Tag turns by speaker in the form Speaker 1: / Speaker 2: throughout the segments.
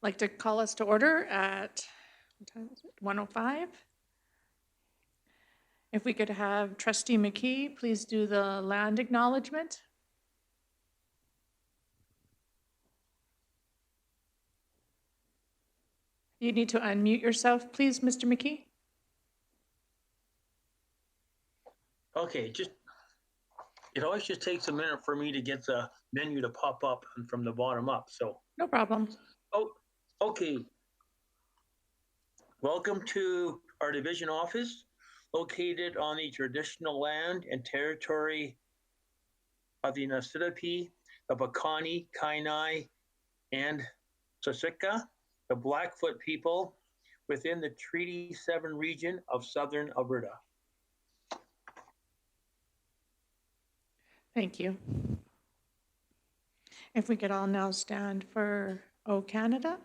Speaker 1: like to call us to order at, what time is it? 1:05. If we could have Trustee McKee, please do the land acknowledgement. You need to unmute yourself, please, Mr. McKee.
Speaker 2: Okay, it always just takes a minute for me to get the menu to pop up from the bottom up. So,
Speaker 1: No problem.
Speaker 2: okay. Welcome to our division office located on the traditional land and territory of the Nassinipi, the Piikani, Kainai, and Siksika, the Blackfoot people within the Treaty 7 region of southern Alberta.
Speaker 1: Thank you. If we could all now stand for O Canada.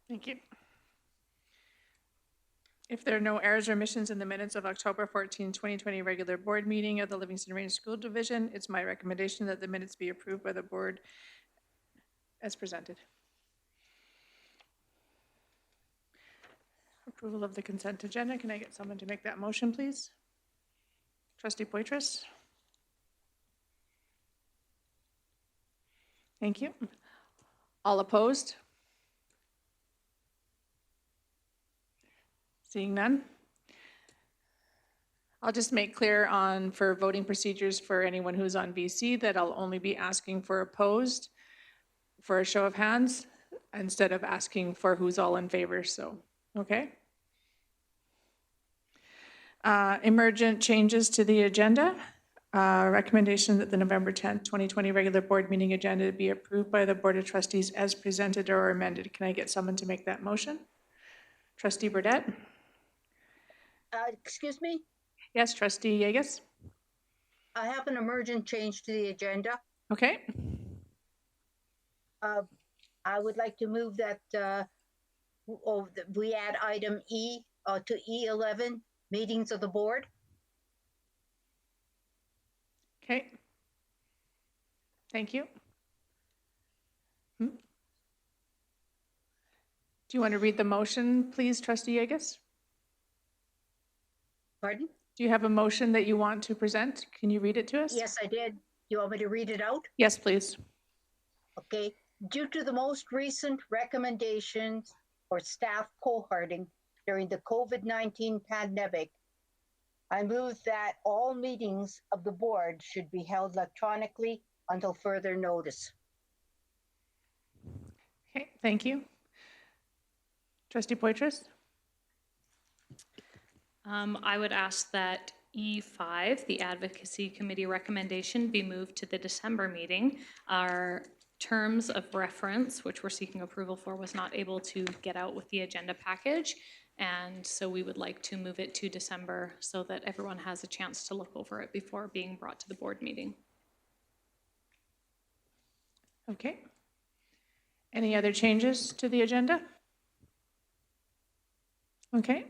Speaker 1: Thank you. If there are no errors or omissions in the minutes of October 14, 2020 regular board meeting of the Livingston Range School Division, it's my recommendation that the minutes be approved by the board as presented. Approval of the consent agenda. Can I get someone to make that motion, please? Trustee Poitras. Thank you. All opposed? Seeing none. I'll just make clear for voting procedures for anyone who's on VC that I'll only be asking for opposed for a show of hands instead of asking for who's all in favor, so, okay. Emergent changes to the agenda. Recommendation that the November 10th, 2020 regular board meeting agenda be approved by the Board of Trustees as presented or amended. Can I get someone to make that motion? Trustee Burdette?
Speaker 3: Excuse me?
Speaker 1: Yes, Trustee Yegas?
Speaker 3: I have an emergent change to the agenda.
Speaker 1: Okay.
Speaker 3: I would like to move that we add item E to E11, meetings of the board.
Speaker 1: Okay. Thank you. Do you want to read the motion, please, Trustee Yegas?
Speaker 3: Pardon?
Speaker 1: Do you have a motion that you want to present? Can you read it to us?
Speaker 3: Yes, I did. You want me to read it out?
Speaker 1: Yes, please.
Speaker 3: Okay. Due to the most recent recommendations for staff cohorting during the COVID-19 pandemic, I move that all meetings of the board should be held electronically until further notice.
Speaker 1: Okay, thank you. Trustee Poitras?
Speaker 4: I would ask that E5, the Advocacy Committee recommendation, be moved to the December meeting. Our terms of reference, which we're seeking approval for, was not able to get out with the agenda package. And so we would like to move it to December so that everyone has a chance to look over it before being brought to the board meeting.
Speaker 1: Okay. Any other changes to the agenda? Okay.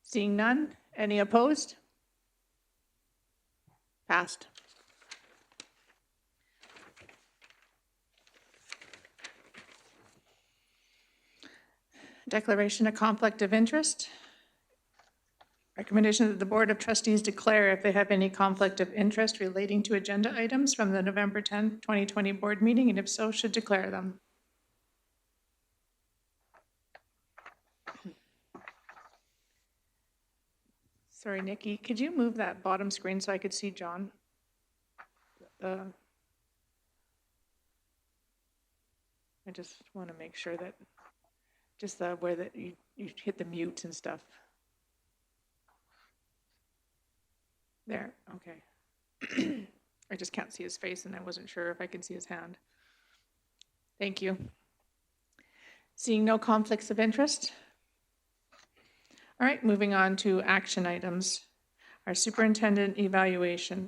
Speaker 1: Seeing none, Any opposed? Passed. Declaration of conflict of interest. Recommendation that the Board of Trustees declare if they have any conflict of interest relating to agenda items from the November 10, 2020 board meeting, and if so, should declare them. Sorry, Nikki, could you move that bottom screen so I could see John? I just want to make sure that, just where that you hit the mute and stuff. There, okay. I just can't see his face and I wasn't sure if I could see his hand. Thank you. Seeing no conflicts of interest? All right, moving on to action items. Our superintendent evaluation.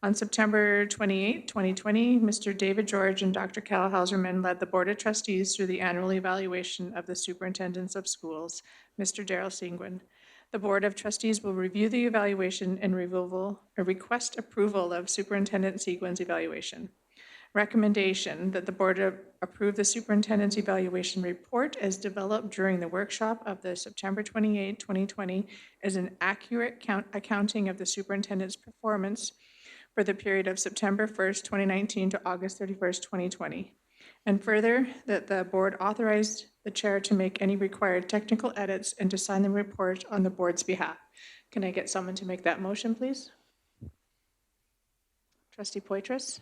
Speaker 1: On September 28, 2020, Mr. David George and Dr. Cal Hauserman led the Board of Trustees through the annual evaluation of the superintendents of schools, Mr. Daryl Seguin. The Board of Trustees will review the evaluation and request approval of Superintendent Seguin's evaluation. Recommendation that the Board approve the superintendent's evaluation report as developed during the workshop of the September 28, 2020 as an accurate accounting of the superintendent's performance for the period of September 1st, 2019 to August 31st, 2020. And further, that the board authorized the chair to make any required technical edits and to sign the report on the board's behalf. Can I get someone to make that motion, please? Trustee Poitras?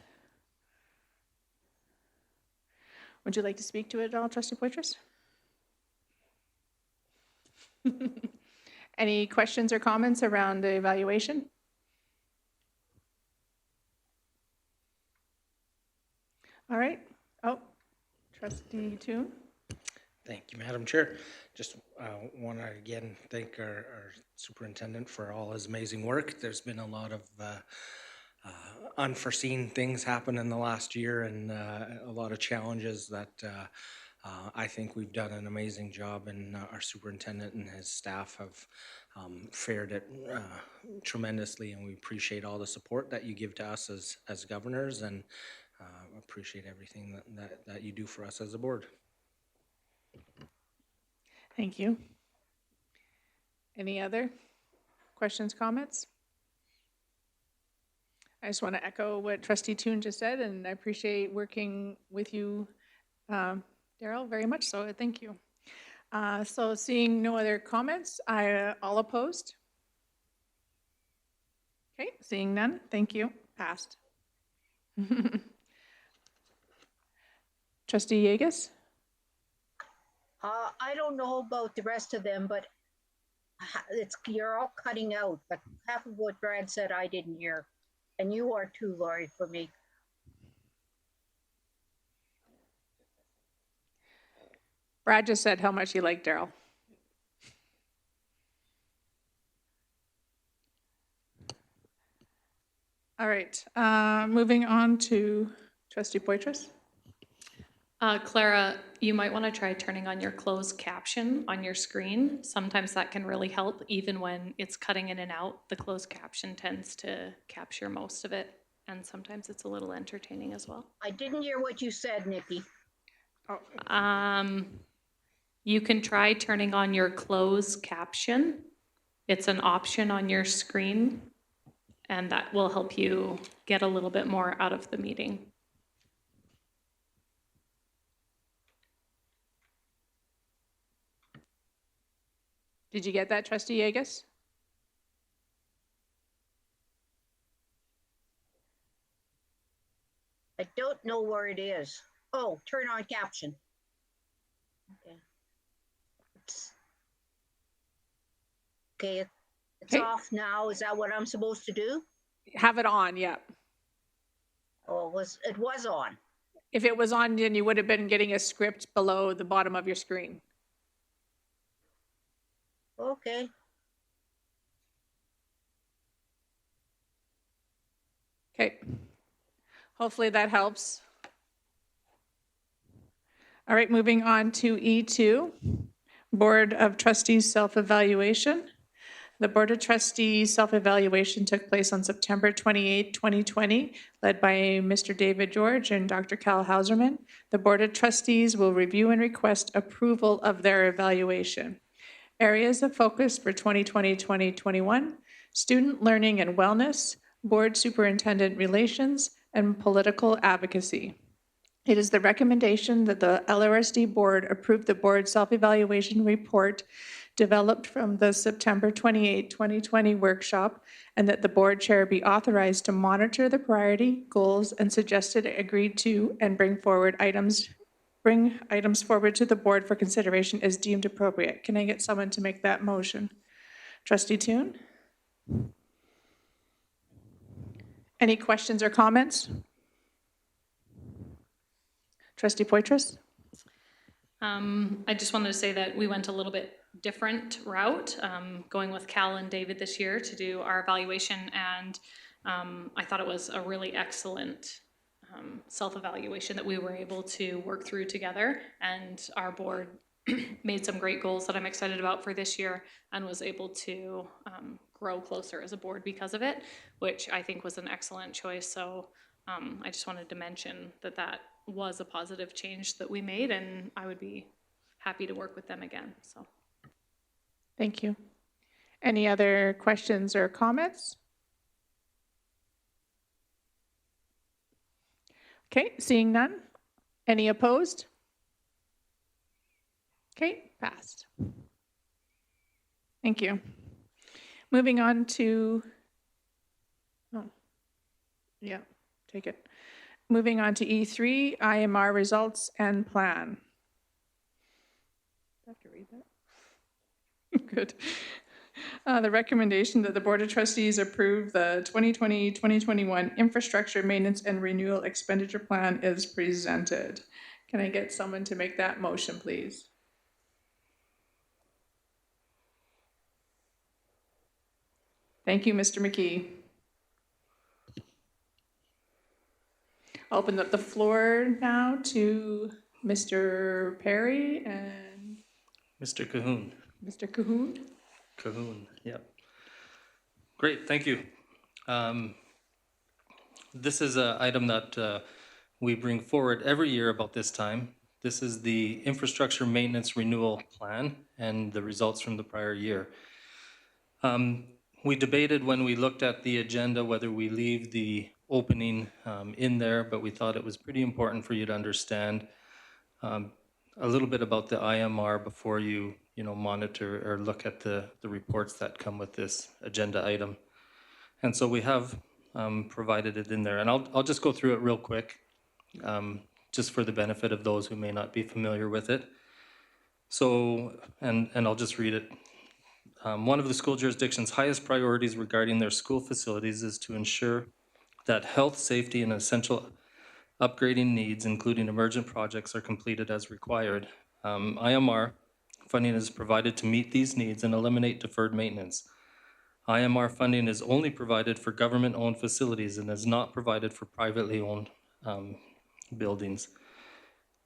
Speaker 1: Would you like to speak to it at all, Trustee Poitras? Any questions or comments around the evaluation? All right. Oh, Trustee Toon.
Speaker 5: Thank you, Madam Chair. Just want to again thank our superintendent for all his amazing work. There's been a lot of unforeseen things happen in the last year and a lot of challenges that I think we've done an amazing job, and our superintendent and his staff have fared it tremendously, and we appreciate all the support that you give to us as governors, and appreciate everything that you do for us as a board.
Speaker 1: Thank you. Any other questions, comments? I just want to echo what Trustee Toon just said, and I appreciate working with you, Daryl, very much so. Thank you. So seeing no other comments, all opposed? Okay, seeing none, thank you. Passed. Trustee Yegas?
Speaker 3: I don't know about the rest of them, but you're all cutting out. But half of what Brad said, I didn't hear. And you are too, Lori, for me.
Speaker 1: Brad just said how much he liked Daryl. All right, moving on to Trustee Poitras.
Speaker 4: Clara, you might want to try turning on your closed caption on your screen. Sometimes that can really help. Even when it's cutting in and out, the closed caption tends to capture most of it. And sometimes it's a little entertaining as well.
Speaker 3: I didn't hear what you said, Nikki.
Speaker 1: Oh.
Speaker 4: You can try turning on your closed caption. It's an option on your screen, and that will help you get a little bit more out of the meeting.
Speaker 1: Did you get that, Trustee Yegas?
Speaker 3: I don't know where it is. Oh, turn on caption. Okay. It's
Speaker 1: Okay.
Speaker 3: off now. Is that what I'm supposed to do?
Speaker 1: Have it on, yeah.
Speaker 3: Oh, it was on.
Speaker 1: If it was on, then you would have been getting a script below the bottom of your screen.
Speaker 3: Okay.
Speaker 1: Okay. Hopefully that helps. All right, moving on to E2, Board of Trustees self-evaluation. The Board of Trustees self-evaluation took place on September 28, 2020, led by Mr. David George and Dr. Cal Hauserman. The Board of Trustees will review and request approval of their evaluation. Areas of focus for 2020-2021, student learning and wellness, board superintendent relations, and political advocacy. It is the recommendation that the LRSD board approve the board self-evaluation report developed from the September 28, 2020 workshop, and that the board chair be authorized to monitor the priority, goals, and suggested agreed to and bring items forward to the board for consideration as deemed appropriate. Can I get someone to make that motion? Trustee Toon? Any questions or comments? Trustee Poitras?
Speaker 4: I just wanted to say that we went a little bit different route, going with Cal and David this year to do our evaluation, and I thought it was a really excellent self-evaluation that we were able to work through together, and our board made some great goals that I'm excited about for this year and was able to grow closer as a board because of it, which I think was an excellent choice. So I just wanted to mention that that was a positive change that we made, and I would be happy to work with them again. So,
Speaker 1: Thank you. Any other questions or comments? Okay, seeing none. Any opposed? Okay, passed. Thank you. Moving on to, take it. Moving on to E3, IMR results and plan. Do I have to read that? Good. The recommendation that the Board of Trustees approve the 2020-2021 Infrastructure Maintenance and Renewal Expenditure Plan is presented. Can I get someone to make that motion, please? Thank you, Mr. McKee. I'll open up the floor now to Mr. Perry and
Speaker 6: Mr. Cahoon.
Speaker 1: Mr. Cahoon.
Speaker 6: Cahoon, yep. Great, thank you. This is an item that we bring forward every year about this time. This is the Infrastructure Maintenance Renewal Plan and the results from the prior year. We debated when we looked at the agenda whether we leave the opening in there, but we thought it was pretty important for you to understand a little bit about the IMR before you monitor or look at the reports that come with this agenda item. And so we have provided it in there, and I'll just go through it real quick, just for the benefit of those who may not be familiar with it. So, and I'll just read it. One of the school jurisdiction's highest priorities regarding their school facilities is to ensure that health, safety, and essential upgrading needs, including emergent projects, are completed as required. IMR funding is provided to meet these needs and eliminate deferred maintenance. IMR funding is only provided for government-owned facilities and is not provided for privately owned buildings.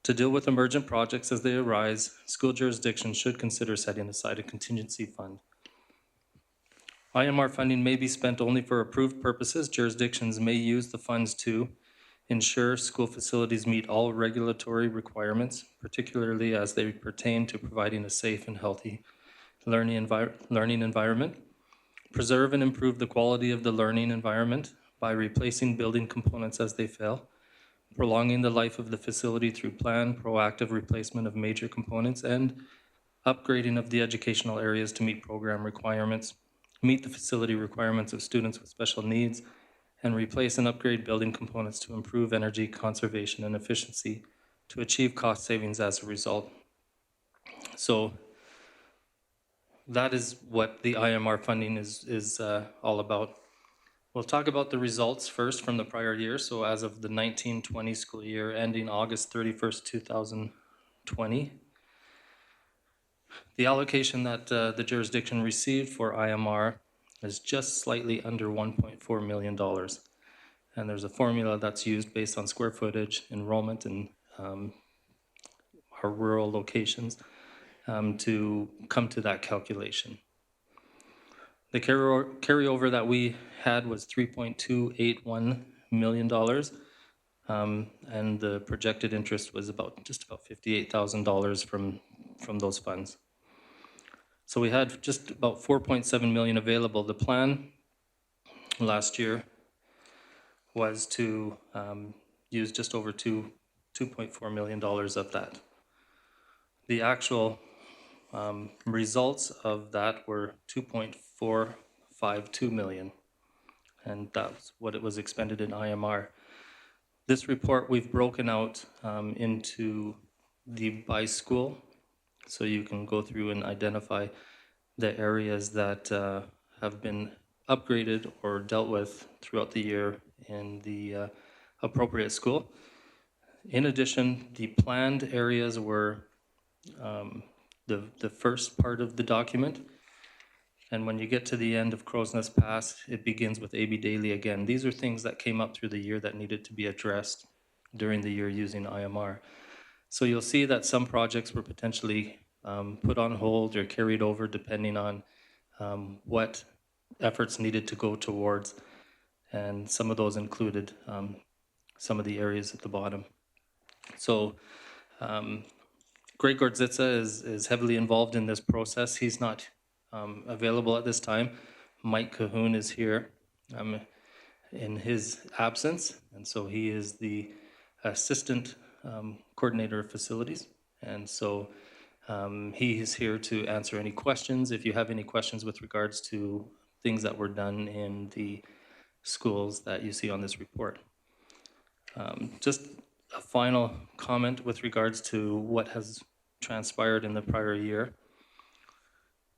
Speaker 6: To deal with emergent projects as they arise, school jurisdictions should consider setting aside a contingency fund. IMR funding may be spent only for approved purposes. Jurisdictions may use the funds to ensure school facilities meet all regulatory requirements, particularly as they pertain to providing a safe and healthy learning environment. Preserve and improve the quality of the learning environment by replacing building components as they fail. Prolonging the life of the facility through planned, proactive replacement of major components, and upgrading of the educational areas to meet program requirements, meet the facility requirements of students with special needs, and replace and upgrade building components to improve energy conservation and efficiency to achieve cost savings as a result. So that is what the IMR funding is all about. We'll talk about the results first from the prior year. So as of the 19-20 school year ending August 31st, 2020, the allocation that the jurisdiction received for IMR is just slightly under $1.4 million. And there's a formula that's used based on square footage, enrollment, and our rural locations to come to that calculation. The carryover that we had was $3.281 million. And the projected interest was just about $58,000 from those funds. So we had just about 4.7 million available. The plan last year was to use just over $2.4 million of that. The actual results of that were 2.452 million, and that's what it was expended in IMR. This report we've broken out into by school, so you can go through and identify the areas that have been upgraded or dealt with throughout the year in the appropriate school. In addition, the planned areas were the first part of the document. And when you get to the end of Crow's Nest Pass, it begins with A.B. Daily again. These are things that came up through the year that needed to be addressed during the year using IMR. So you'll see that some projects were potentially put on hold or carried over depending on what efforts needed to go towards. And some of those included some of the areas at the bottom. So Greg Gordzitza is heavily involved in this process. He's not available at this time. Mike Cahoon is here in his absence, and so he is the assistant coordinator of facilities. And so he is here to answer any questions. If you have any questions with regards to things that were done in the schools that you see on this report. Just a final comment with regards to what has transpired in the prior year.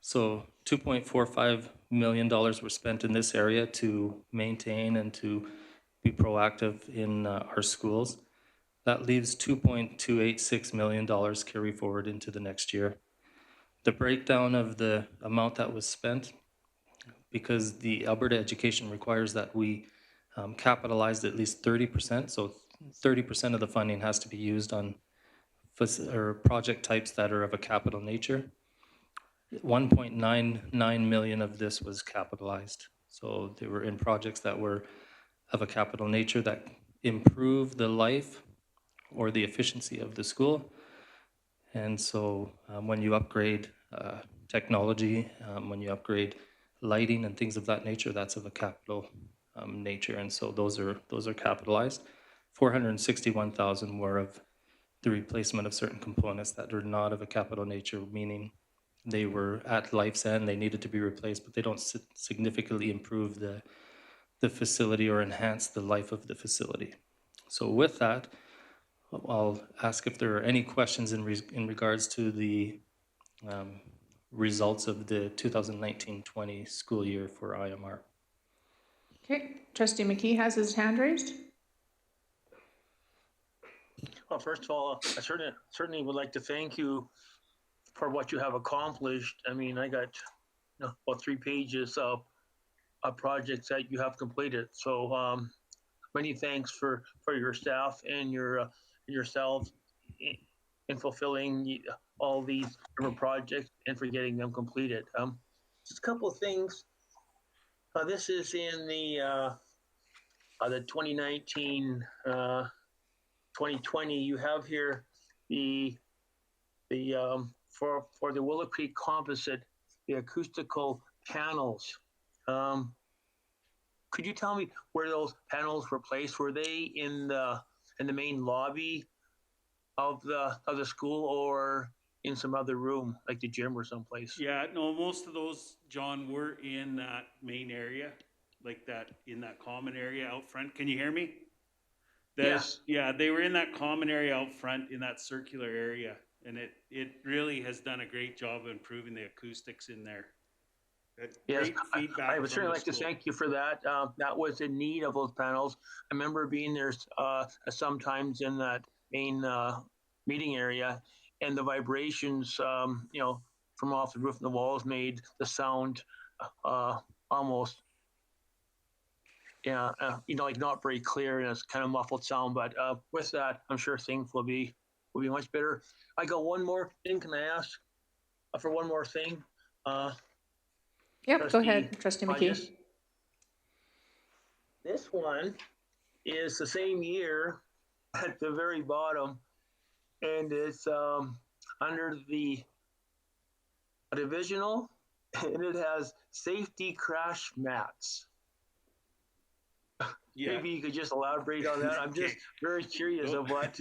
Speaker 6: So $2.45 million were spent in this area to maintain and to be proactive in our schools. That leaves $2.286 million carry forward into the next year. The breakdown of the amount that was spent, because the Alberta education requires that we capitalize at least 30%, so 30% of the funding has to be used on project types that are of a capital nature. 1.99 million of this was capitalized. So they were in projects that were of a capital nature that improve the life or the efficiency of the school. And so when you upgrade technology, when you upgrade lighting and things of that nature, that's of a capital nature. And so those are capitalized. 461,000 were of the replacement of certain components that are not of a capital nature, meaning they were at life's end, they needed to be replaced, but they don't significantly improve the facility or enhance the life of the facility. So with that, I'll ask if there are any questions in regards to the results of the 2019-20 school year for IMR.
Speaker 1: Okay, Trustee McKee has his hand raised.
Speaker 2: Well, first of all, I certainly would like to thank you for what you have accomplished. I mean, I got about 3 pages of projects that you have completed. So many thanks for your staff and yourself in fulfilling all these different projects and for getting them completed. Just a couple of things. This is in the 2019 2020. You have here the for the Willow Creek composite, the acoustical panels. Could you tell me where those panels were placed? Were they in the main lobby of the school or in some other room, like the gym or someplace?
Speaker 7: Yeah, no, most of those, John, were in that main area, like that, in that common area out front. Can you hear me?
Speaker 2: Yes.
Speaker 7: Yeah, they were in that common area out front in that circular area. And it really has done a great job of improving the acoustics in there.
Speaker 2: Yes,
Speaker 7: Great feedback.
Speaker 2: I would certainly like to thank you for that. That was in need of those panels. I remember being there sometimes in that main meeting area, and the vibrations, from off the roof and the walls made the sound almost, like not very clear, and it's kind of muffled sound. But with that, I'm sure things will be much better. I got one more thing. Can I ask for one more thing?
Speaker 1: Yep, go
Speaker 2: Trustee
Speaker 1: ahead, Trustee McKee.
Speaker 2: Hodges. This one is the same year at the very bottom, and it's under the divisional, and it has safety crash mats.
Speaker 7: Yeah.
Speaker 2: Maybe you could just elaborate on that. I'm just very curious of what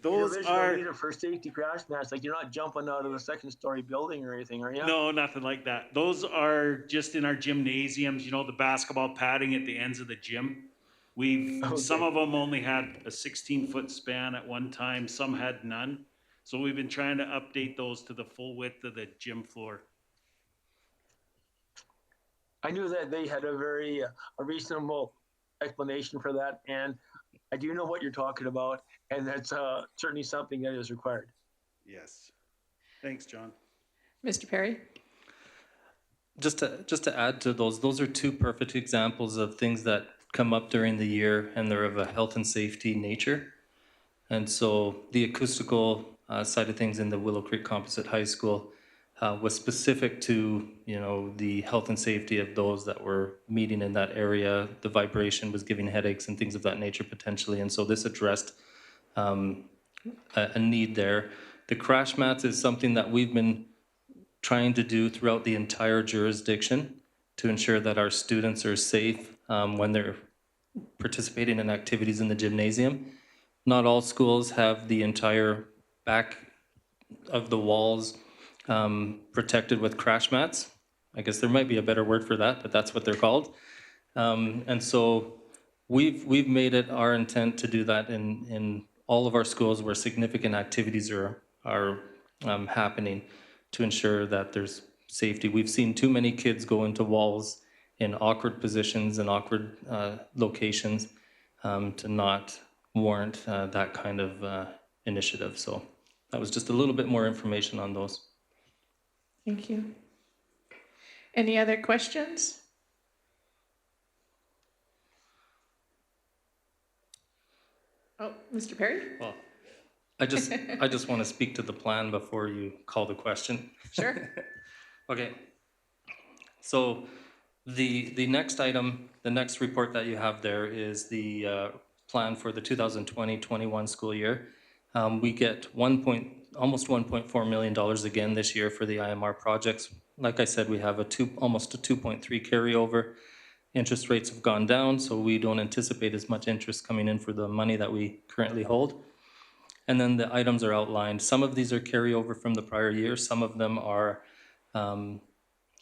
Speaker 7: Those
Speaker 2: divisional
Speaker 7: are,
Speaker 2: leader for safety crash mats. Like, you're not jumping out of the second story building or anything, are you?
Speaker 7: no, nothing like that. Those are just in our gymnasiums, you know, the basketball padding at the ends of the gym. Some
Speaker 2: Okay.
Speaker 7: of them only had a 16-foot span at one time, some had none. So we've been trying to update those to the full width of the gym floor.
Speaker 2: I knew that they had a very a reasonable explanation for that, and I do know what you're talking about, and that's certainly something that is required.
Speaker 7: Yes. Thanks, John.
Speaker 1: Mr. Perry?
Speaker 6: Just to add to those are two perfect examples of things that come up during the year and they're of a health and safety nature. And so the acoustical side of things in the Willow Creek Composite High School was specific to, you know, the health and safety of those that were meeting in that area. The vibration was giving headaches and things of that nature potentially. And so this addressed a need there. The crash mats is something that we've been trying to do throughout the entire jurisdiction to ensure that our students are safe when they're participating in activities in the gymnasium. Not all schools have the entire back of the walls protected with crash mats. I guess there might be a better word for that, but that's what they're called. And so we've made it our intent to do that in all of our schools where significant activities are happening to ensure that there's safety. We've seen too many kids go into walls in awkward positions and awkward locations to not warrant that kind of initiative. So that was just a little bit more information on those.
Speaker 1: Thank you. Any other questions? Oh, Mr. Perry?
Speaker 6: Well, I just want to speak to the plan before you call the question.
Speaker 1: Sure.
Speaker 6: Okay. So the next item, the next report that you have there is the plan for the 2020-21 school year. We get almost $1.4 million again this year for the IMR projects. Like I said, we have almost a 2.3 carryover. Interest rates have gone down, so we don't anticipate as much interest coming in for the money that we currently hold. And then the items are outlined. Some of these are carryover from the prior year. Some of them are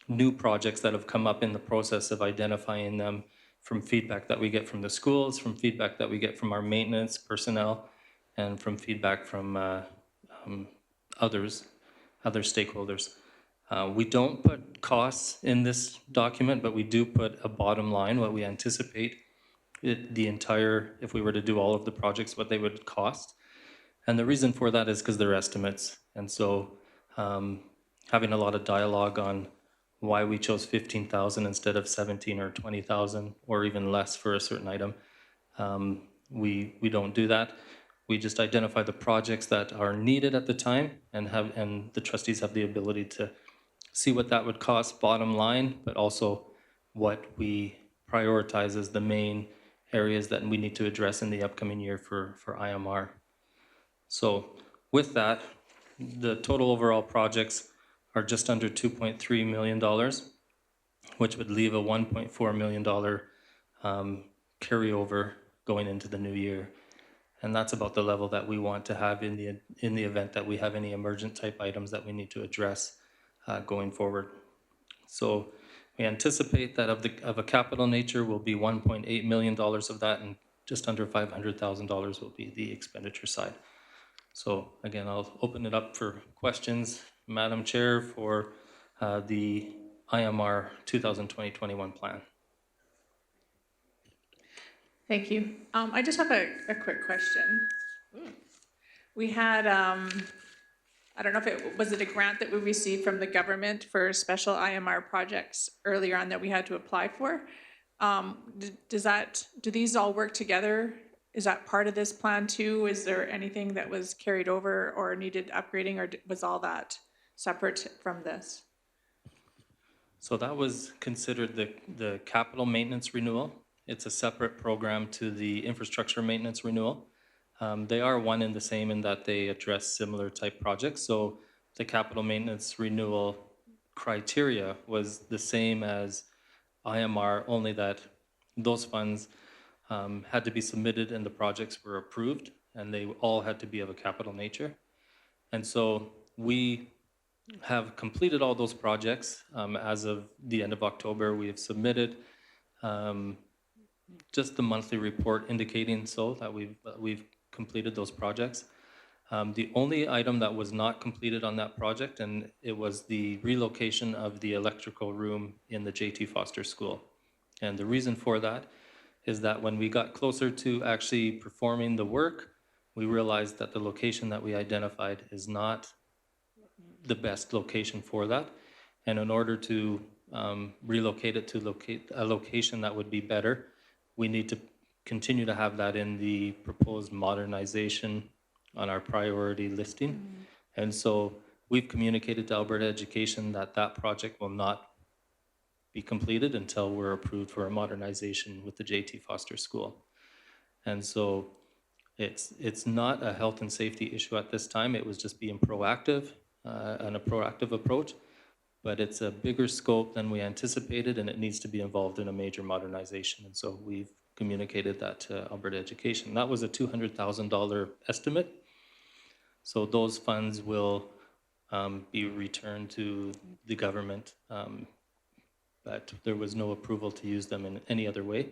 Speaker 6: new projects that have come up in the process of identifying them from feedback that we get from the schools, from feedback that we get from our maintenance personnel, and from feedback from other stakeholders. We don't put costs in this document, but we do put a bottom line, what we anticipate if we were to do all of the projects, what they would cost. And the reason for that is because they're estimates. And so having a lot of dialogue on why we chose 15,000 instead of 17 or 20,000 or even less for a certain item, we don't do that. We just identify the projects that are needed at the time and the trustees have the ability to see what that would cost bottom line, but also what we prioritize as the main areas that we need to address in the upcoming year for IMR. So with that, the total overall projects are just under $2.3 million, which would leave a $1.4 million carryover going into the new year. And that's about the level that we want to have in the event that we have any emergent type items that we need to address going forward. So we anticipate that of a capital nature will be $1.8 million of that, and just under $500,000 will be the expenditure side. So again, I'll open it up for questions, Madam Chair, for the IMR 2020-21 plan.
Speaker 1: Thank you. I just have a quick question. We had, I don't know if was it a grant that we received from the government for special IMR projects earlier on that we had to apply for? Do these all work together? Is that part of this plan too? Is there anything that was carried over or needed upgrading, or was all that separate from this?
Speaker 6: So that was considered the capital maintenance renewal. It's a separate program to the infrastructure maintenance renewal. They are one and the same in that they address similar type projects. So the capital maintenance renewal criteria was the same as IMR, only that those funds had to be submitted and the projects were approved, and they all had to be of a capital nature. And so we have completed all those projects. As of the end of October, we have submitted just the monthly report indicating so that we've completed those projects. The only item that was not completed on that project, and it was the relocation of the electrical room in the J.T. Foster School. And the reason for that is that when we got closer to actually performing the work, we realized that the location that we identified is not the best location for that. And in order to relocate it to a location that would be better, we need to continue to have that in the proposed modernization on our priority listing. And so we've communicated to Alberta Education that that project will not be completed until we're approved for a modernization with the J.T. Foster School. And so it's not a health and safety issue at this time. It was just being proactive and a proactive approach, but it's a bigger scope than we anticipated, and it needs to be involved in a major modernization. And so we've communicated that to Alberta Education. That was a $200,000 estimate. So those funds will be returned to the government, but there was no approval to use them in any other way.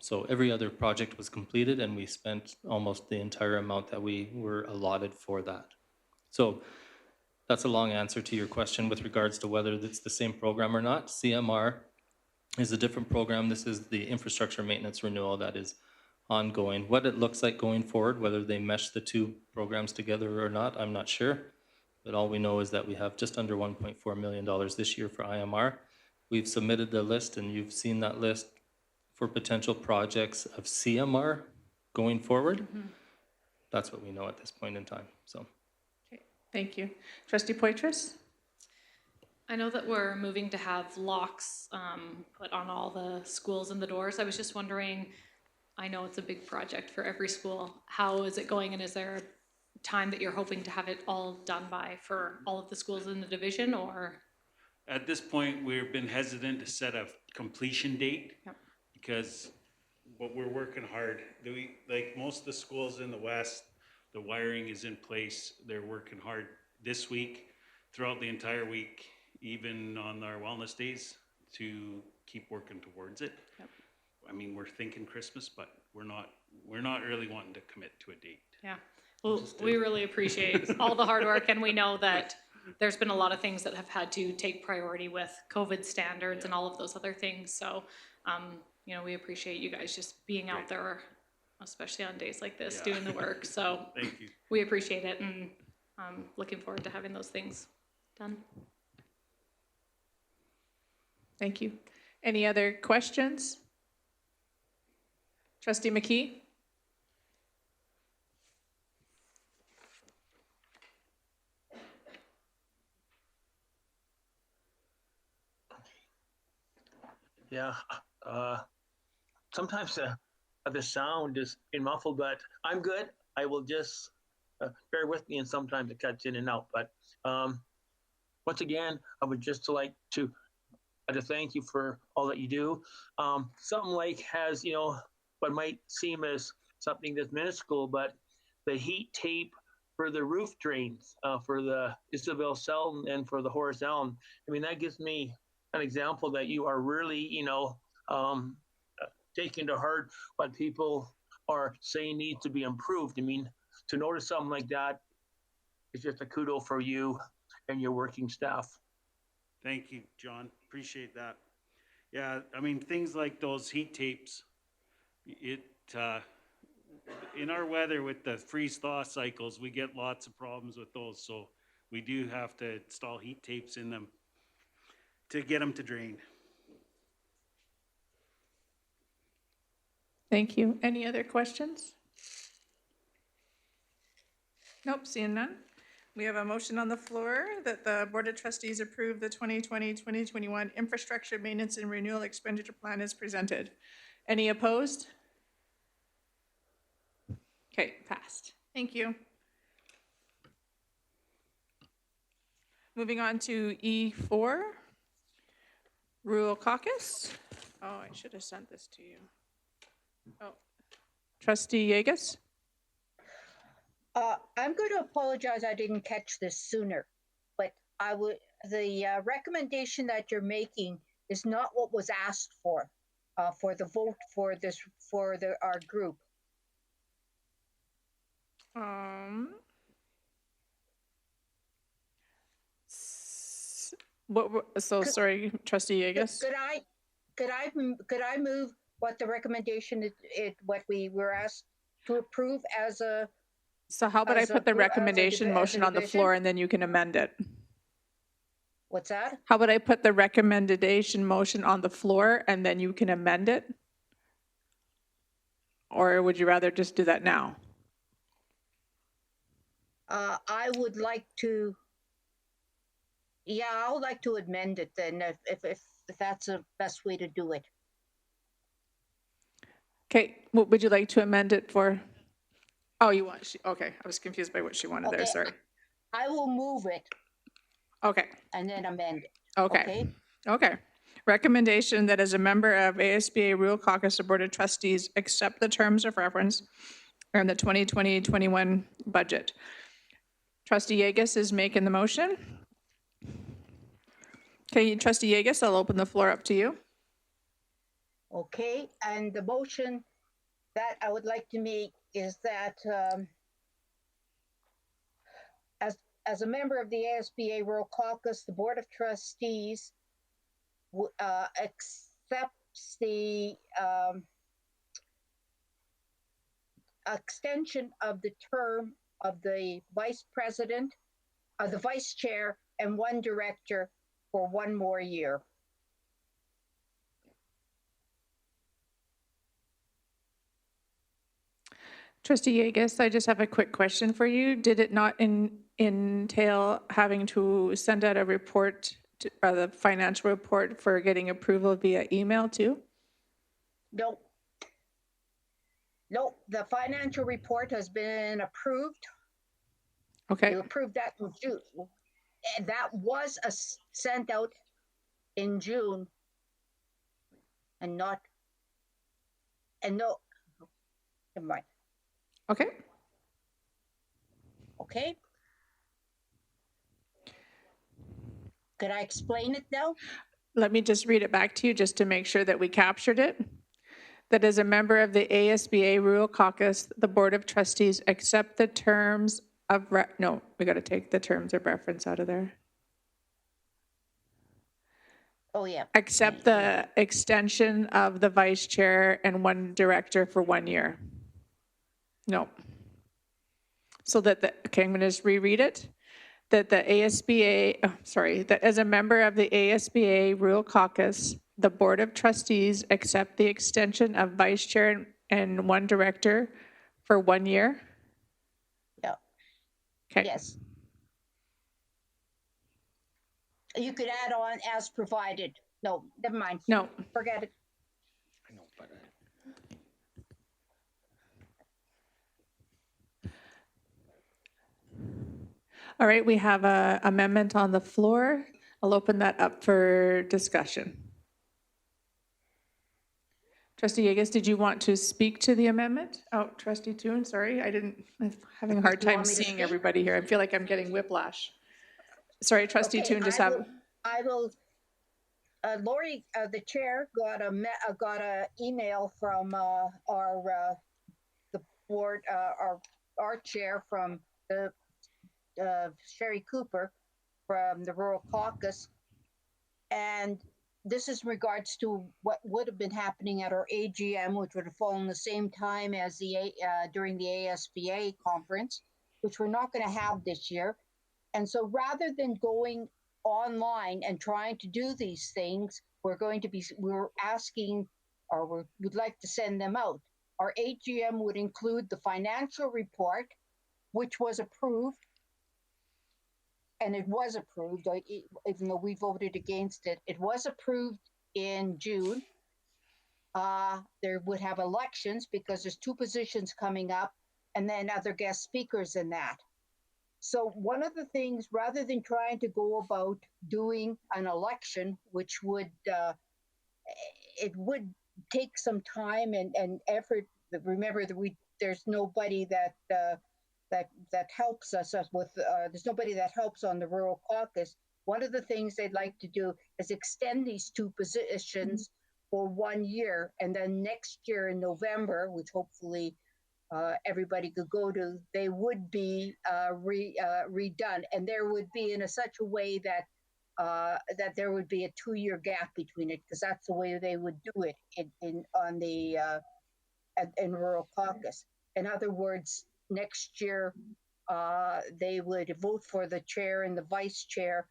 Speaker 6: So every other project was completed, and we spent almost the entire amount that we were allotted for that. So that's a long answer to your question with regards to whether it's the same program or not. CMR is a different program. This is the infrastructure maintenance renewal that is ongoing. What it looks like going forward, whether they mesh the two programs together or not, I'm not sure. But all we know is that we have just under $1.4 million this year for IMR. We've submitted the list, and you've seen that list for potential projects of CMR going forward. That's what we know at this point in time. So.
Speaker 1: Okay, thank you. Trustee Poitras?
Speaker 4: I know that we're moving to have locks put on all the schools and the doors. I was just wondering, I know it's a big project for every school. How is it going, and is there a time that you're hoping to have it all done by for all of the schools in the division, or?
Speaker 7: At this point, we've been hesitant to set a completion date.
Speaker 4: Yep.
Speaker 7: Because what we're working hard, like most of the schools in the West, the wiring is in place. They're working hard this week, throughout the entire week, even on our wellness days, to keep working towards it.
Speaker 4: Yep.
Speaker 7: I mean, we're thinking Christmas, but we're not really wanting to commit to a date.
Speaker 4: Yeah, well, we really appreciate all the hard work, and we know that there's been a lot of things that have had to take priority with COVID standards and all of those other things. So, you know, we appreciate you guys just being out there, especially on days like this, doing the work. So
Speaker 7: Thank you.
Speaker 4: we appreciate it, and looking forward to having those things done.
Speaker 1: Thank you. Any other questions? Trustee McKee?
Speaker 2: Yeah, sometimes the sound is muffled, but I'm good. I will just bear with me, and sometimes it cuts in and out. But once again, I would just like to thank you for all that you do. Something like has, you know, what might seem as something that's minuscule, but the heat tape for the roof drains for the Isabel Selton and for the Horace Elm. I mean, that gives me an example that you are really, you know, taking to heart what people are saying needs to be improved. I mean, to notice something like that is just a kudo for you and your working staff.
Speaker 7: Thank you, John. Appreciate that. Yeah, I mean, things like those heat tapes, in our weather with the freeze-thaw cycles, we get lots of problems with those. So we do have to install heat tapes in them to get them to drain.
Speaker 1: Thank you. Any other questions? Nope, seeing none. We have a motion on the floor that the Board of Trustees approve the 2020-2021 Infrastructure Maintenance and Renewal Expenditure Plan as presented. Any opposed? Okay, passed. Thank you. Moving on to E4, Rural Caucus. Oh, I should have sent this to you. Oh, Trustee Yegus?
Speaker 3: I'm going to apologize. I didn't catch this sooner, but the recommendation that you're making is not what was asked for the vote for this, our group.
Speaker 1: Sorry, Trustee Yegus?
Speaker 3: Could I move what the recommendation what we were asked to approve as a,
Speaker 1: So how about I
Speaker 3: as a
Speaker 1: put the
Speaker 3: group- as a
Speaker 1: recommendation
Speaker 3: divi- as a
Speaker 1: motion on the
Speaker 3: division?
Speaker 1: floor and then you can amend it?
Speaker 3: what's that?
Speaker 1: How about I put the recommendation motion on the floor and then you can amend it? Or would you rather just do that now?
Speaker 3: I would like to, I would like to amend it then if that's the best way to do it.
Speaker 1: Okay, what would you like to amend it for? Oh, you want, okay, I was confused by what she wanted there,
Speaker 3: Okay.
Speaker 1: sorry.
Speaker 3: I will move it
Speaker 1: Okay,
Speaker 3: and then amend it.
Speaker 1: okay, okay. Recommendation that as a member of ASBA Rural Caucus, the Board of Trustees accept the terms of reference and the 2020-21 budget. Trustee Yegus is making the motion. Okay, Trustee Yegus, I'll open the floor up to you.
Speaker 3: Okay, and the motion that I would like to make is that as a member of the ASBA Rural Caucus, the Board of Trustees accepts the extension of the term of the vice president, the vice chair, and one director for one more year.
Speaker 1: Trustee Yegus, I just have a quick question for you. Did it not entail having to send out a report, the financial report for getting approval via email too?
Speaker 3: Nope. Nope, the financial report has been approved.
Speaker 1: Okay,
Speaker 3: You approved that in June. And that was sent out in June. And no, never mind,
Speaker 1: okay.
Speaker 3: okay? Could I explain it now?
Speaker 1: Let me just read it back to you just to make sure that we captured it. That as a member of the ASBA Rural Caucus, the Board of Trustees accept the terms of, no, we got to take the terms of reference out of there.
Speaker 3: Oh, yeah.
Speaker 1: Accept the extension of the vice chair and one director for 1 year. No. So that okay, I'm going to just reread it. That the ASBA, that as a member of the ASBA Rural Caucus, the Board of Trustees accept the extension of vice chair and one director for 1 year?
Speaker 3: Yeah.
Speaker 1: Okay.
Speaker 3: Yes. You could add on as provided. No, never mind.
Speaker 1: No.
Speaker 3: Forget it.
Speaker 5: I know, but
Speaker 1: All right, we have a amendment on the floor. I'll open that up for discussion. Trustee Yegus, did you want to speak to the amendment? Oh, Trustee Toon, sorry, I'm having a hard
Speaker 3: You
Speaker 1: time
Speaker 3: want me to
Speaker 1: seeing
Speaker 3: speak?
Speaker 1: everybody here. I feel like I'm getting whiplush. Sorry, Trustee
Speaker 3: Okay,
Speaker 1: Toon, just
Speaker 3: I
Speaker 1: have,
Speaker 3: will- I will, Lori, the chair, got a email from the board, our chair from the Sherry Cooper from the Rural Caucus, and this is in regards to what would have been happening at our AGM, which would have fallen the same time as during the ASBA conference, which we're not going to have this year. And so rather than going online and trying to do these things, we're asking, or we would like to send them out. Our AGM would include the financial report, which was approved and it was approved, even though we voted against it, it was approved in June. There would have elections because there's 2 positions coming up and then other guest speakers in that. So one of the things, rather than trying to go about doing an election, which would, it would take some time and effort. Remember that there's nobody that helps us with, there's nobody that helps on the rural caucus. One of the things they'd like to do is extend these 2 positions for 1 year, and then next year in November, which hopefully everybody could go to, they would be redone, and there would be in such a way that that there would be a 2-year gap between it, because that's the way they would do it in rural caucus. In other words, next year they would vote for the chair and the vice chair,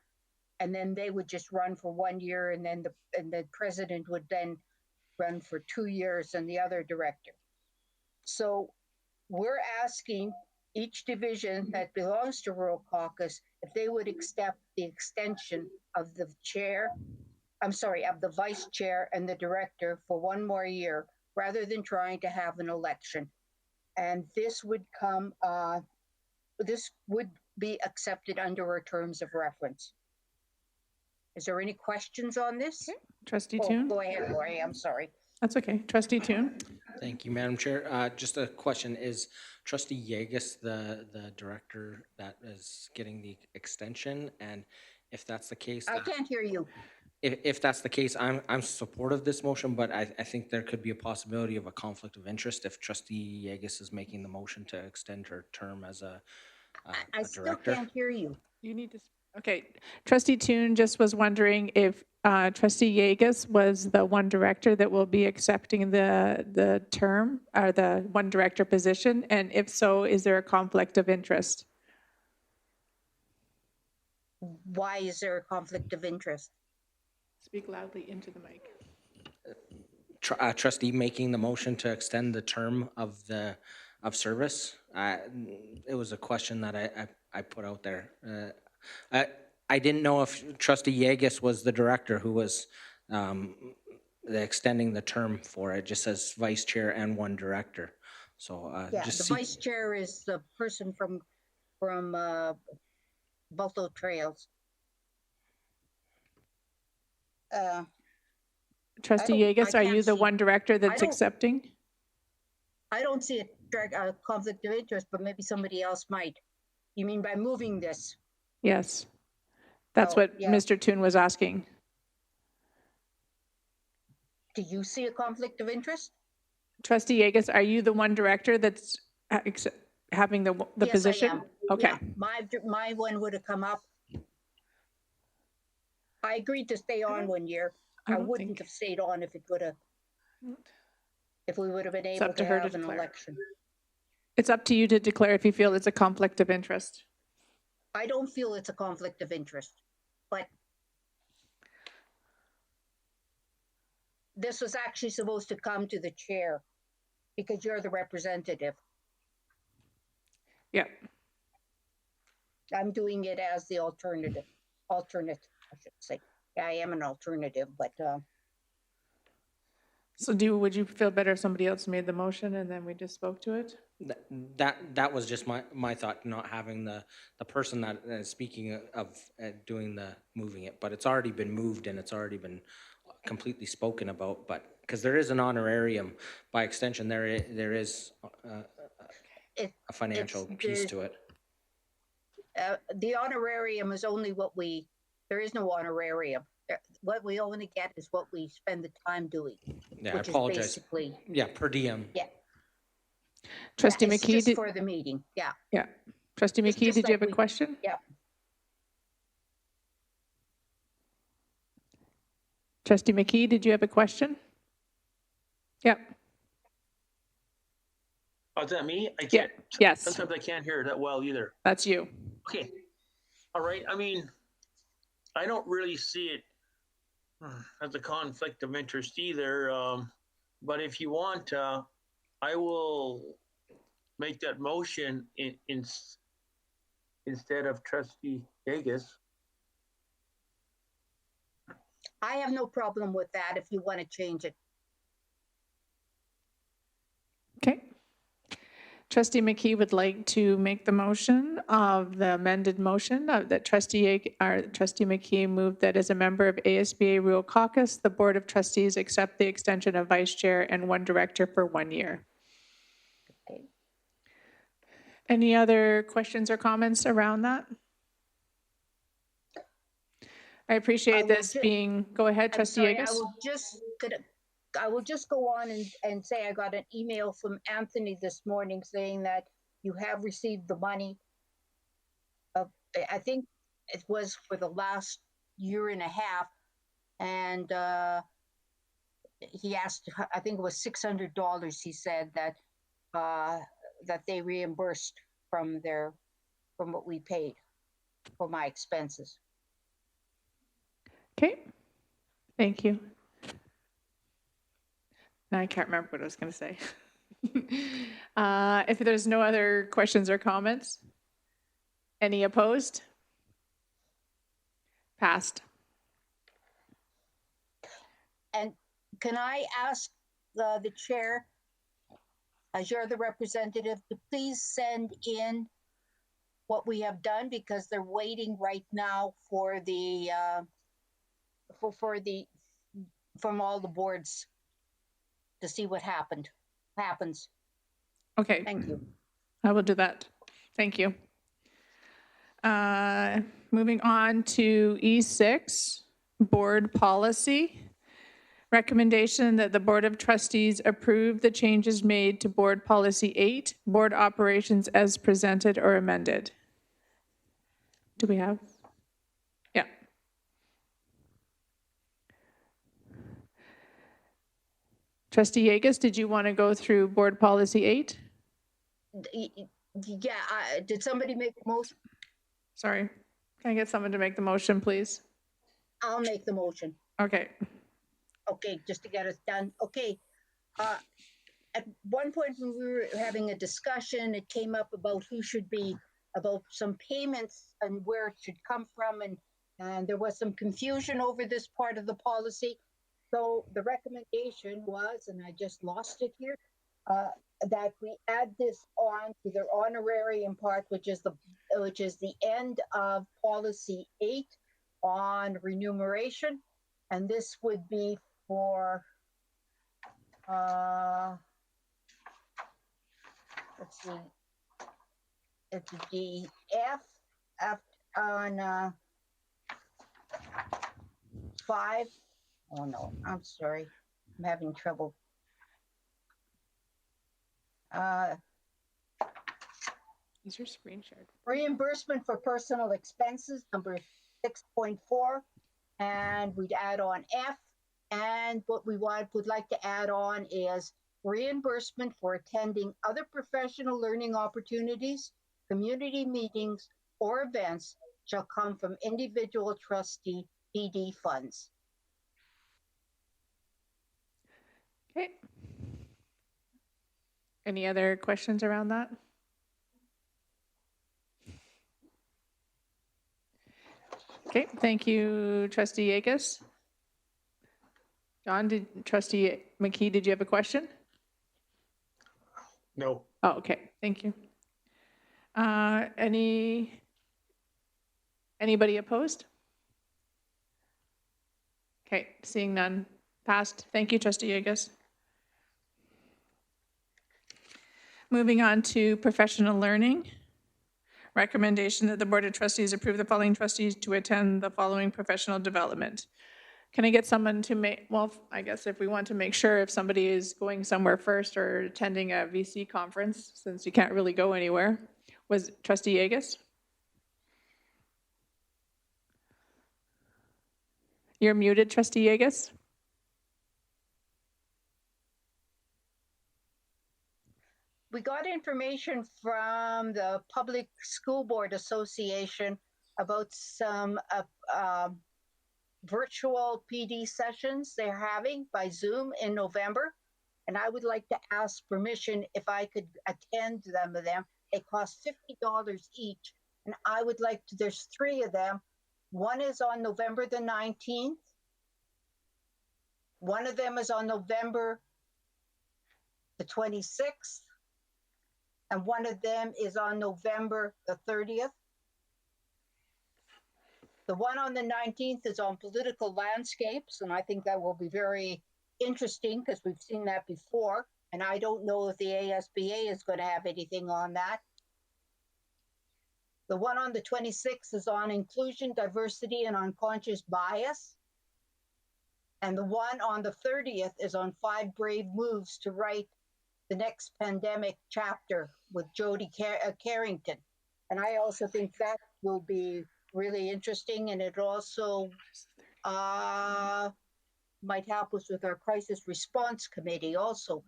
Speaker 3: and then they would just run for 1 year, and then the president would then run for 2 years, and the other director. So we're asking each division that belongs to rural caucus if they would accept the extension of the of the vice chair and the director for 1 more year, rather than trying to have an election. And this would be accepted under our terms of reference. Is there any questions on this?
Speaker 1: Trustee Toon?
Speaker 3: Go ahead, Lori, I'm sorry.
Speaker 1: That's okay. Trustee Toon?
Speaker 5: Thank you, Madam Chair. Just a question, is Trustee Yegus the director that is getting the extension? And if that's the case,
Speaker 3: I can't hear you.
Speaker 5: if that's the case, I'm supportive of this motion, but I think there could be a possibility of a conflict of interest if Trustee Yegus is making the motion to extend her term as a
Speaker 3: I still
Speaker 5: director.
Speaker 3: can't hear you.
Speaker 1: You need to, okay. Trustee Toon just was wondering if Trustee Yegus was the one director that will be accepting the term, or the one director position, and if so, is there a conflict of interest?
Speaker 3: Why is there a conflict of interest?
Speaker 1: Speak loudly into the mic.
Speaker 5: Trustee making the motion to extend the term of service. It was a question that I put out there. I didn't know if Trustee Yegus was the director who was extending the term for it. It just says vice chair and one director. So
Speaker 3: Yeah, the vice chair is the person from Buffalo Trails.
Speaker 1: Trustee Yegus, are you the one director that's accepting?
Speaker 3: I don't see a conflict of interest, but maybe somebody else might. You mean by moving this?
Speaker 1: Yes. That's what
Speaker 3: yeah.
Speaker 1: Mr. Toon was asking.
Speaker 3: Do you see a conflict of interest?
Speaker 1: Trustee Yegus, are you the one director that's having the
Speaker 3: Yes,
Speaker 1: position?
Speaker 3: I am.
Speaker 1: Okay.
Speaker 3: Yeah, my one would have come up. I agreed to stay on 1 year. I wouldn't have stayed on if we would have been able to have an election.
Speaker 1: It's up to you to declare if you feel it's a conflict of interest.
Speaker 3: I don't feel it's a conflict of interest, but this was actually supposed to come to the chair because you're the representative.
Speaker 1: Yeah.
Speaker 3: I'm doing it as the alternate, I should say. Yeah, I am an alternative, but
Speaker 1: So would you feel better if somebody else made the motion and then we just spoke to it?
Speaker 5: that was just my thought, not having the person that is speaking of doing the moving it, but it's already been moved and it's already been completely spoken about. But because there is an honorarium, by extension, there is a financial piece to it.
Speaker 3: The honorarium is only there is no honorarium. What we only get is what we spend the time doing.
Speaker 5: Yeah, I apologize.
Speaker 3: Basically,
Speaker 5: yeah, per diem.
Speaker 3: Yeah.
Speaker 1: Trustee
Speaker 3: it's
Speaker 1: McKee,
Speaker 3: just for the meeting. Yeah.
Speaker 1: Yeah. Trustee
Speaker 3: It's
Speaker 1: McKee,
Speaker 3: just
Speaker 1: did you
Speaker 3: like
Speaker 1: have a question?
Speaker 3: Yeah.
Speaker 1: Trustee McKee, did you have a question? Yep.
Speaker 2: Oh, is that me?
Speaker 1: Yeah. Yes,
Speaker 2: Sometimes I can't hear that well either.
Speaker 1: that's you.
Speaker 2: Okay. All right. I mean, I don't really see it as a conflict of interest either. But if you want, I will make that motion in instead of trustee Yegus.
Speaker 3: I have no problem with that if you want to change it.
Speaker 1: Okay. Trustee McKee would like to make the motion of the amended motion that Trustee McKee moved that as a member of ASBA Rural Caucus, the Board of Trustees accept the extension of vice chair and one director for 1 year.
Speaker 3: Okay.
Speaker 1: Any other questions or comments around that? I appreciate
Speaker 3: will
Speaker 1: this
Speaker 3: ju-
Speaker 1: being, go ahead,
Speaker 3: I'm
Speaker 1: Trustee
Speaker 3: sorry,
Speaker 1: Yegus.
Speaker 3: I will just go on and say I got an email from Anthony this morning saying that you have received the money. I think it was for the last year and a half, and he asked. I think it was $600. He said that that they reimbursed from what we paid for my expenses.
Speaker 1: Okay, thank you. Now I can't remember what I was going to say. If there's no other questions or comments, any opposed? Passed.
Speaker 3: And can I ask the chair, as you're the representative, to please send in what we have done, because they're waiting right now for the from all the boards to see what happens.
Speaker 1: Okay.
Speaker 3: Thank you.
Speaker 1: I will do that. Thank you. Moving on to E6, board policy. Recommendation that the Board of Trustees approve the changes made to Board Policy 8, board operations as presented or amended. Do we have? Yeah. Trustee Yegus, did you want to go through Board Policy 8?
Speaker 3: Yeah, did somebody make the motion?
Speaker 1: Sorry. Can I get someone to make the motion, please?
Speaker 3: I'll make the motion.
Speaker 1: Okay.
Speaker 3: Okay, just to get us done. Okay. At one point when we were having a discussion, it came up about about some payments and where it should come from, and there was some confusion over this part of the policy. So the recommendation was, and I just lost it here, that we add this on to their honorarium part, which is the end of policy 8 on remuneration, and this would be for let's see, it's the F on 5. Oh no, I'm sorry, I'm having trouble.
Speaker 1: Is your screen shared?
Speaker 3: Reimbursement for personal expenses, number 6.4, and we'd add on F. And what we would like to add on is reimbursement for attending other professional learning opportunities, community meetings, or events shall come from individual trustee PD funds.
Speaker 1: Okay. Any other questions around that? Okay, thank you, Trustee Yegus. John, Trustee McKee, did you have a question?
Speaker 2: No.
Speaker 1: Oh, okay, thank you. Anybody opposed? Okay, seeing none, passed. Thank you, Trustee Yegus. Moving on to professional learning. Recommendation that the Board of Trustees approve the following trustees to attend the following professional development. Can I get someone to make, well, I guess if we want to make sure if somebody is going somewhere first or attending a VC conference, since you can't really go anywhere, was Trustee Yegus? You're muted, Trustee Yegus.
Speaker 3: We got information from the Public School Board Association about some virtual PD sessions they're having by Zoom in November. And I would like to ask permission if I could attend them. They cost $50 each, And I would like to, there's three of them. One is on November the 19th. One of them is on November the 26th. And one of them is on November the 30th. The one on the 19th is on political landscapes, and I think that will be very interesting because we've seen that before. And I don't know if the ASBA is going to have anything on that. The one on the 26th is on inclusion, diversity, and unconscious bias. And the one on the 30th is on 5 brave moves to write the next pandemic chapter with Jody Carrington. And I also think that will be really interesting, and it also might help us with our crisis response committee also.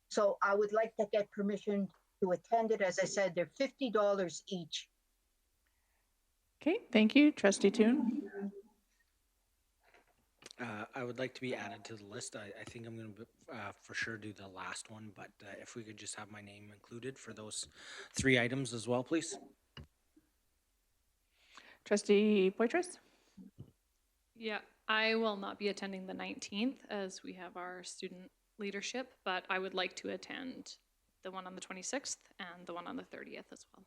Speaker 3: So I would like to get permission to attend it. As I said, they're $50 each.
Speaker 1: Okay, thank you. Trustee Toon.
Speaker 5: I would like to be added to the list. I think I'm going to for sure do the last one, but if we could just have my name included for those 3 items as well, please.
Speaker 1: Trustee Poitras.
Speaker 4: Yeah, I will not be attending the 19th as we have our student leadership, but I would like to attend the one on the 26th and the one on the 30th as well.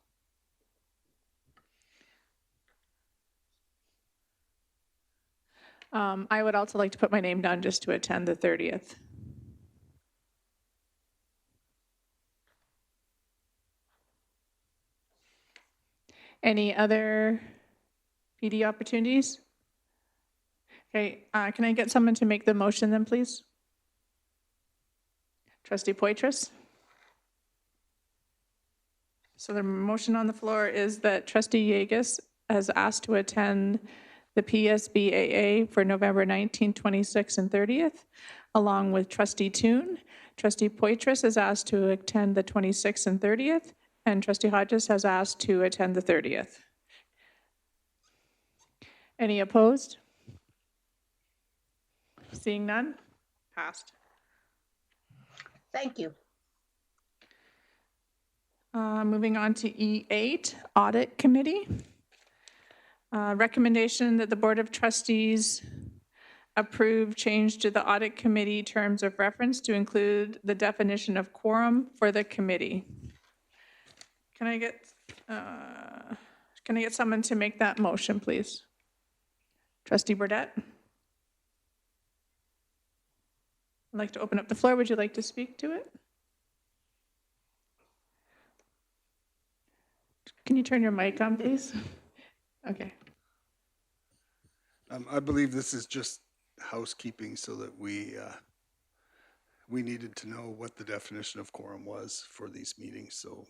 Speaker 1: I would also like to put my name down just to attend the 30th. Any other PD opportunities? Okay, can I get someone to make the motion then, please? Trustee Poitras? So the motion on the floor is that Trustee Yegus has asked to attend the PSBAA for November 19th, 26th, and 30th, along with Trustee Toon. Trustee Poitras has asked to attend the 26th and 30th, and Trustee Hodges has asked to attend the 30th. Any opposed? Seeing none? Passed.
Speaker 3: Thank you.
Speaker 1: Moving on to E8, Audit Committee. Recommendation that the Board of Trustees approve change to the Audit Committee terms of reference to include the definition of quorum for the committee. Can I get someone to make that motion, please? Trustee Burdette? I'd like to open up the floor. Would you like to speak to it? Can you turn your mic on, please? Okay.
Speaker 8: I believe this is just housekeeping so that we needed to know what the definition of quorum was for these meetings. So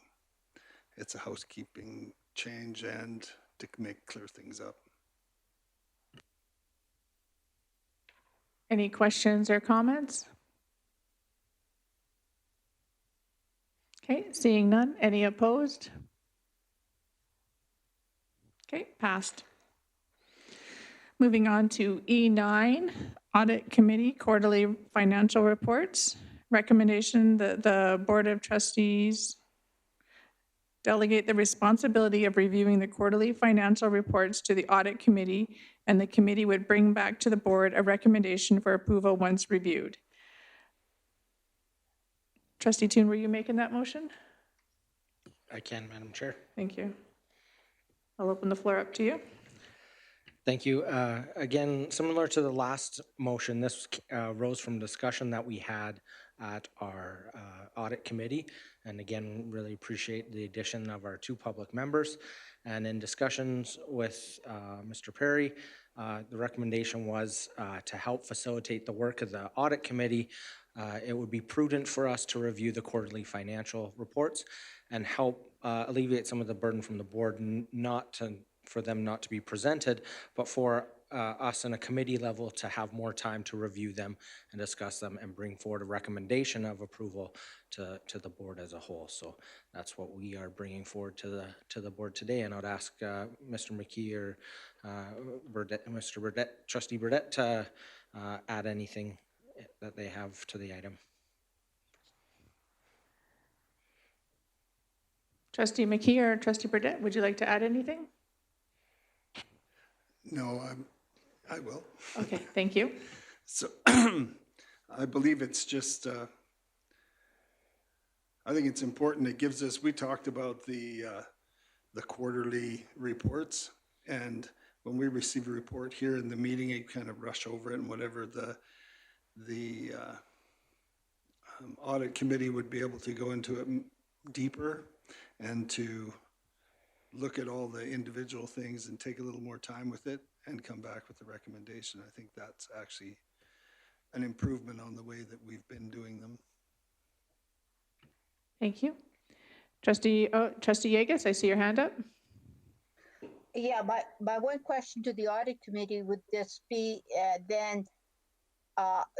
Speaker 8: it's a housekeeping change and to make clear things up.
Speaker 1: Any questions or comments? Okay, seeing none. Any opposed? Okay, passed. Moving on to E9, Audit Committee Quarterly Financial Reports. Recommendation that the Board of Trustees delegate the responsibility of reviewing the quarterly financial reports to the Audit Committee, and the committee would bring back to the board a recommendation for approval once reviewed. Trustee Toon, were you making that motion?
Speaker 5: I can, Madam Chair.
Speaker 1: Thank you. I'll open the floor up to you.
Speaker 5: Thank you. Again, similar to the last motion, this rose from discussion that we had at our audit committee. And again, really appreciate the addition of our 2 public members. And in discussions with Mr. Perry, the recommendation was to help facilitate the work of the audit committee. It would be prudent for us to review the quarterly financial reports and help alleviate some of the burden from the board, for them not to be presented, but for us on a committee level to have more time to review them and discuss them and bring forward a recommendation of approval to the board as a whole. So that's what we are bringing forward to the board today. And I'd ask Mr. McKee or Mr. Burdette, Trustee Burdette, to add anything that they have to the item.
Speaker 1: Trustee McKee or Trustee Burdette, would you like to add anything?
Speaker 8: No, I will.
Speaker 1: Okay, thank you.
Speaker 8: So I believe it's just, I think it's important. It gives us, we talked about the quarterly reports, and when we receive a report here in the meeting, you kind of rush over it, and whatever the audit committee would be able to go into it deeper and to look at all the individual things and take a little more time with it and come back with a recommendation. I think that's actually an improvement on the way that we've been doing them.
Speaker 1: Thank you. Trustee Yegus, I see your hand up.
Speaker 3: Yeah, my one question to the audit committee would this be then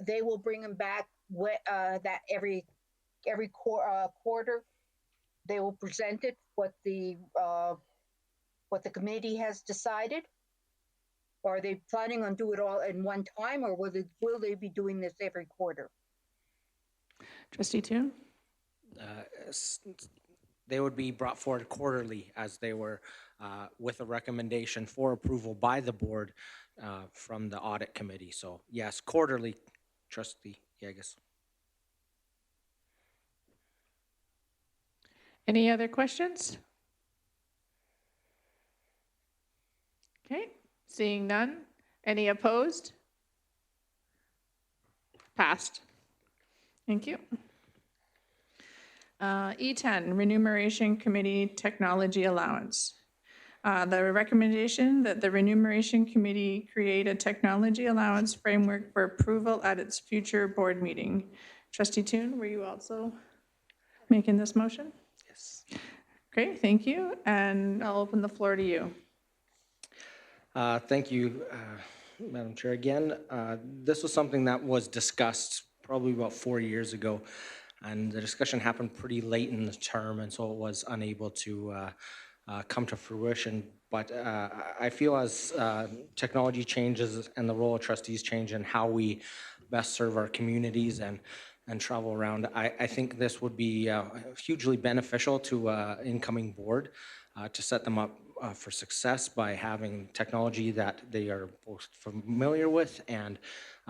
Speaker 3: they will bring them back that every quarter they will present it what the committee has decided. Or are they planning on do it all in one time, or will they be doing this every quarter?
Speaker 1: Trustee Toon?
Speaker 5: They would be brought forward quarterly as they were with a recommendation for approval by the board from the audit committee. So yes, quarterly, Trustee Yegus.
Speaker 1: Any other questions? Okay, seeing none. Any opposed? Passed. Thank you. E10, Remuneration Committee Technology Allowance. The recommendation that the Remuneration Committee create a technology allowance framework for approval at its future board meeting. Trustee Toon, were you also making this motion?
Speaker 5: Yes.
Speaker 1: Great, thank you. And I'll open the floor to you.
Speaker 5: Thank you, Madam Chair. Again, this was something that was discussed probably about 4 years ago, and the discussion happened pretty late in the term, and so it was unable to come to fruition. But I feel as technology changes and the role of trustees change and how we best serve our communities and travel around, I think this would be hugely beneficial to incoming board to set them up for success by having technology that they are both familiar with and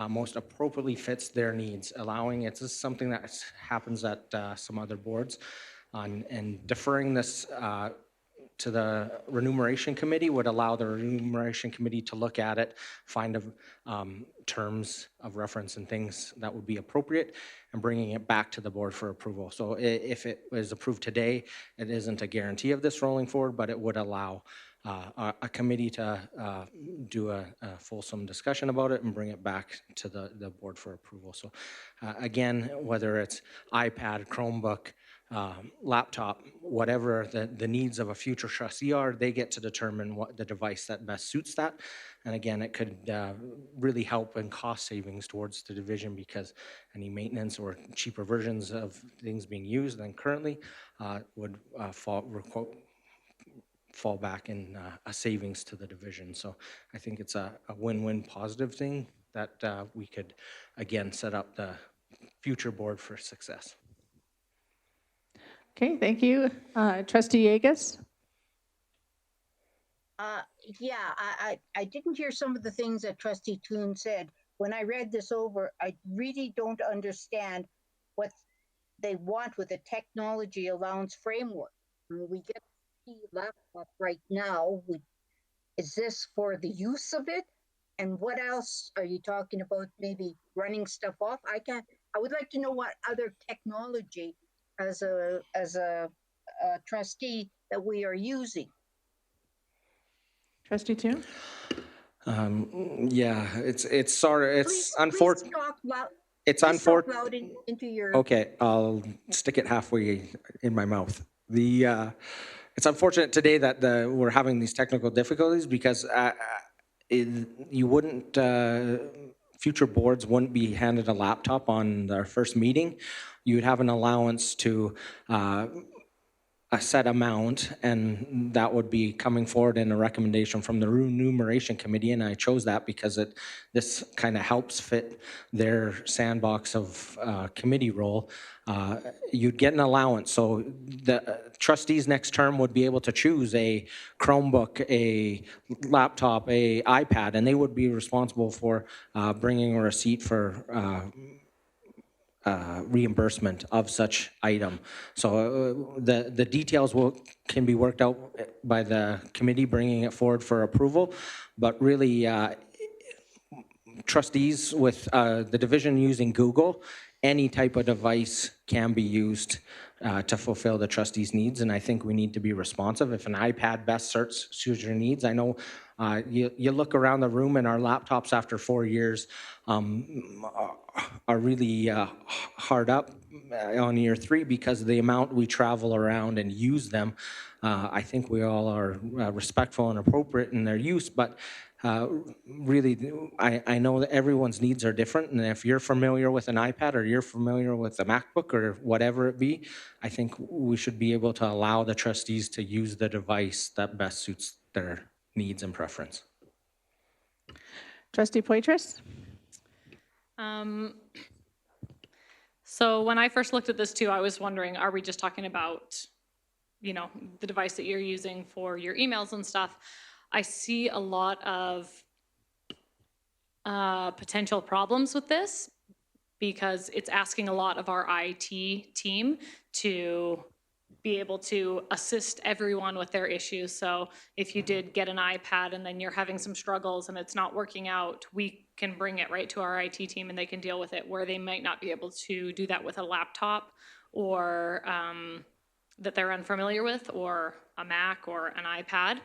Speaker 5: most appropriately fits their needs, allowing it's just something that happens at some other boards. And deferring this to the Remuneration Committee would allow the Remuneration Committee to look at it, find terms of reference and things that would be appropriate, and bringing it back to the board for approval. So if it was approved today, it isn't a guarantee of this rolling forward, but it would allow a committee to do a fulsome discussion about it and bring it back to the board for approval. So again, whether it's iPad, Chromebook, laptop, whatever the needs of a future trustee are, they get to determine what the device that best suits that. And again, it could really help in cost savings towards the division, because any maintenance or cheaper versions of things being used than currently would fall back in a savings to the division. So I think it's a win-win positive thing that we could, again, set up the future board for success.
Speaker 1: Okay, thank you. Trustee Yegus?
Speaker 3: Yeah, I didn't hear some of the things that Trustee Toon said. When I read this over, I really don't understand what they want with a technology allowance framework. I mean, we get the laptop right now. Is this for the use of it? And what else are you talking about? Maybe running stuff off? I would like to know what other technology as a trustee that we are using.
Speaker 5: Trustee Toon? Yeah, it's sorry, it's unfortunate. It's unfortunate.
Speaker 3: Into your.
Speaker 5: Okay, I'll stick it halfway in my mouth. It's unfortunate today that we're having these technical difficulties, because you wouldn't, future boards wouldn't be handed a laptop on their first meeting. You would have an allowance to a set amount, and that would be coming forward in a recommendation from the remuneration committee, and I chose that because this kind of helps fit their sandbox of committee role. You'd get an allowance, so the trustees next term would be able to choose a Chromebook, a laptop, a iPad, and they would be responsible for bringing a receipt for reimbursement of such item. So the details can be worked out by the committee bringing it forward for approval, but really trustees with the division using Google, any type of device can be used to fulfill the trustees' needs, and I think we need to be responsive. If an iPad best suits your needs, I know you look around the room and our laptops after 4 years are really hard up on year 3 because of the amount we travel around and use them. I think we all are respectful and appropriate in their use, but really, I know that everyone's needs are different, and if you're familiar with an iPad or you're familiar with a MacBook or whatever it be, I think we should be able to allow the trustees to use the device that best suits their needs and preference.
Speaker 1: Trustee Poitras?
Speaker 4: So when I first looked at this too, I was wondering, are we just talking about, you know, the device that you're using for your emails and stuff? I see a lot of potential problems with this because it's asking a lot of our IT team to be able to assist everyone with their issues. So if you did get an iPad and then you're having some struggles and it's not working out, we can bring it right to our IT team and they can deal with it, where they might not be able to do that with a laptop or that they're unfamiliar with, or a Mac or an iPad.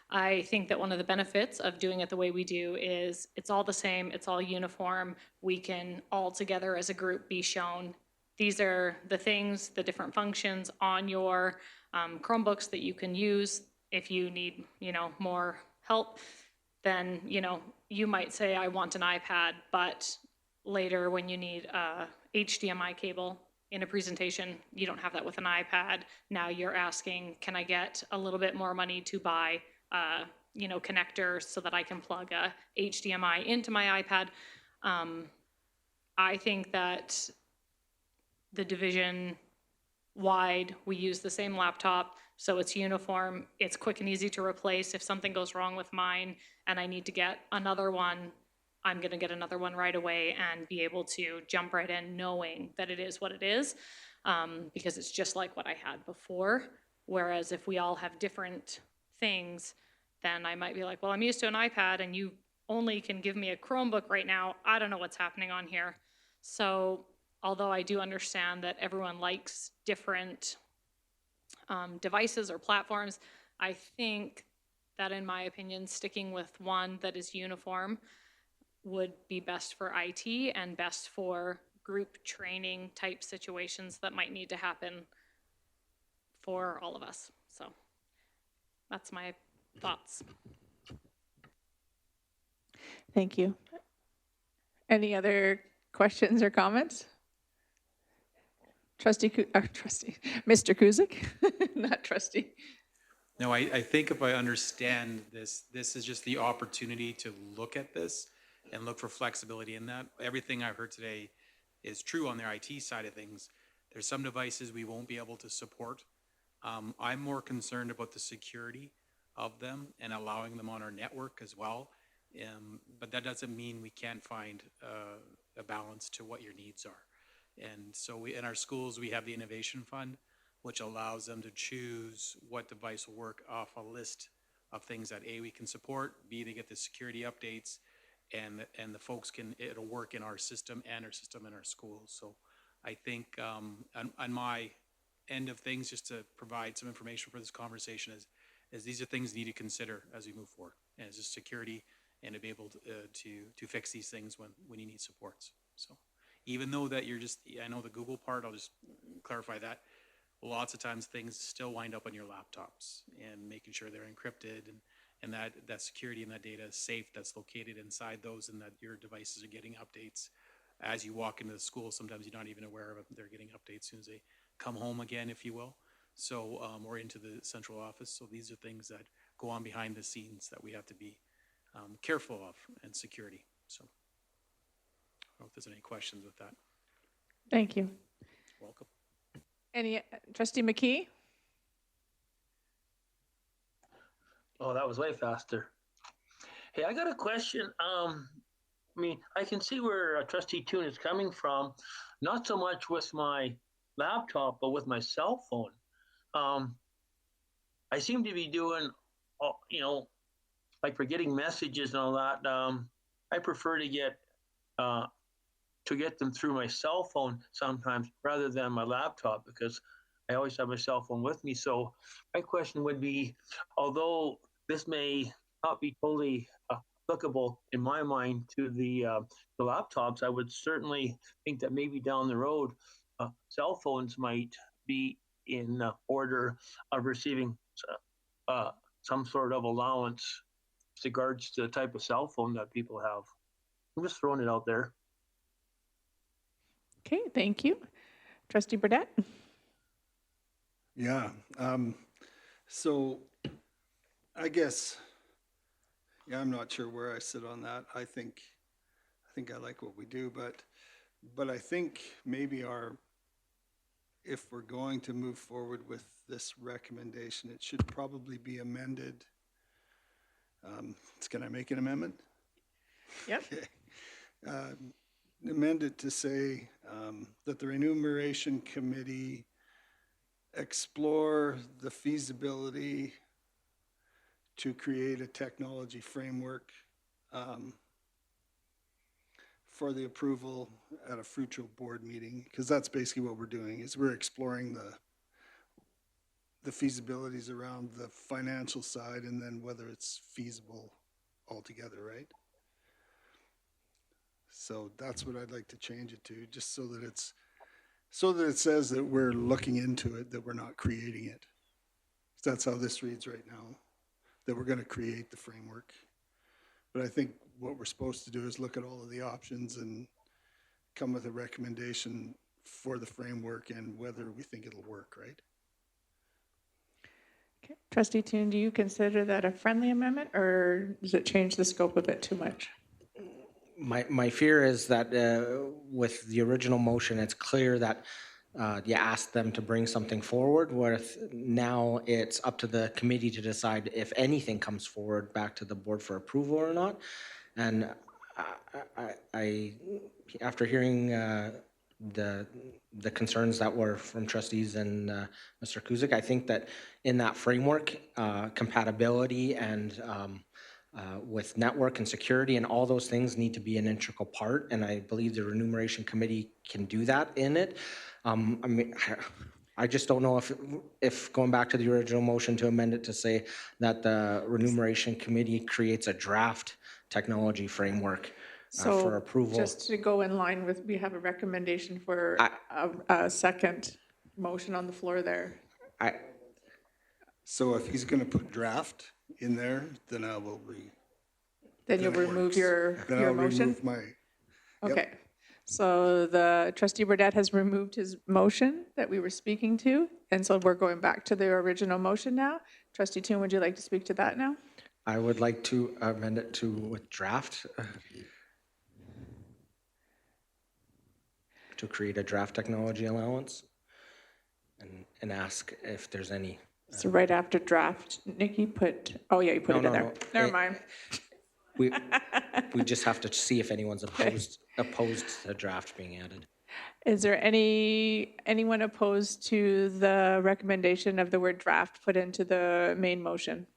Speaker 4: I think that one of the benefits of doing it the way we do is it's all the same, it's all uniform. We can all together as a group be shown, these are the things, the different functions on your Chromebooks that you can use. If you need, you know, more help, then, you know, you might say, I want an iPad, but later when you need a HDMI cable in a presentation, you don't have that with an iPad. Now you're asking, can I get a little bit more money to buy you know, connectors so that I can plug a HDMI into my iPad? I think that the division wide, we use the same laptop, so it's uniform, it's quick and easy to replace. If something goes wrong with mine and I need to get another one, I'm gonna get another one right away and be able to jump right in knowing that it is what it is, because it's just like what I had before. Whereas if we all have different things, then I might be like, well, I'm used to an iPad and you only can give me a Chromebook right now. I don't know what's happening on here. So although I do understand that everyone likes different devices or platforms, I think that, in my opinion, sticking with one that is uniform would be best for IT and best for group training type situations that might need to happen for all of us. So that's my thoughts.
Speaker 1: Thank you. Any other questions or comments? Mr. Kuzic, not trustee.
Speaker 9: No, I think if I understand this, this is just the opportunity to look at this and look for flexibility in that. Everything I've heard today is true on their IT side of things. There's some devices we won't be able to support. I'm more concerned about the security of them and allowing them on our network as well. But that doesn't mean we can't find a balance to what your needs are. And so in our schools, we have the Innovation Fund, which allows them to choose what device will work off a list of things that A, we can support, B, they get the security updates, and the folks it'll work in our system and our system in our schools. So I think on my end of things, just to provide some information for this conversation, is these are things you need to consider as we move forward, and it's just security and to be able to fix these things when you need supports. So even though that I know the Google part, I'll just clarify that. Lots of times things still wind up on your laptops, and making sure they're encrypted and that security and that data is safe, that's located inside those, and that your devices are getting updates as you walk into the school. Sometimes you're not even aware of it. They're getting updates as soon as they come home again, if you will. So, or into the central office. So these are things that go on behind the scenes that we have to be careful of, and security. So I don't know if there's any questions with that.
Speaker 1: Thank you.
Speaker 9: Welcome.
Speaker 1: Any, Trustee McKee?
Speaker 2: Oh, that was way faster. Hey, I got a question. I mean, I can see where Trustee Toon is coming from, not so much with my laptop, but with my cell phone. I seem to be doing, you know, like for getting messages and all that. I prefer to get them through my cell phone sometimes rather than my laptop, because I always have my cell phone with me. So my question would be, although this may not be totally applicable in my mind to the laptops, I would certainly think that maybe down the road, cell phones might be in order of receiving some sort of allowance with regards to the type of cell phone that people have. I'm just throwing it out there.
Speaker 1: Okay, thank you. Trustee Burdette?
Speaker 8: Yeah. So I guess, yeah, I'm not sure where I sit on that. I think I like what we do, but I think maybe if we're going to move forward with this recommendation, it should probably be amended. Can I make an amendment?
Speaker 1: Yep.
Speaker 8: Okay. Amend it to say that the remuneration committee explore the feasibility to create a technology framework for the approval at a future board meeting, because that's basically what we're doing, is we're exploring the feasibilities around the financial side and then whether it's feasible altogether, right? So that's what I'd like to change it to, just so that it says that we're looking into it, that we're not creating it. That's how this reads right now, that we're going to create the framework. But I think what we're supposed to do is look at all of the options and come with a recommendation for the framework and whether we think it'll work, right?
Speaker 1: Okay. Trustee Toon, do you consider that a friendly amendment, or does it change the scope a bit too much?
Speaker 5: My fear is that with the original motion, it's clear that you asked them to bring something forward, where now it's up to the committee to decide if anything comes forward back to the board for approval or not. And I after hearing the concerns that were from trustees and Mr. Kuzic, I think that in that framework, compatibility and with network and security and all those things need to be an integral part, and I believe the remuneration committee can do that in it. I mean, I just don't know if going back to the original motion to amend it to say that the remuneration committee creates a draft technology framework for approval.
Speaker 1: Just to go in line with, we have a recommendation for a second motion on the floor there.
Speaker 8: So if he's going to put draft in there, then I will
Speaker 1: Then you'll remove your motion?
Speaker 8: remove my,
Speaker 1: Okay. So the trustee Burdette has removed his motion that we were speaking to, and so we're going back to the original motion now. Trustee Toon, would you like to speak to that now?
Speaker 5: I would like to amend it to with draft, to create a draft technology allowance and ask if there's any.
Speaker 1: So right after draft, Nikki put, oh yeah, you put it in there. Never mind.
Speaker 5: We just have to see if anyone's opposed to draft being added.
Speaker 1: Is there anyone opposed to the recommendation of the word draft put into the main motion?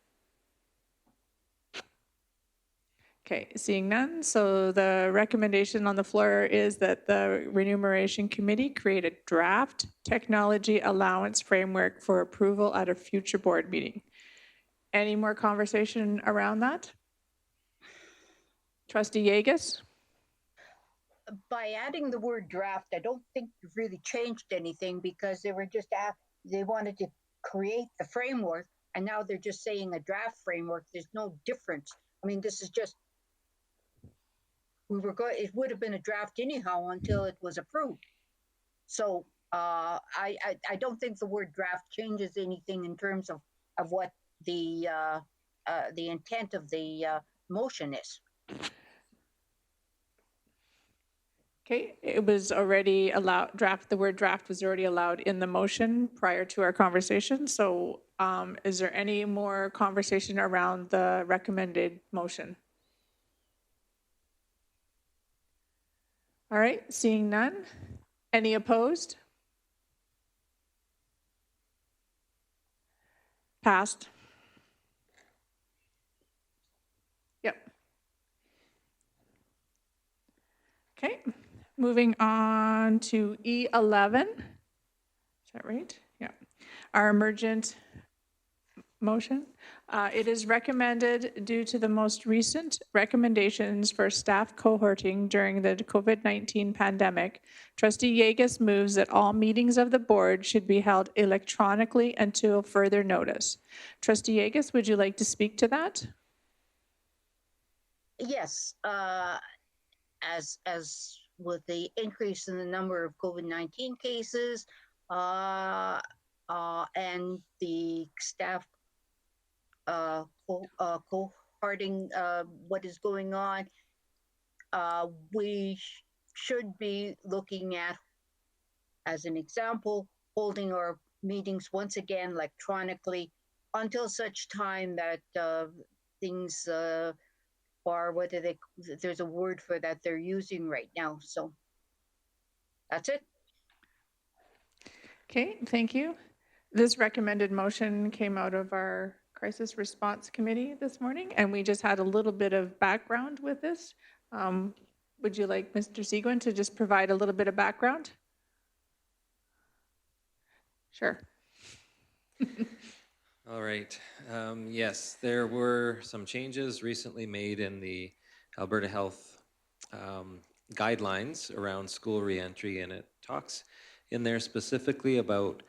Speaker 1: Okay, seeing none. So the recommendation on the floor is that the remuneration committee create a draft technology allowance framework for approval at a future board meeting. Any more conversation around that? Trustee Yegus?
Speaker 3: By adding the word draft, I don't think you've really changed anything, because they were just they wanted to create the framework, and now they're just saying a draft framework. There's no difference. I mean, this is just, it would have been a draft anyhow until it was approved. So I don't think the word draft changes anything in terms of what the intent of the motion is.
Speaker 1: Okay, it was already allowed, the word draft was already allowed in the motion prior to our conversation. So is there any more conversation around the recommended motion? All right, seeing none. Any opposed? Passed. Yep. Okay, moving on to E11. Is that right? Yeah. Our emergent motion. It is recommended due to the most recent recommendations for staff cohorting during the COVID-19 pandemic. Trustee Yegus moves that all meetings of the board should be held electronically until further notice. Trustee Yegus, would you like to speak to that?
Speaker 3: Yes, as with the increase in the number of COVID-19 cases and the staff cohorting what is going on, we should be looking at, as an example, holding our meetings once again electronically until such time that things or whether there's a word for that they're using right now. So that's it.
Speaker 1: Okay, thank you. This recommended motion came out of our crisis response committee this morning, and we just had a little bit of background with this. Would you like Mr. Seguin to just provide a little bit of background? Sure.
Speaker 10: All right. Yes, there were some changes recently made in the Alberta Health guidelines around school reentry, and it talks in there specifically about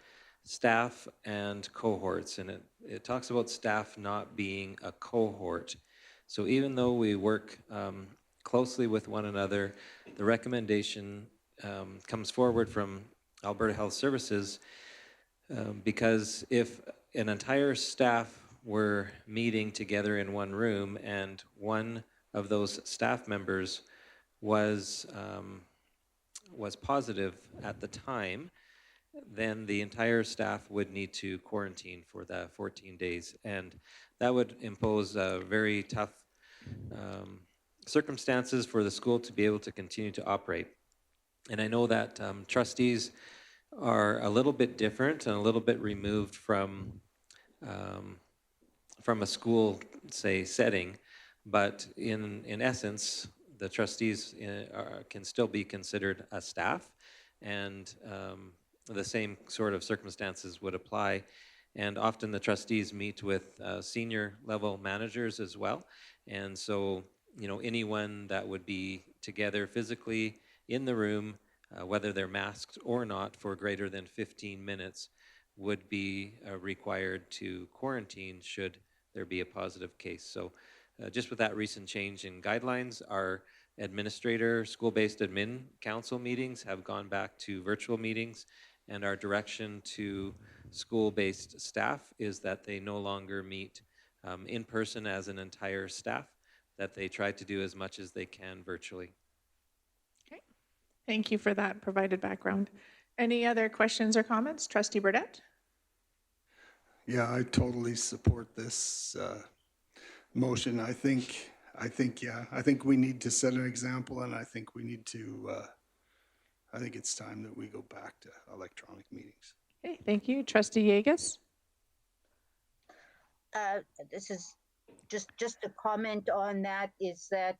Speaker 10: staff and cohorts, and it talks about staff not being a cohort. So even though we work closely with one another, the recommendation comes forward from Alberta Health Services because if an entire staff were meeting together in one room and one of those staff members was positive at the time, then the entire staff would need to quarantine for the 14 days. And that would impose very tough circumstances for the school to be able to continue to operate. And I know that trustees are a little bit different and a little bit removed from a school, say, setting, but in essence, the trustees can still be considered a staff, and the same sort of circumstances would apply. And often the trustees meet with senior level managers as well, and so anyone that would be together physically in the room, whether they're masked or not, for greater than 15 minutes would be required to quarantine should there be a positive case. So just with that recent change in guidelines, our administrator, school-based admin council meetings have gone back to virtual meetings, and our direction to school-based staff is that they no longer meet in person as an entire staff, that they try to do as much as they can virtually.
Speaker 1: Thank you for that provided background. Any other questions or comments? Trustee Burdette?
Speaker 8: Yeah, I totally support this motion. I think we need to set an example, and I think we need to, I think it's time that we go back to electronic meetings.
Speaker 1: Okay, thank you. Trustee Yegus?
Speaker 3: This is just a comment on that, is that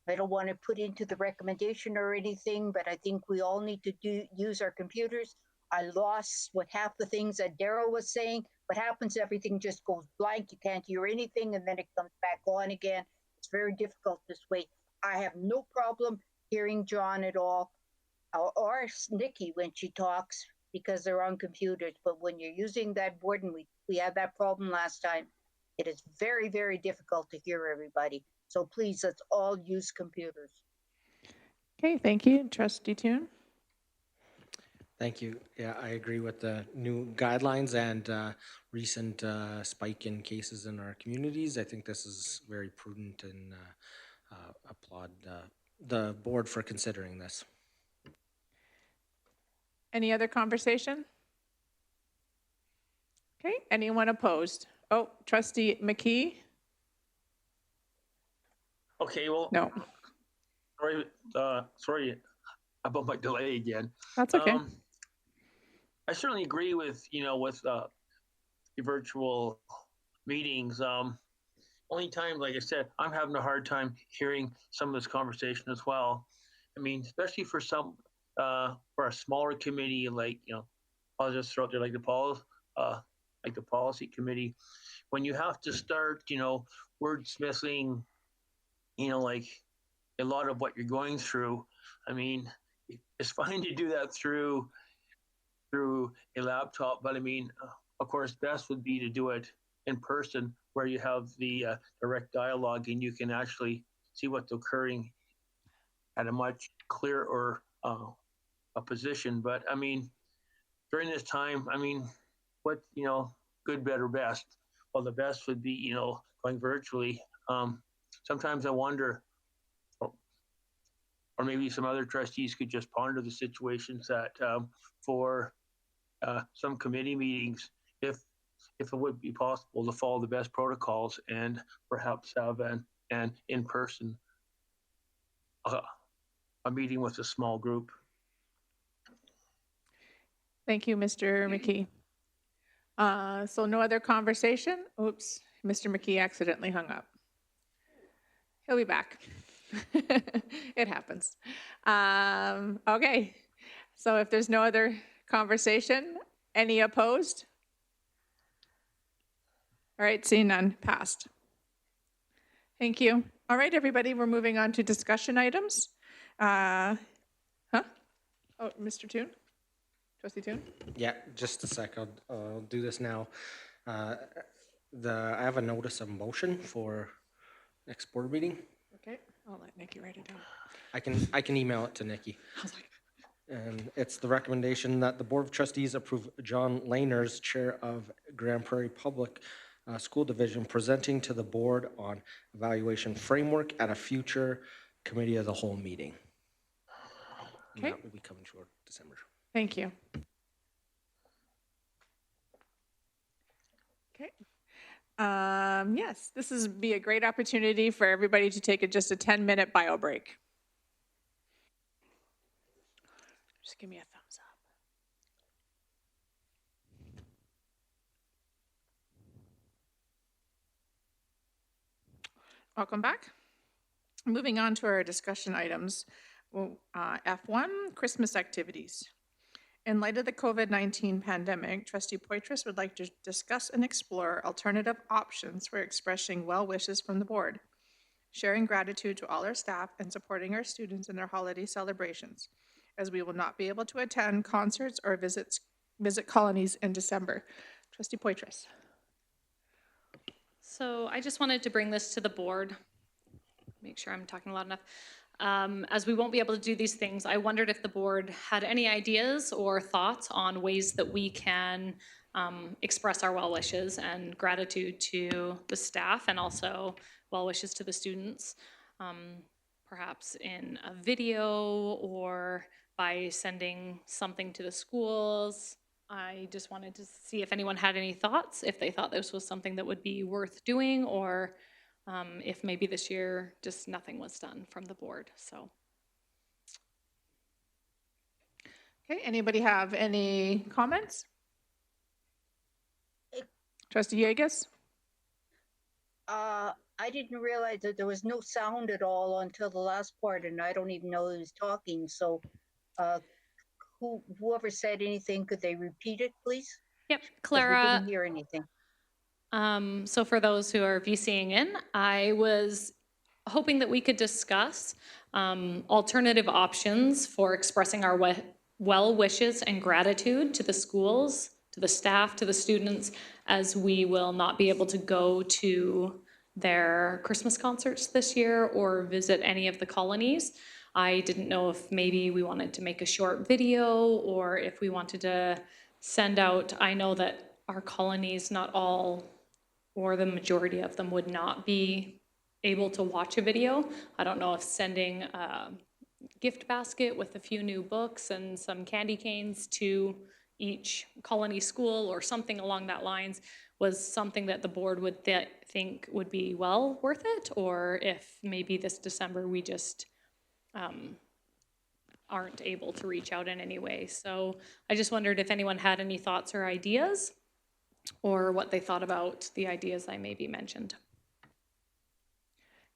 Speaker 3: I don't want to put into the recommendation or anything, but I think we all need to use our computers. I lost what half the things that Daryl was saying. What happens, everything just goes blank. You can't hear anything, and then it comes back on again. It's very difficult this way. I have no problem hearing John at all, or Nikki when she talks, because they're on computers. But when you're using that board, and we had that problem last time, it is very, very difficult to hear everybody. So please, let's all use computers.
Speaker 1: Okay, thank you. Trustee Toon?
Speaker 5: Thank you. Yeah, I agree with the new guidelines and recent spike in cases in our communities. I think this is very prudent and applaud the board for considering this.
Speaker 1: Any other conversation? Okay, anyone opposed? Oh, trustee McKee?
Speaker 2: Okay, well,
Speaker 1: No,
Speaker 2: sorry about my delay again.
Speaker 1: that's okay.
Speaker 2: I certainly agree with, with the virtual meetings. Only time, like I said, I'm having a hard time hearing some of this conversation as well. I mean, especially for for a smaller committee, like, I'll just throw out there like the policy committee, when you have to start, wordsmithing, like a lot of what you're going through. I mean, it's fine to do that through a laptop, but I mean, of course, best would be to do it in person, where you have the direct dialogue and you can actually see what's occurring at a much clearer a position. But I mean, during this time, I mean, what, good, better, best? Well, the best would be, going virtually. Sometimes I wonder, or maybe some other trustees could just ponder the situations that for some committee meetings, if it would be possible to follow the best protocols and perhaps have an in-person a meeting with a small group.
Speaker 1: Thank you, Mr. McKee. So no other conversation? Oops, Mr. McKee accidentally hung up. He'll be back. It happens. Okay, so if there's no other conversation, any opposed? All right, seeing none, passed. Thank you. All right, everybody, we're moving on to discussion items. Oh, Mr. Toon? Trustee Toon?
Speaker 5: Yeah, just a sec. I'll do this now. I have a notice of motion for next board meeting.
Speaker 1: Okay, I'll let Nikki write it down.
Speaker 5: I can email it to Nikki. And it's the recommendation that the Board of Trustees approve John Lahners, Chair of Grand Prairie Public School Division, presenting to the board on evaluation framework at a future committee of the whole meeting. And
Speaker 1: Okay.
Speaker 5: that will be coming short December.
Speaker 1: Thank you. Okay. Yes, this is be a great opportunity for everybody to take just a 10-minute bio break. Just give me a thumbs up. Welcome back. Moving on to our discussion items. F1, Christmas activities. In light of the COVID-19 pandemic, Trustee Poitras would like to discuss and explore alternative options for expressing well wishes from the board, sharing gratitude to all our staff, and supporting our students in their holiday celebrations, as we will not be able to attend concerts or visit colonies in December. Trustee Poitras.
Speaker 4: So I just wanted to bring this to the board. Make sure I'm talking loud enough. As we won't be able to do these things, I wondered if the board had any ideas or thoughts on ways that we can express our well wishes and gratitude to the staff, and also well wishes to the students, perhaps in a video or by sending something to the schools. I just wanted to see if anyone had any thoughts, if they thought this was something that would be worth doing, or if maybe this year just nothing was done from the board. So.
Speaker 1: Okay, anybody have any comments? Trustee Yegas?
Speaker 3: I didn't realize that there was no sound at all until the last part, and I don't even know who was talking. So, whoever said anything, could they repeat it, please?
Speaker 4: Yep,
Speaker 3: 'Cause we
Speaker 4: Clara.
Speaker 3: didn't hear anything.
Speaker 4: So for those who are VCing in, I was hoping that we could discuss alternative options for expressing our well wishes and gratitude to the schools, to the staff, to the students, as we will not be able to go to their Christmas concerts this year or visit any of the colonies. I didn't know if maybe we wanted to make a short video or if we wanted to send out, I know that our colonies, not all, or the majority of them would not be able to watch a video. I don't know if sending a gift basket with a few new books and some candy canes to each colony school or something along that lines was something that the board would think would be well worth it, or if maybe this December we just aren't able to reach out in any way. So I just wondered if anyone had any thoughts or ideas, or what they thought about the ideas I maybe mentioned.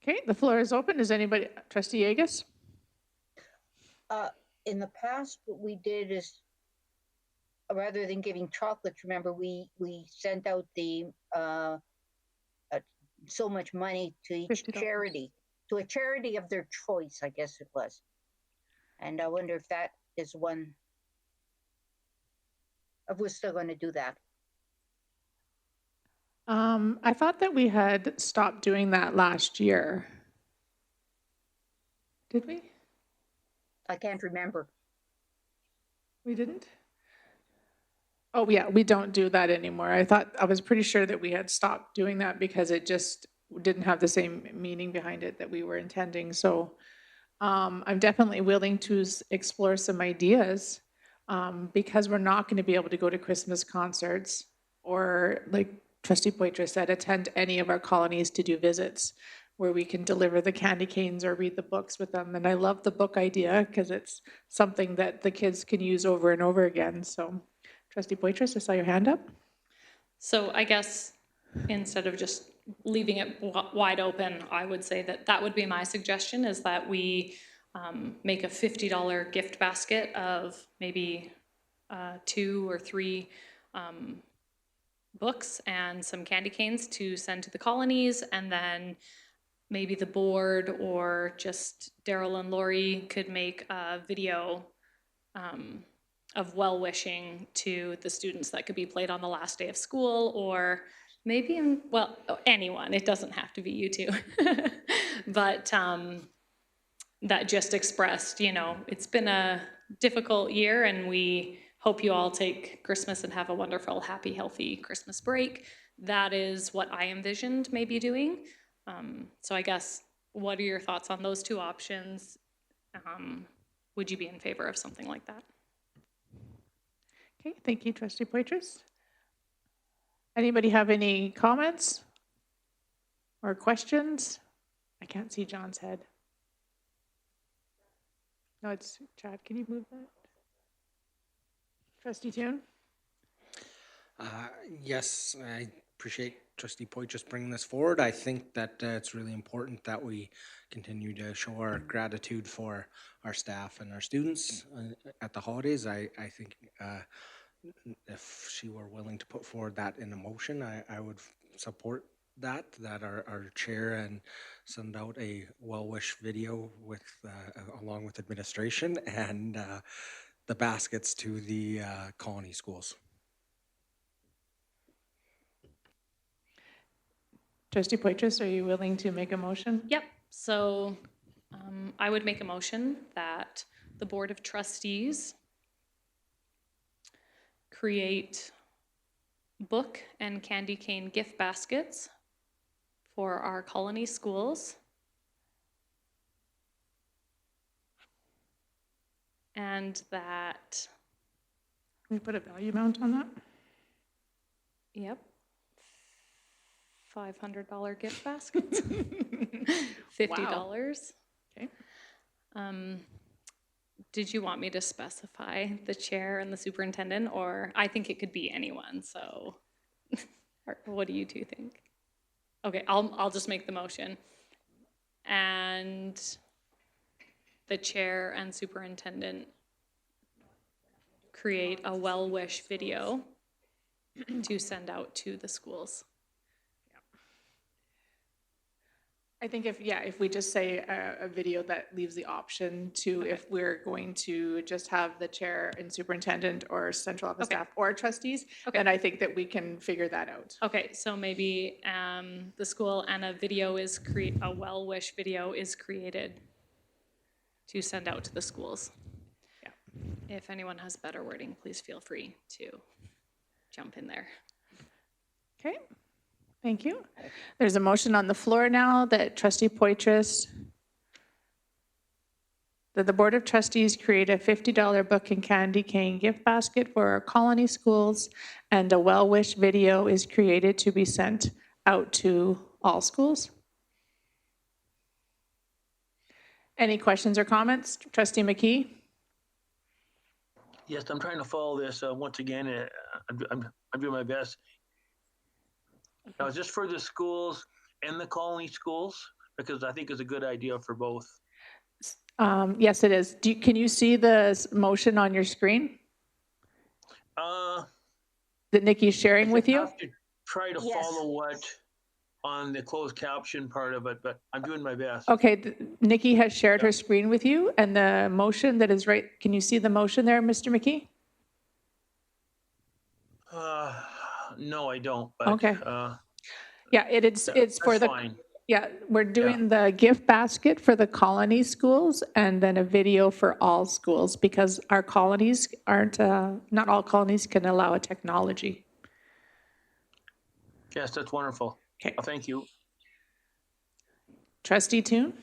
Speaker 1: Okay, the floor is open. Is anybody, Trustee Yegus?
Speaker 3: In the past, what we did is, rather than giving chocolates, remember, we sent out the so much money to each
Speaker 1: $50.
Speaker 3: charity, to a charity of their choice, I guess it was. And I wonder if that is one, if we're still going to do that.
Speaker 1: I thought that we had stopped doing that last year. Did we?
Speaker 3: I can't remember.
Speaker 1: We didn't? Oh, yeah, we don't do that anymore. I was pretty sure that we had stopped doing that because it just didn't have the same meaning behind it that we were intending. So I'm definitely willing to explore some ideas because we're not going to be able to go to Christmas concerts or, like Trustee Poitras said, attend any of our colonies to do visits where we can deliver the candy canes or read the books with them. And I love the book idea because it's something that the kids can use over and over again. So Trustee Poitras, I saw your hand up.
Speaker 4: So I guess instead of just leaving it wide open, I would say that that would be my suggestion, is that we make a $50 gift basket of maybe 2 or 3 books and some candy canes to send to the colonies, and then maybe the board or just Daryl and Lori could make a video of well-wishing to the students that could be played on the last day of school, or maybe, well, anyone. It doesn't have to be you two. But that just expressed, you know, it's been a difficult year and we hope you all take Christmas and have a wonderful, happy, healthy Christmas break. That is what I envisioned maybe doing. So I guess, what are your thoughts on those 2 options? Would you be in favor of something like that?
Speaker 1: Okay, thank you, Trustee Poitras. Anybody have any comments or questions? I can't see John's head. No, it's Chad. Can you move that? Trustee Toon?
Speaker 5: Yes, I appreciate Trustee Poitras bringing this forward. I think that it's really important that we continue to show our gratitude for our staff and our students at the holidays. I think if she were willing to put forward that in a motion, I would support that our chair and send out a well-wish video with along with administration and the baskets to the colony schools.
Speaker 1: Trustee Poitras, are you willing to make a motion?
Speaker 4: Yep. So I would make a motion that the Board of Trustees create book and candy cane gift baskets for our colony schools, and that,
Speaker 1: Can we put a value amount on that?
Speaker 4: yep, $500 gift baskets, $50.
Speaker 1: Okay.
Speaker 4: Did you want me to specify the chair and the superintendent, or I think it could be anyone, so what do you two think? Okay, I'll just make the motion. And the chair and superintendent create a well-wish video to send out to the schools.
Speaker 1: I think if we just say a video that leaves the option to, if we're going to just have the chair and superintendent or central office
Speaker 4: Okay.
Speaker 1: staff or trustees,
Speaker 4: Okay.
Speaker 1: then I think that we can figure that out.
Speaker 4: Okay, so maybe the school and a video is a well-wish video is created to send out to the schools.
Speaker 1: Yeah.
Speaker 4: If anyone has better wording, please feel free to jump in there.
Speaker 1: Okay, thank you. There's a motion on the floor now that trustee Poitras, that the Board of Trustees create a $50 book and candy cane gift basket for our colony schools, and a well-wish video is created to be sent out to all schools. Any questions or comments? Trustee McKee?
Speaker 2: Yes, I'm trying to follow this. Once again, I'm doing my best. Now, is this for the schools and the colony schools? Because I think it's a good idea for both.
Speaker 1: Yes, it is. Can you see the motion on your screen that Nikki's sharing with you?
Speaker 2: I have to try to
Speaker 3: Yes.
Speaker 2: follow what on the closed caption part of it, but I'm doing my best.
Speaker 1: Okay, Nikki has shared her screen with you, and the motion that is right, can you see the motion there, Mr. McKee?
Speaker 2: No, I don't. But,
Speaker 1: Okay. Yeah, it's for
Speaker 2: that's
Speaker 1: the,
Speaker 2: fine.
Speaker 1: yeah, we're doing the gift basket for the colony schools and then a video for all schools, because our colonies aren't, not all colonies can allow a technology.
Speaker 2: Yes, that's wonderful.
Speaker 1: Okay.
Speaker 2: Well, thank you.
Speaker 1: Trustee Toon?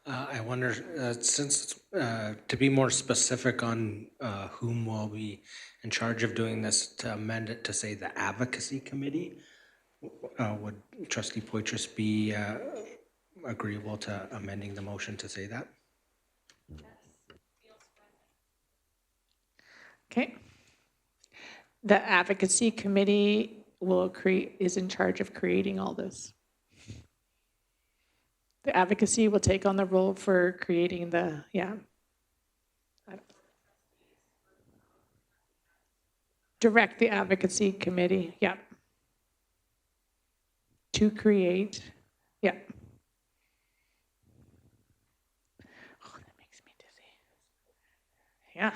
Speaker 5: I wonder, since, to be more specific on whom will be in charge of doing this, to amend it to say the advocacy committee, would trustee Poitras be agreeable to amending the motion to say that?
Speaker 1: Okay. The advocacy committee is in charge of creating all this. The advocacy will take on the role for creating the, direct the advocacy committee, to create, Oh, that makes me dizzy. Yeah.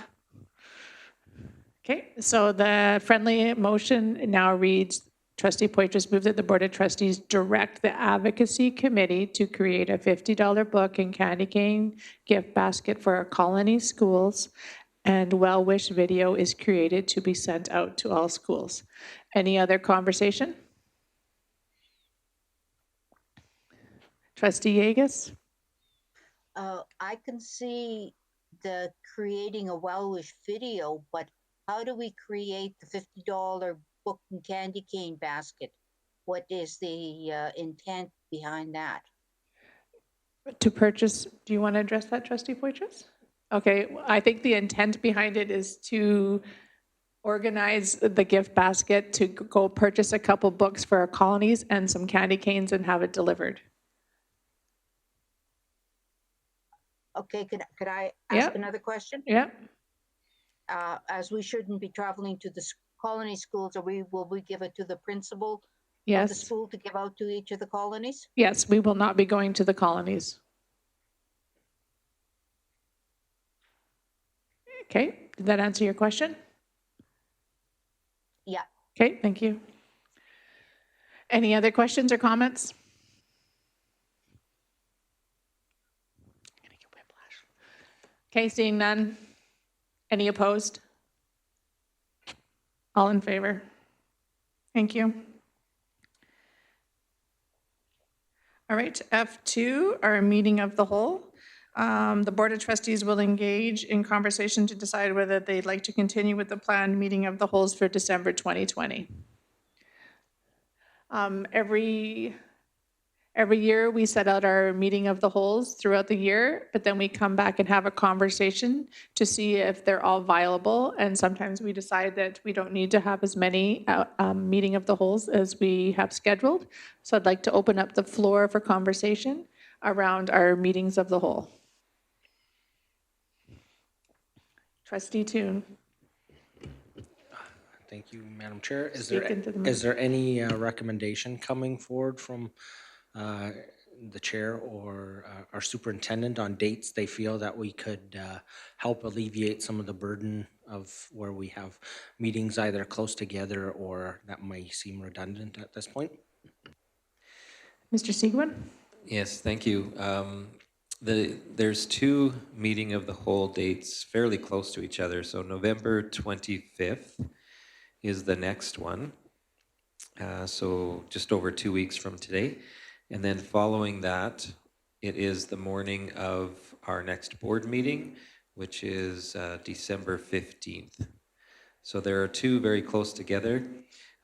Speaker 1: Okay, so the friendly motion now reads, trustee Poitras moved that the Board of Trustees direct the advocacy committee to create a $50 book and candy cane gift basket for our colony schools, and well-wish video is created to be sent out to all schools. Any other conversation? Trustee Yegus?
Speaker 3: I can see the creating a well-wish video, but how do we create the $50 book and candy cane basket? What is the intent behind that?
Speaker 1: To purchase, do you want to address that, trustee Poitras? Okay, I think the intent behind it is to organize the gift basket to go purchase a couple books for our colonies and some candy canes and have it delivered.
Speaker 3: Okay, could I
Speaker 1: Yeah.
Speaker 3: ask another question?
Speaker 1: Yeah,
Speaker 3: As we shouldn't be traveling to the colony schools, will we give it to the principal of the
Speaker 1: yes,
Speaker 3: school to give out to each of the colonies?
Speaker 1: yes, we will not be going to the colonies. Okay, did that answer your question?
Speaker 3: Yeah.
Speaker 1: Okay, thank you. Any other questions or comments? Okay, seeing none. Any opposed? All in favor? Thank you. All right, F2, our meeting of the whole. The Board of Trustees will engage in conversation to decide whether they'd like to continue with the planned meeting of the wholes for December 2020. Every year, we set out our meeting of the wholes throughout the year, but then we come back and have a conversation to see if they're all viable. And sometimes we decide that we don't need to have as many meeting of the wholes as we have scheduled. So I'd like to open up the floor for conversation around our meetings of the whole. Trustee Toon.
Speaker 5: Thank you, Madam Chair.
Speaker 1: Speak into the mic.
Speaker 5: Is there any recommendation coming forward from the chair or our superintendent on dates they feel that we could help alleviate some of the burden of where we have meetings either close together or that might seem redundant at this point.
Speaker 1: Mr. Seguin?
Speaker 10: Yes, thank you. There's two meeting of the whole dates fairly close to each other. So November 25th is the next one. So just over 2 weeks from today. And then following that, it is the morning of our next board meeting, which is December 15th. So there are two very close together.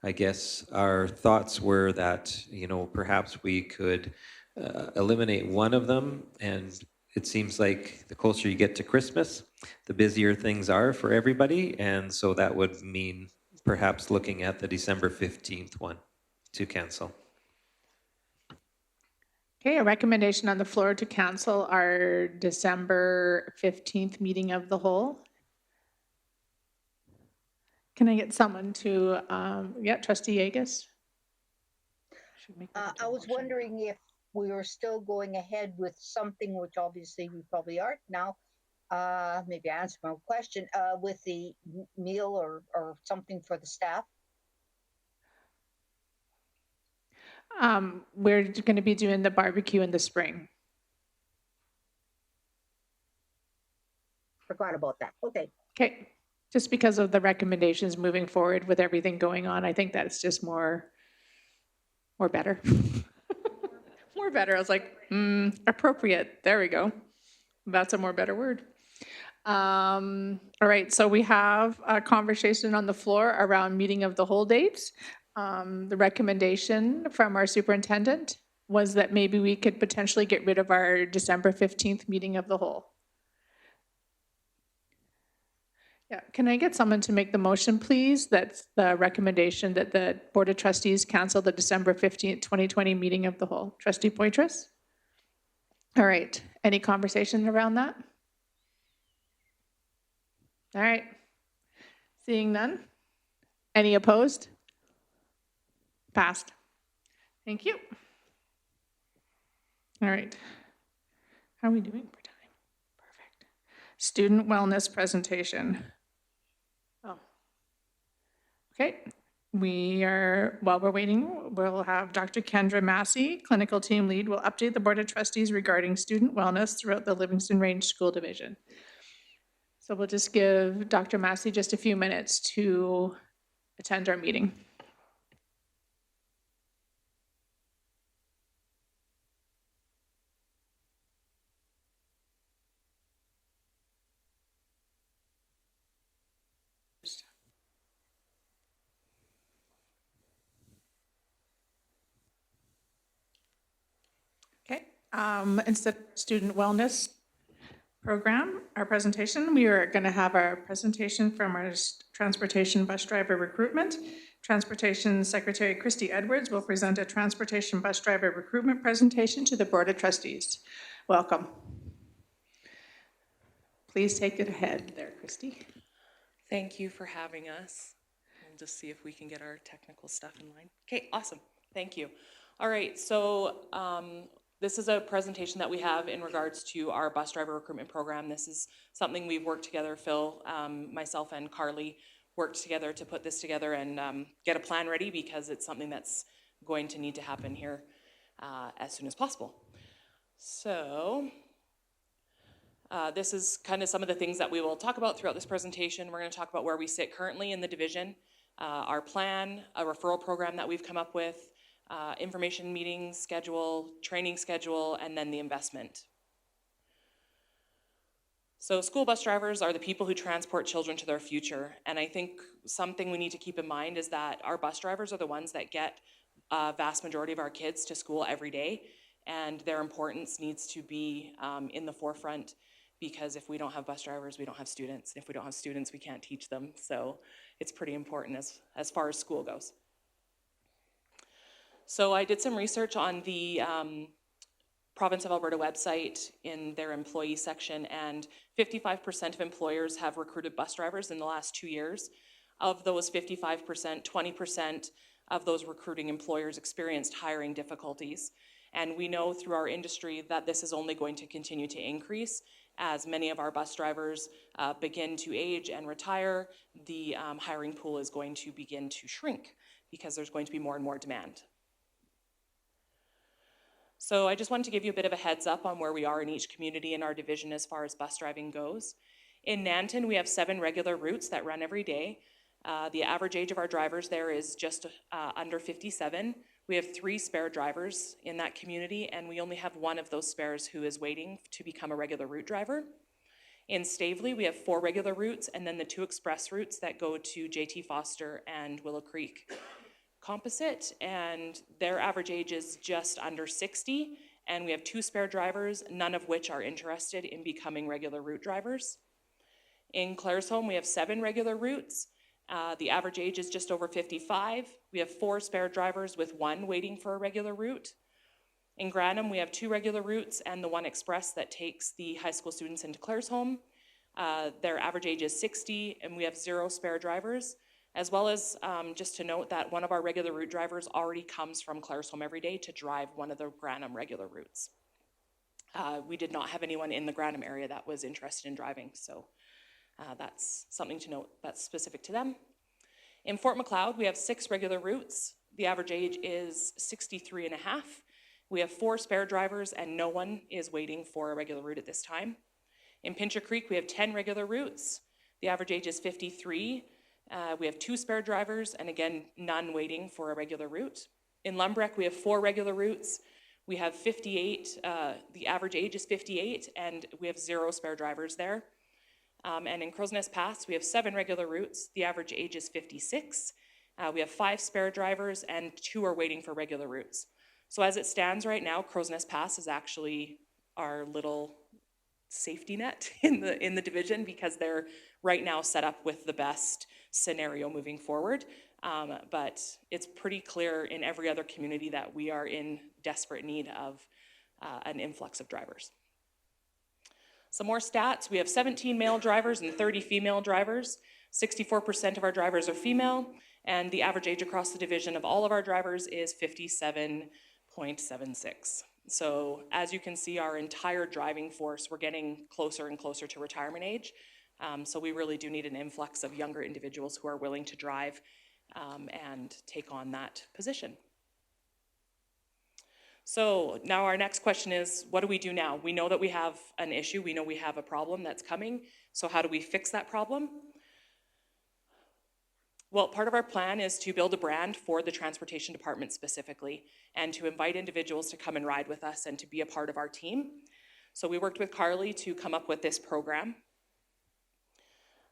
Speaker 10: I guess our thoughts were that, you know, perhaps we could eliminate one of them, and it seems like the closer you get to Christmas, the busier things are for everybody, and so that would mean perhaps looking at the December 15th one to cancel.
Speaker 1: Okay, a recommendation on the floor to cancel our December 15th meeting of the whole. Can I get someone to, Trustee Yegus? Should make that into
Speaker 3: I
Speaker 1: a
Speaker 3: was
Speaker 1: motion.
Speaker 3: wondering if we were still going ahead with something, which obviously we probably aren't now. Maybe I answered my question, with the meal or something for the staff.
Speaker 1: We're going to be doing the barbecue in the spring.
Speaker 3: Forgot about that. Okay.
Speaker 1: Okay, just because of the recommendations moving forward with everything going on, I think that's just more better. More better. I was like, appropriate. There we go. That's a more better word. All right, so we have a conversation on the floor around meeting of the whole dates. The recommendation from our superintendent was that maybe we could potentially get rid of our December 15th meeting of the whole. Yeah, can I get someone to make the motion, please? That's the recommendation that the Board of Trustees cancel the December 15th, 2020 meeting of the whole. Trustee Poitras? All right, any conversation around that? All right, seeing none. Any opposed? Passed. Thank you. All right. How are we doing for time? Perfect. Student wellness presentation. Oh. Okay. While we're waiting, we'll have Dr. Kendra Massey, clinical team lead, will update the Board of Trustees regarding student wellness throughout the Livingston Range School Division. So we'll just give Dr. Massey just a few minutes to attend our meeting. Okay, instead of student wellness program, our presentation, we are going to have our presentation from our transportation bus driver recruitment. Transportation Secretary Christy Edwards will present a transportation bus driver recruitment presentation to the Board of Trustees. Welcome. Please take it ahead there, Christy.
Speaker 11: Thank you for having us. We'll just see if we can get our technical stuff in line. Okay, awesome. Thank you. All right, so this is a presentation that we have in regards to our bus driver recruitment program. This is something we've worked together, Phil, myself and Carly worked together to put this together and get a plan ready because it's something that's going to need to happen here as soon as possible. So this is kind of some of the things that we will talk about throughout this presentation. We're going to talk about where we sit currently in the division, our plan, a referral program that we've come up with, information meeting schedule, training schedule, and then the investment. So school bus drivers are the people who transport children to their future. And I think something we need to keep in mind is that our bus drivers are the ones that get a vast majority of our kids to school every day. And their importance needs to be in the forefront because if we don't have bus drivers, we don't have students. If we don't have students, we can't teach them. So it's pretty important as far as school goes. So I did some research on the Province of Alberta website in their employee section, and 55% of employers have recruited bus drivers in the last 2 years. Of those 55%, 20% of those recruiting employers experienced hiring difficulties. And we know through our industry that this is only going to continue to increase as many of our bus drivers begin to age and retire. The hiring pool is going to begin to shrink because there's going to be more and more demand. So I just wanted to give you a bit of a heads up on where we are in each community in our division as far as bus driving goes. In Nanton, we have 7 regular routes that run every day. The average age of our drivers there is just under 57. We have 3 spare drivers in that community, and we only have 1 of those spares who is waiting to become a regular route driver. In Stavely, we have 4 regular routes, and then the 2 express routes that go to JT Foster and Willow Creek Composite, and their average age is just under 60, and we have 2 spare drivers, none of which are interested in becoming regular route drivers. In Claresholm, we have 7 regular routes. The average age is just over 55. We have 4 spare drivers with 1 waiting for a regular route. In Granham, we have 2 regular routes and the 1 express that takes the high school students into Claresholm. Their average age is 60, and we have 0 spare drivers, as well as just to note that one of our regular route drivers already comes from Claresholm every day to drive one of the Granham regular routes. We did not have anyone in the Granham area that was interested in driving, so that's something to note that's specific to them. In Fort Macleod, we have 6 regular routes. The average age is 63 and a half. We have 4 spare drivers and no one is waiting for a regular route at this time. In Pincher Creek, we have 10 regular routes. The average age is 53. We have 2 spare drivers and again, none waiting for a regular route. In Lumbreck, we have 4 regular routes. We have 58, the average age is 58 and we have 0 spare drivers there. And in Crow's Nest Pass, we have 7 regular routes. The average age is 56. We have 5 spare drivers and 2 are waiting for regular routes. So as it stands right now, Crow's Nest Pass is actually our little safety net in the division because they're right now set up with the best scenario moving forward. But it's pretty clear in every other community that we are in desperate need of an influx of drivers. Some more stats, we have 17 male drivers and 30 female drivers. 64% of our drivers are female, and the average age across the division of all of our drivers is 57.76. So as you can see, our entire driving force, we're getting closer and closer to retirement age. So we really do need an influx of younger individuals who are willing to drive and take on that position. So now our next question is, what do we do now? We know that we have an issue. We know we have a problem that's coming. So how do we fix that problem? Well, part of our plan is to build a brand for the transportation department specifically and to invite individuals to come and ride with us and to be a part of our team. So we worked with Carly to come up with this program.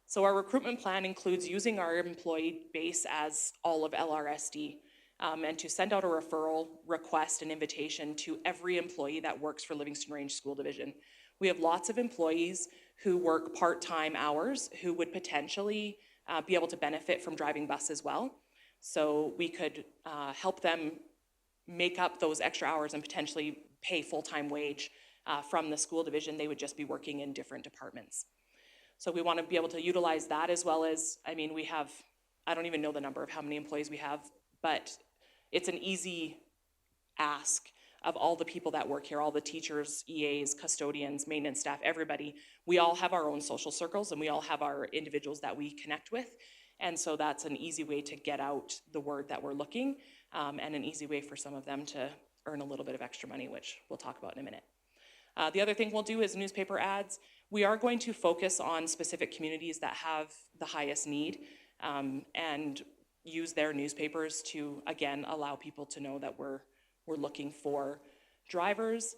Speaker 11: So our recruitment plan includes using our employee base as all of LRSD and to send out a referral request and invitation to every employee that works for Livingston Range School Division. We have lots of employees who work part-time hours who would potentially be able to benefit from driving bus as well. So we could help them make up those extra hours and potentially pay full-time wage from the school division. They would just be working in different departments. So we want to be able to utilize that as well as, I mean, we have, I don't even know the number of how many employees we have, but it's an easy ask of all the people that work here, all the teachers, EAs, custodians, maintenance staff, everybody. We all have our own social circles and we all have our individuals that we connect with. And so that's an easy way to get out the word that we're looking and an easy way for some of them to earn a little bit of extra money, which we'll talk about in a minute. The other thing we'll do is newspaper ads. We are going to focus on specific communities that have the highest need and use their newspapers to, again, allow people to know that we're looking for drivers.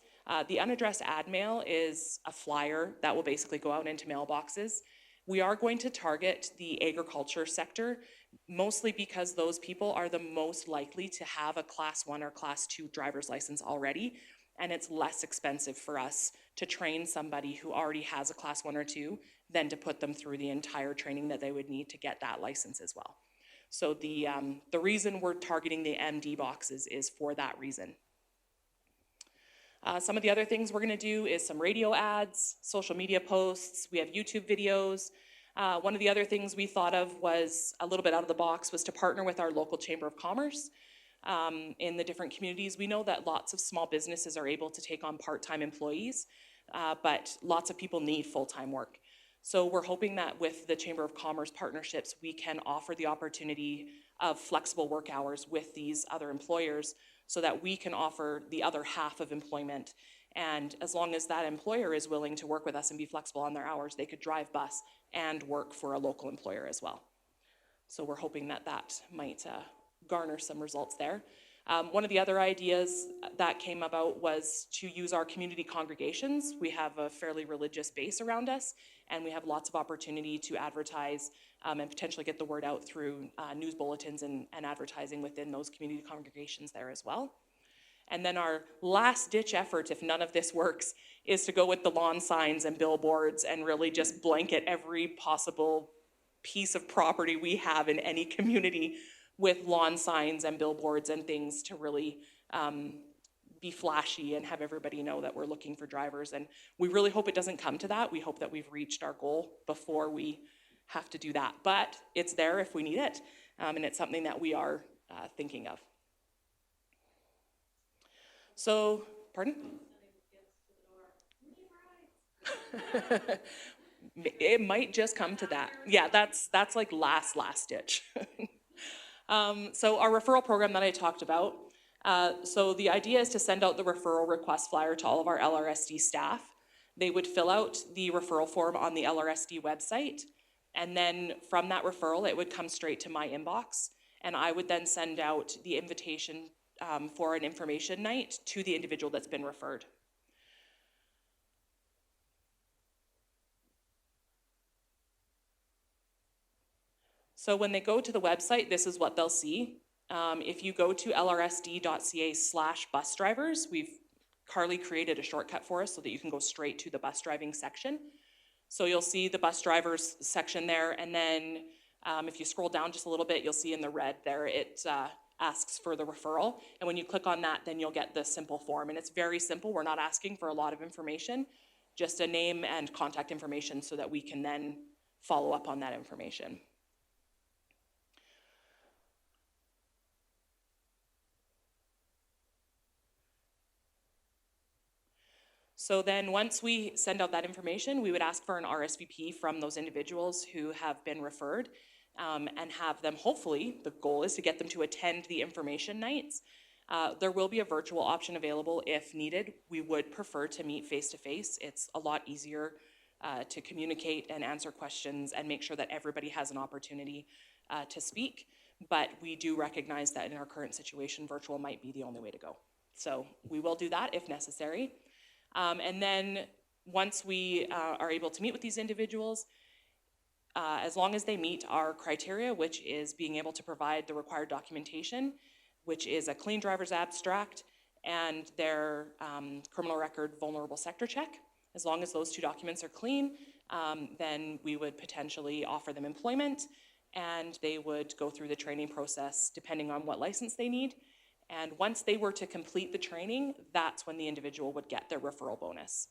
Speaker 11: The unaddressed ad mail is a flyer that will basically go out into mailboxes. We are going to target the agriculture sector, mostly because those people are the most likely to have a Class 1 or Class 2 driver's license already, and it's less expensive for us to train somebody who already has a Class 1 or 2 than to put them through the entire training that they would need to get that license as well. So the reason we're targeting the MD boxes is for that reason. Some of the other things we're gonna do is some radio ads, social media posts, we have YouTube videos. One of the other things we thought of was a little bit out of the box was to partner with our local Chamber of Commerce. in the different communities. We know that lots of small businesses are able to take on part-time employees, but lots of people need full-time work. So we're hoping that with the Chamber of Commerce partnerships, we can offer the opportunity of flexible work hours with these other employers so that we can offer the other half of employment. And as long as that employer is willing to work with us and be flexible on their hours, they could drive bus and work for a local employer as well. So we're hoping that that might garner some results there. One of the other ideas that came about was to use our community congregations. We have a fairly religious base around us, and we have lots of opportunity to advertise and potentially get the word out through news bulletins and advertising within those community congregations there as well. And then our last ditch effort, if none of this works, is to go with the lawn signs and billboards and really just blanket every possible piece of property we have in any community with lawn signs and billboards and things to really be flashy and have everybody know that we're looking for drivers. And we really hope it doesn't come to that. We hope that we've reached our goal before we have to do that. But it's there if we need it, and it's something that we are thinking of. So, pardon? It might just come to that. Yeah, that's like last ditch. So our referral program that I talked about, so the idea is to send out the referral request flyer to all of our LRSD staff. They would fill out the referral form on the LRSD website, and then from that referral, it would come straight to my inbox, and I would then send out the invitation for an information night to the individual that's been referred. So when they go to the website, this is what they'll see. If you go to lrsd.ca/bus drivers, Carly created a shortcut for us so that you can go straight to the bus driving section. So you'll see the bus drivers section there, and then if you scroll down just a little bit, you'll see in the red there, it asks for the referral. And when you click on that, then you'll get the simple form. And it's very simple. We're not asking for a lot of information, just a name and contact information so that we can then follow up on that information. So then once we send out that information, we would ask for an RSVP from those individuals who have been referred and have them, hopefully, the goal is to get them to attend the information nights. There will be a virtual option available if needed. We would prefer to meet face-to-face. It's a lot easier to communicate and answer questions and make sure that everybody has an opportunity to speak. But we do recognize that in our current situation, virtual might be the only way to go. So we will do that if necessary. And then once we are able to meet with these individuals, as long as they meet our criteria, which is being able to provide the required documentation, which is a clean driver's abstract and their criminal record vulnerable sector check, as long as those two documents are clean, then we would potentially offer them employment, and they would go through the training process depending on what license they need. And once they were to complete the training, that's when the individual would get their referral bonus.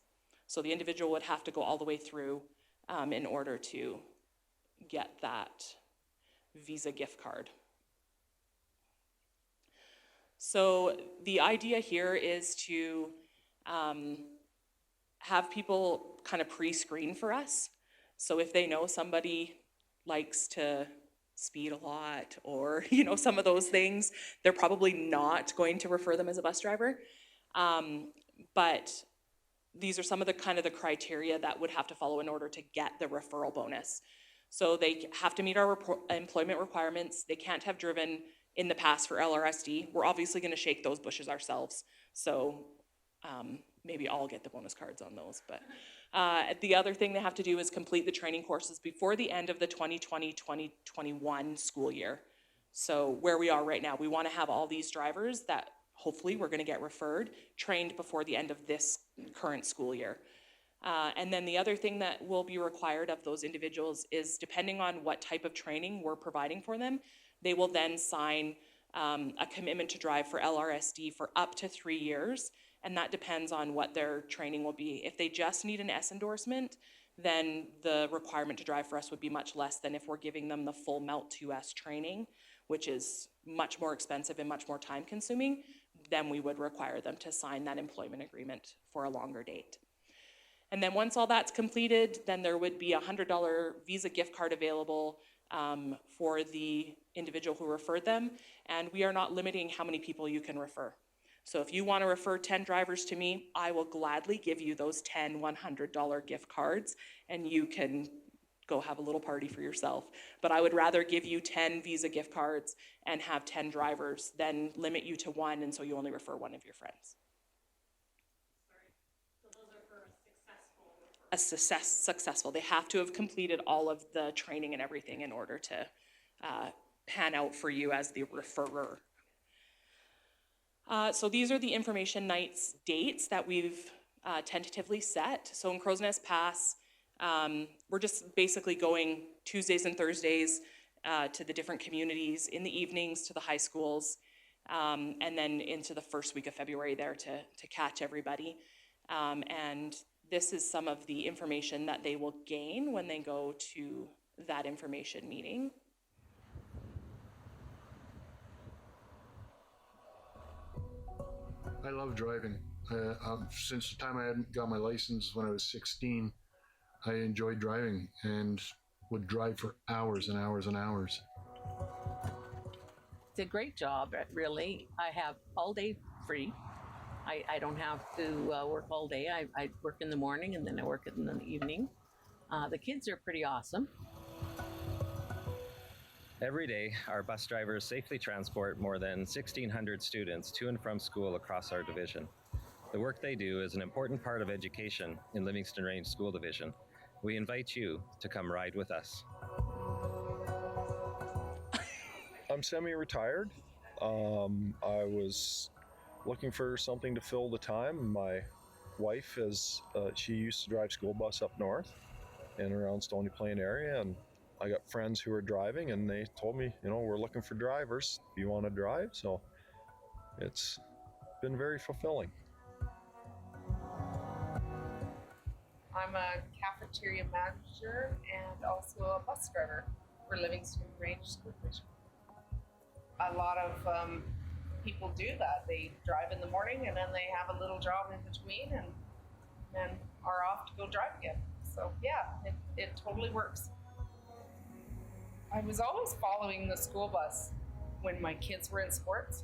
Speaker 11: So the individual would have to go all the way through in order to get that Visa gift card. So the idea here is to have people kind of pre-screen for us. So if they know somebody likes to speed a lot or, you know, some of those things, they're probably not going to refer them as a bus driver. But these are some of the kind of the criteria that would have to follow in order to get the referral bonus. So they have to meet our employment requirements. They can't have driven in the past for LRSD. We're obviously going to shake those bushes ourselves. So maybe I'll get the bonus cards on those. But the other thing they have to do is complete the training courses before the end of the 2020-2021 school year. So where we are right now, we want to have all these drivers that hopefully we're going to get referred, trained before the end of this current school year. And then the other thing that will be required of those individuals is, depending on what type of training we're providing for them, they will then sign a commitment to drive for LRSD for up to 3 years. And that depends on what their training will be. If they just need an S endorsement, then the requirement to drive for us would be much less than if we're giving them the full MELT 2S training, which is much more expensive and much more time consuming, then we would require them to sign that employment agreement for a longer date. And then once all that's completed, then there would be a $100 Visa gift card available for the individual who referred them. And we are not limiting how many people you can refer. So if you want to refer 10 drivers to me, I will gladly give you those 10 $100 gift cards, and you can go have a little party for yourself. But I would rather give you 10 Visa gift cards and have 10 drivers than limit you to one, and so you only refer one of your friends. A successful. They have to have completed all of the training and everything in order to pan out for you as the referrer. So these are the information nights dates that we've tentatively set. So in Crow's Nest Pass, we're just basically going Tuesdays and Thursdays to the different communities, in the evenings to the high schools, and then into the first week of February there to catch everybody. And this is some of the information that they will gain when they go to that information meeting.
Speaker 12: I love driving. Since the time I got my license when I was 16, I enjoyed driving and would drive for hours and hours and hours.
Speaker 13: It's a great job, really. I have all day free. I don't have to work all day. I work in the morning and then I work in the evening. The kids are pretty awesome.
Speaker 14: Every day, our bus drivers safely transport more than 1,600 students to and from school across our division. The work they do is an important part of education in Livingston Range School Division. We invite you to come ride with us.
Speaker 15: I'm semi-retired. I was looking for something to fill the time. My wife she used to drive school bus up north and around Stony Plain area, and I got friends who are driving, and they told me, we're looking for drivers. Do you want to drive? So it's been very fulfilling.
Speaker 16: I'm a cafeteria manager and also a bus driver for Livingston Range School Division. A lot of people do that. They drive in the morning and then they have a little job in between and then are off to go drive again. So yeah, it totally works. I was always following the school bus when my kids were in sports.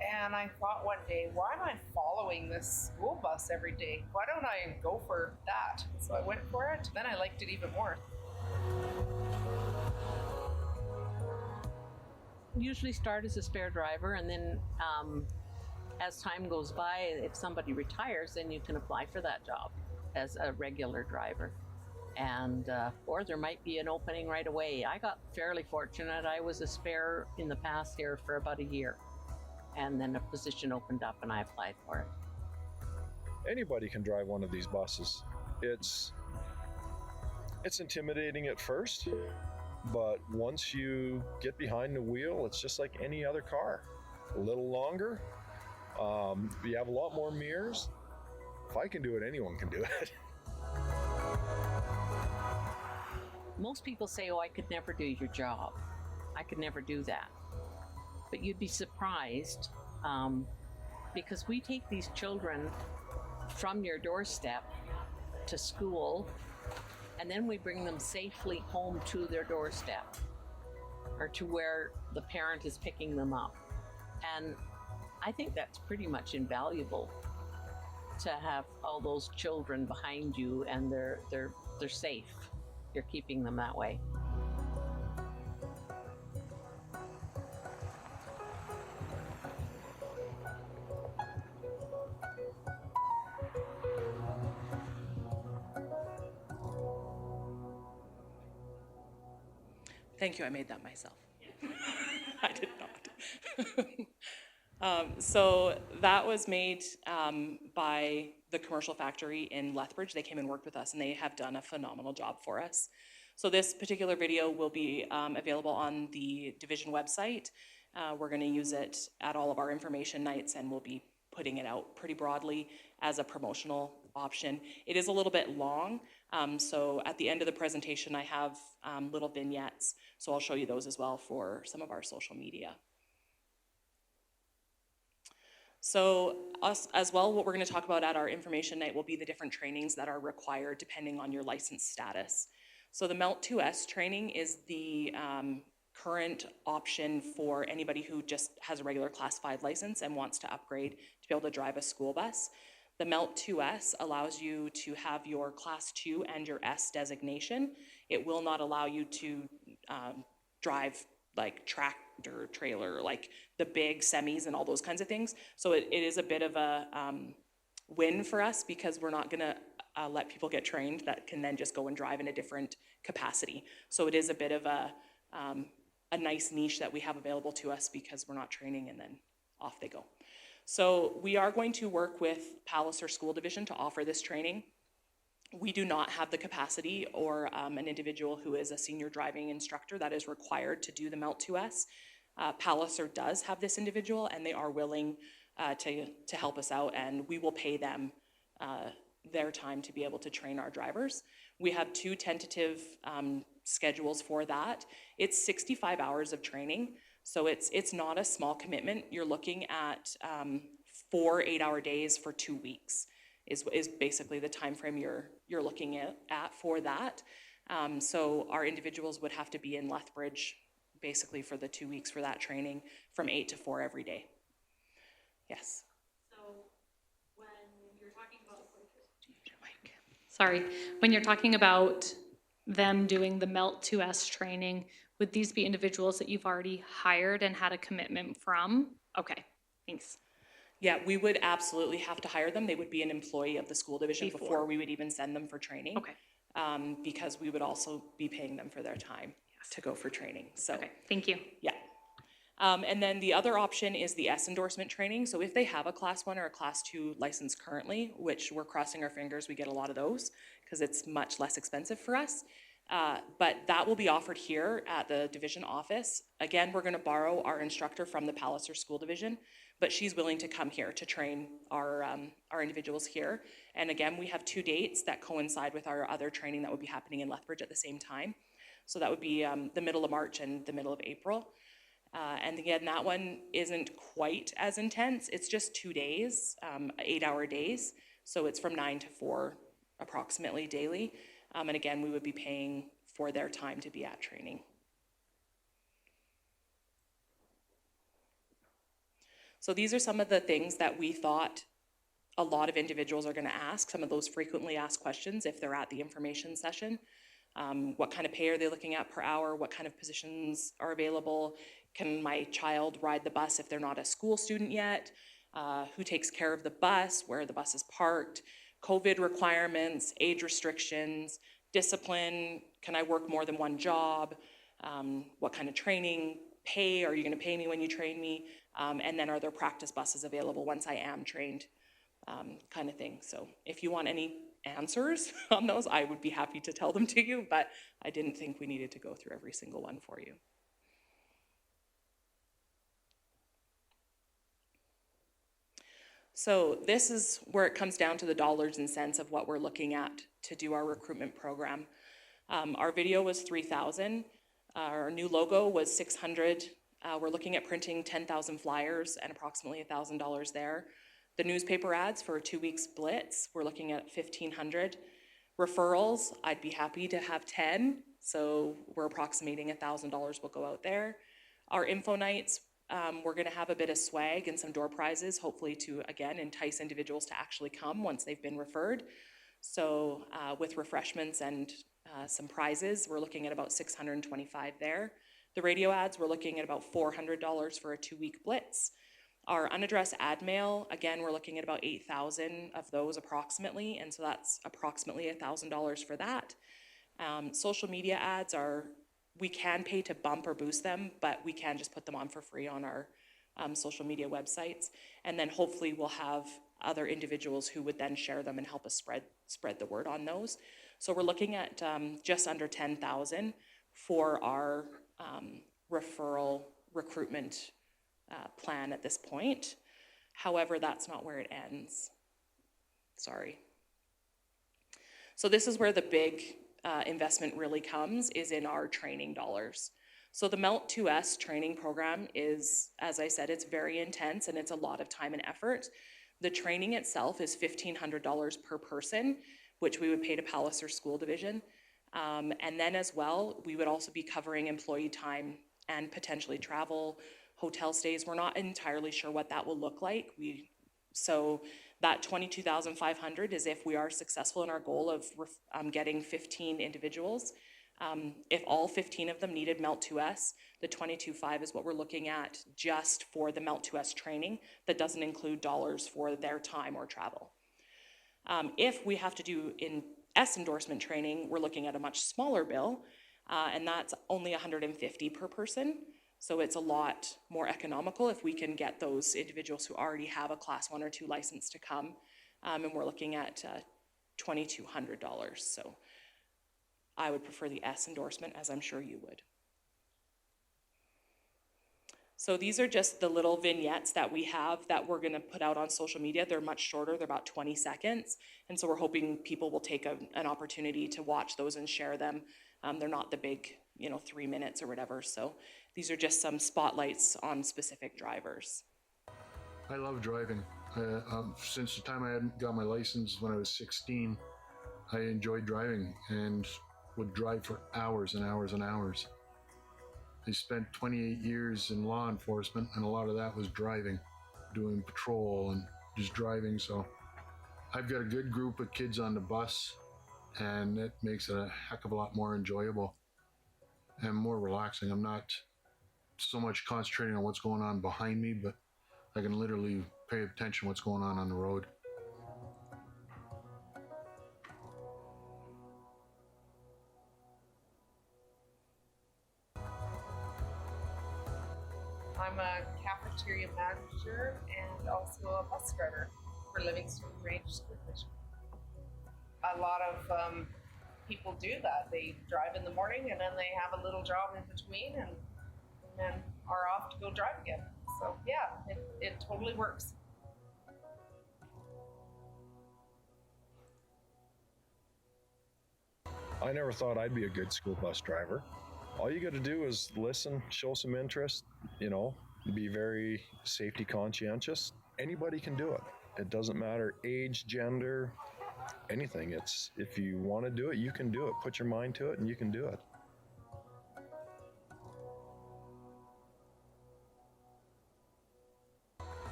Speaker 16: And I thought one day, why am I following this school bus every day? Why don't I go for that? So I went for it. Then I liked it even more.
Speaker 13: Usually start as a spare driver, and then as time goes by, if somebody retires, then you can apply for that job as a regular driver. And or there might be an opening right away. I got fairly fortunate. I was a spare in the past here for about a year, and then a position opened up and I applied for it.
Speaker 15: Anybody can drive one of these buses. It's intimidating at first, but once you get behind the wheel, it's just like any other car. A little longer, you have a lot more mirrors. If I can do it, anyone can do it.
Speaker 13: Most people say, oh, I could never do your job. I could never do that. But you'd be surprised because we take these children from your doorstep to school, and then we bring them safely home to their doorstep or to where the parent is picking them up. And I think that's pretty much invaluable to have all those children behind you and they're safe. You're keeping them that way.
Speaker 11: Thank you, I made that myself. I did not. So that was made by the Commercial Factory in Lethbridge. They came and worked with us, and they have done a phenomenal job for us. So this particular video will be available on the division website. We're going to use it at all of our information nights, and we'll be putting it out pretty broadly as a promotional option. It is a little bit long, So at the end of the presentation, I have little vignettes, so I'll show you those as well for some of our social media. So us as well, what we're going to talk about at our information night will be the different trainings that are required depending on your license status. So the MELT 2S training is the current option for anybody who just has a regular Class 5 license and wants to upgrade to be able to drive a school bus. The MELT 2S allows you to have your Class 2 and your S designation. It will not allow you to drive like tractor trailer, like the big semis and all those kinds of things. So it is a bit of a win for us because we're not gonna let people get trained that can then just go and drive in a different capacity. So it is a bit of a nice niche that we have available to us because we're not training and then off they go. So we are going to work with Palliser School Division to offer this training. We do not have the capacity or an individual who is a senior driving instructor that is required to do the MELT 2S. Palliser does have this individual and they are willing to help us out, and we will pay them their time to be able to train our drivers. We have 2 tentative schedules for that. It's 65 hours of training, so it's not a small commitment. You're looking at 4 8-hour days for 2 weeks is basically the time frame you're looking at for that. So our individuals would have to be in Lethbridge basically for the 2 weeks for that training from 8 to 4 every day. Yes.
Speaker 4: So when you're talking about, sorry, when you're talking about them doing the MELT 2S training, would these be individuals that you've already hired and had a commitment from? Okay, thanks.
Speaker 11: Yeah, we would absolutely have to hire them. They would be an employee of the school division before we would even send them for training.
Speaker 4: Okay.
Speaker 11: Because we would also be paying them for their time to go for training. So,
Speaker 4: okay, thank you.
Speaker 11: Yeah. And then the other option is the S endorsement training. So if they have a Class 1 or a Class 2 license currently, which we're crossing our fingers, we get a lot of those because it's much less expensive for us. But that will be offered here at the division office. Again, we're going to borrow our instructor from the Palliser School Division, but she's willing to come here to train our individuals here. And again, we have 2 dates that coincide with our other training that would be happening in Lethbridge at the same time. So that would be the middle of March and the middle of April. And again, that one isn't quite as intense. It's just 2 days, 8-hour days. So it's from 9 to 4 approximately daily. And again, we would be paying for their time to be at training. So these are some of the things that we thought a lot of individuals are going to ask, some of those frequently asked questions if they're at the information session. What kind of pay are they looking at per hour? What kind of positions are available? Can my child ride the bus if they're not a school student yet? Who takes care of the bus? Where the bus is parked? COVID requirements, age restrictions, discipline. Can I work more than one job? What kind of training? Pay, are you going to pay me when you train me? And then are there practice buses available once I am trained? Kind of thing. So if you want any answers on those, I would be happy to tell them to you, but I didn't think we needed to go through every single one for you. So this is where it comes down to the dollars and cents of what we're looking at to do our recruitment program. Our video was $3,000. Our new logo was $600. We're looking at printing 10,000 flyers and approximately $1,000 there. The newspaper ads for a 2 weeks blitz, we're looking at $1,500. Referrals, I'd be happy to have 10. So we're approximating $1,000 will go out there. Our info nights, we're going to have a bit of swag and some door prizes, hopefully to, again, entice individuals to actually come once they've been referred. So with refreshments and some prizes, we're looking at about $625 there. The radio ads, we're looking at about $400 for a 2-week blitz. Our unaddressed ad mail, again, we're looking at about 8,000 of those approximately, and so that's approximately $1,000 for that. Social media ads are, we can pay to bump or boost them, but we can just put them on for free on our social media websites. And then hopefully we'll have other individuals who would then share them and help us spread the word on those. So we're looking at just under 10,000 for our referral recruitment plan at this point. However, that's not where it ends. Sorry. So this is where the big investment really comes, is in our training dollars. So the MELT 2S training program is, as I said, it's very intense and it's a lot of time and effort. The training itself is $1,500 per person, which we would pay to Palliser School Division. And then as well, we would also be covering employee time and potentially travel, hotel stays. We're not entirely sure what that will look like. So that $22,500 is if we are successful in our goal of getting 15 individuals. If all 15 of them needed MELT 2S, the $22,500 is what we're looking at just for the MELT 2S training. That doesn't include dollars for their time or travel. If we have to do S endorsement training, we're looking at a much smaller bill, and that's only $150 per person. So it's a lot more economical if we can get those individuals who already have a Class 1 or 2 license to come, and we're looking at $2,200. So I would prefer the S endorsement, as I'm sure you would. So these are just the little vignettes that we have that we're going to put out on social media. They're much shorter, they're about 20 seconds. And so we're hoping people will take an opportunity to watch those and share them. They're not the big, 3 minutes or whatever. So these are just some spotlights on specific drivers.
Speaker 12: I love driving. Since the time I hadn't got my license when I was 16, I enjoyed driving and would drive for hours and hours and hours. I spent 28 years in law enforcement, and a lot of that was driving, doing patrol and just driving. So I've got a good group of kids on the bus, and it makes it a heck of a lot more enjoyable and more relaxing. I'm not so much concentrating on what's going on behind me, but I can literally pay attention to what's going on the road.
Speaker 16: I'm a cafeteria manager and also a bus driver for Livingston Range School Division. A lot of people do that. They drive in the morning and then they have a little job in between and then are off to go drive again. So yeah, it totally works.
Speaker 15: I never thought I'd be a good school bus driver. All you got to do is listen, show some interest, be very safety conscientious. Anybody can do it. It doesn't matter age, gender, anything. It's if you want to do it, you can do it. Put your mind to it and you can do it.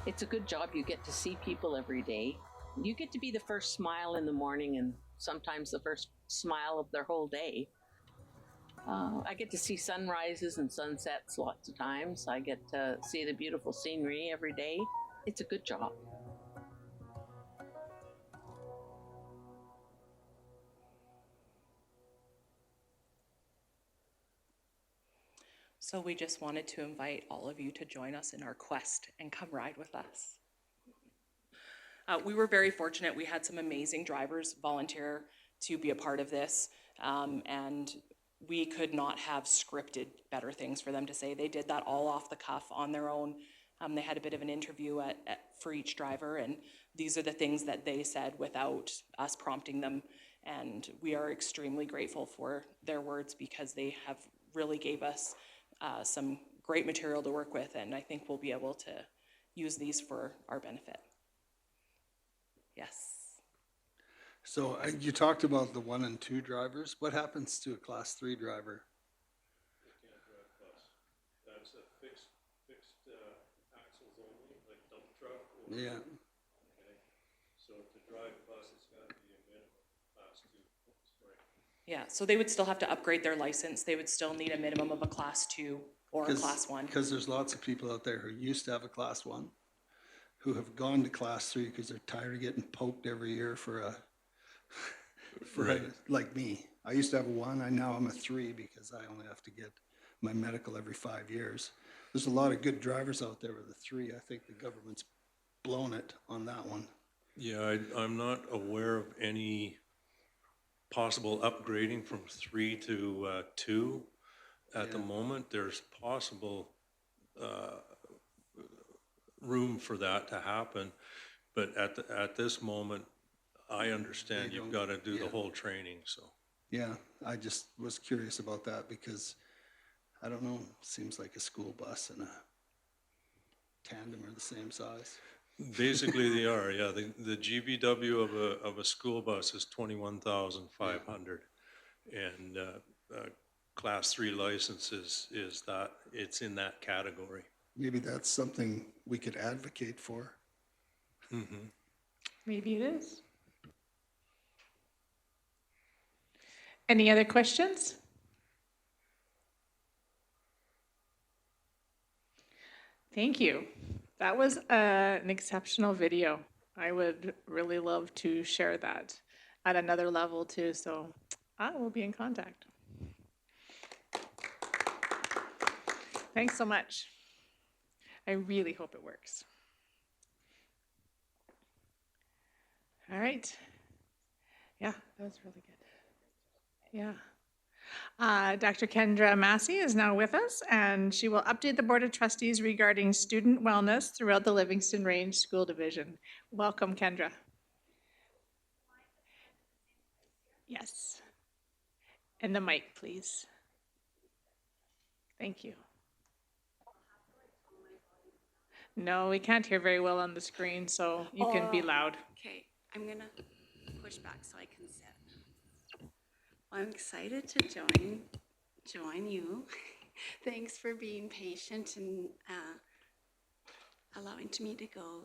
Speaker 13: It's a good job. You get to see people every day. You get to be the first smile in the morning and sometimes the first smile of their whole day. I get to see sunrises and sunsets lots of times. I get to see the beautiful scenery every day. It's a good job.
Speaker 11: So we just wanted to invite all of you to join us in our quest and come ride with us. We were very fortunate. We had some amazing drivers volunteer to be a part of this, and we could not have scripted better things for them to say. They did that all off the cuff on their own. They had a bit of an interview for each driver, and these are the things that they said without us prompting them. And we are extremely grateful for their words because they have really gave us some great material to work with, and I think we'll be able to use these for our benefit. Yes.
Speaker 8: So you talked about the 1 and 2 drivers. What happens to a Class 3 driver?
Speaker 7: They can't drive bus. That's a fixed axles only, like dump truck. Or,
Speaker 8: Yeah.
Speaker 7: Okay. So to drive bus, it's got to be a minimum Class 2. Right.
Speaker 11: Yeah, so they would still have to upgrade their license. They would still need a minimum of a Class 2 or a Class 1.
Speaker 8: Because there's lots of people out there who used to have a Class 1 who have gone to Class 3 because they're tired of getting poked every year like me. I used to have a 1, now I'm a 3 because I only have to get my medical every 5 years. There's a lot of good drivers out there with a 3. I think the government's blown it on that one.
Speaker 17: Yeah, I'm not aware of any possible upgrading from 3 to 2 at the moment. There's possible room for that to happen, but at this moment, I understand you've got to do the whole training, so.
Speaker 8: Yeah, I just was curious about that because, I don't know, seems like a school bus and a tandem are the same size.
Speaker 17: Basically, they are, yeah. The GVW of a school bus is 21,500. And Class 3 license is that, it's in that category.
Speaker 8: Maybe that's something we could advocate for.
Speaker 17: Mm-hmm.
Speaker 1: Maybe it is. Any other questions? Thank you. That was an exceptional video. I would really love to share that at another level too, so I will be in contact. Thanks so much. I really hope it works. All right. Yeah, that was really good. Yeah. Dr. Kendra Massey is now with us, and she will update the Board of Trustees regarding student wellness throughout the Livingston Range School Division. Welcome, Kendra. Yes. And the mic, please. Thank you. No, we can't hear very well on the screen, so you can be loud.
Speaker 18: Okay, I'm gonna push back so I can sit. Well, I'm excited to join you. Thanks for being patient and allowing me to go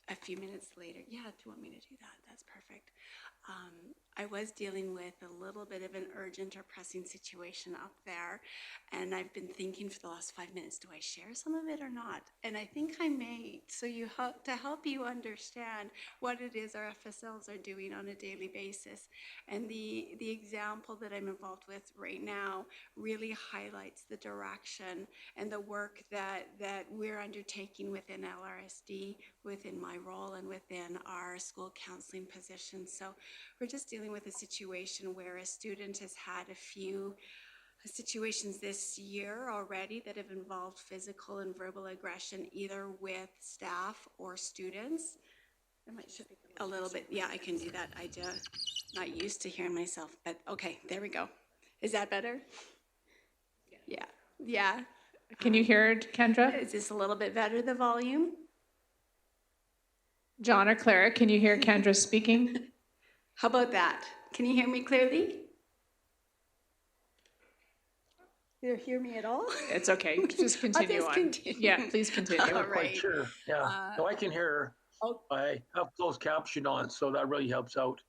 Speaker 18: a few minutes later. Yeah, if you want me to do that, that's perfect. I was dealing with a little bit of an urgent or pressing situation up there, and I've been thinking for the last 5 minutes, do I share some of it or not? And I think I may, so to help you understand what it is our FSLs are doing on a daily basis. And the example that I'm involved with right now really highlights the direction and the work that we're undertaking within LRSD, within my role and within our school counseling position. So we're just dealing with a situation where a student has had a few situations this year already that have involved physical and verbal aggression, either with staff or students. I might shift a little bit. Yeah, I can do that. I just not used to hearing myself, but okay, there we go. Is that better? Yeah. Yeah.
Speaker 1: Can you hear it, Kendra?
Speaker 18: Is this a little bit better, the volume?
Speaker 1: John or Clara, can you hear Kendra speaking?
Speaker 18: How about that? Can you hear me clearly? You hear me at all?
Speaker 1: It's okay. Just continue
Speaker 18: I'll just
Speaker 1: on.
Speaker 18: continue.
Speaker 1: Yeah, please continue.
Speaker 2: I'm not
Speaker 18: All
Speaker 2: quite
Speaker 18: right.
Speaker 2: sure. Yeah, no, I can hear her. I have closed caption on, so that really helps out.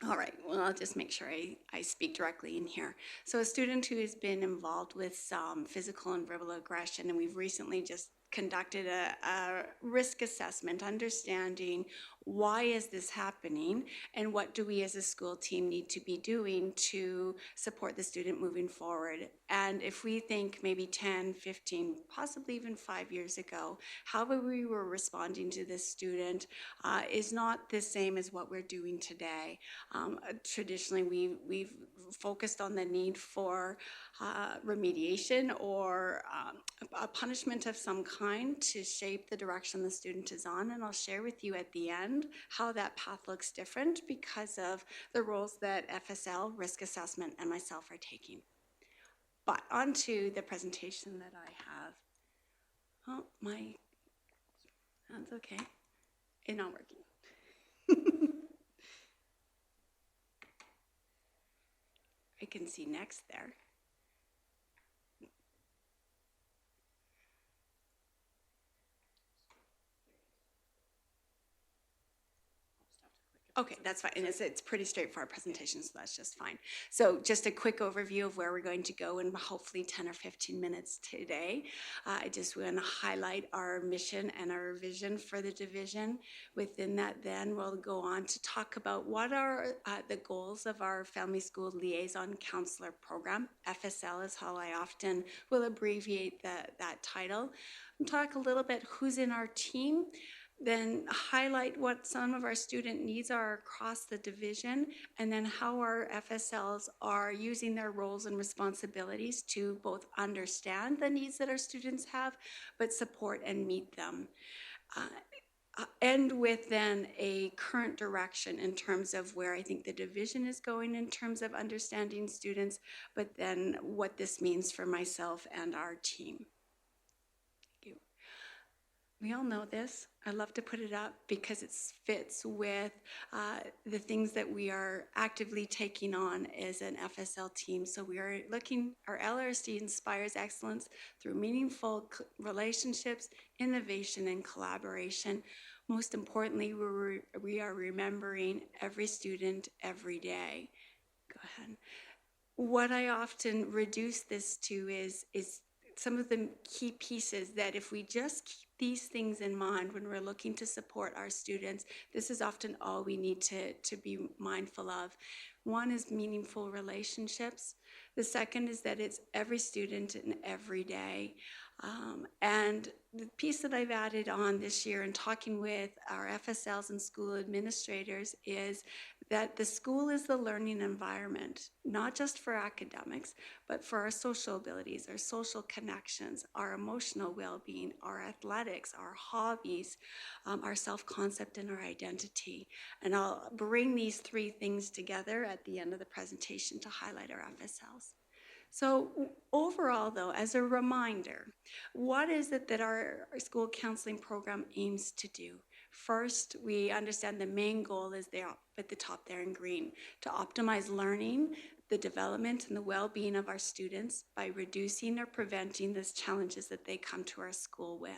Speaker 18: All right, well, I'll just make sure I speak directly in here. So a student who has been involved with some physical and verbal aggression, and we've recently just conducted a risk assessment, understanding why is this happening and what do we as a school team need to be doing to support the student moving forward. And if we think maybe 10, 15, possibly even 5 years ago, how we were responding to this student is not the same as what we're doing today. Traditionally, we've focused on the need for remediation or a punishment of some kind to shape the direction the student is on. And I'll share with you at the end how that path looks different because of the roles that FSL, risk assessment, and myself are taking. But on to the presentation that I have. Oh, that's okay. It's not working. I can see next there. Okay, that's fine. And it's pretty straightforward presentation, so that's just fine. So just a quick overview of where we're going to go in hopefully 10 or 15 minutes today. I just want to highlight our mission and our vision for the division. Within that, then we'll go on to talk about what are the goals of our Family School Liaison Counselor Program. FSL is how I often will abbreviate that title. And talk a little bit who's in our team, then highlight what some of our student needs are across the division, and then how our FSLs are using their roles and responsibilities to both understand the needs that our students have, but support and meet them. end with then a current direction in terms of where I think the division is going in terms of understanding students, but then what this means for myself and our team. Thank you. We all know this. I love to put it up because it fits with the things that we are actively taking on as an FSL team. So we are looking, our LRC inspires excellence through meaningful relationships, innovation, and collaboration. Most importantly, we are remembering every student every day. Go ahead. What I often reduce this to is some of the key pieces that if we just keep these things in mind when we're looking to support our students, this is often all we need to be mindful of. One is meaningful relationships. The second is that it's every student and every day. And the piece that I've added on this year in talking with our FSLs and school administrators is that the school is the learning environment, not just for academics, but for our social abilities, our social connections, our emotional well-being, our athletics, our hobbies, our self-concept, and our identity. And I'll bring these three things together at the end of the presentation to highlight our FSLs. So overall, though, as a reminder, what is it that our school counseling program aims to do? First, we understand the main goal is there at the top there in green, to optimize learning, the development, and the well-being of our students by reducing or preventing the challenges that they come to our school with.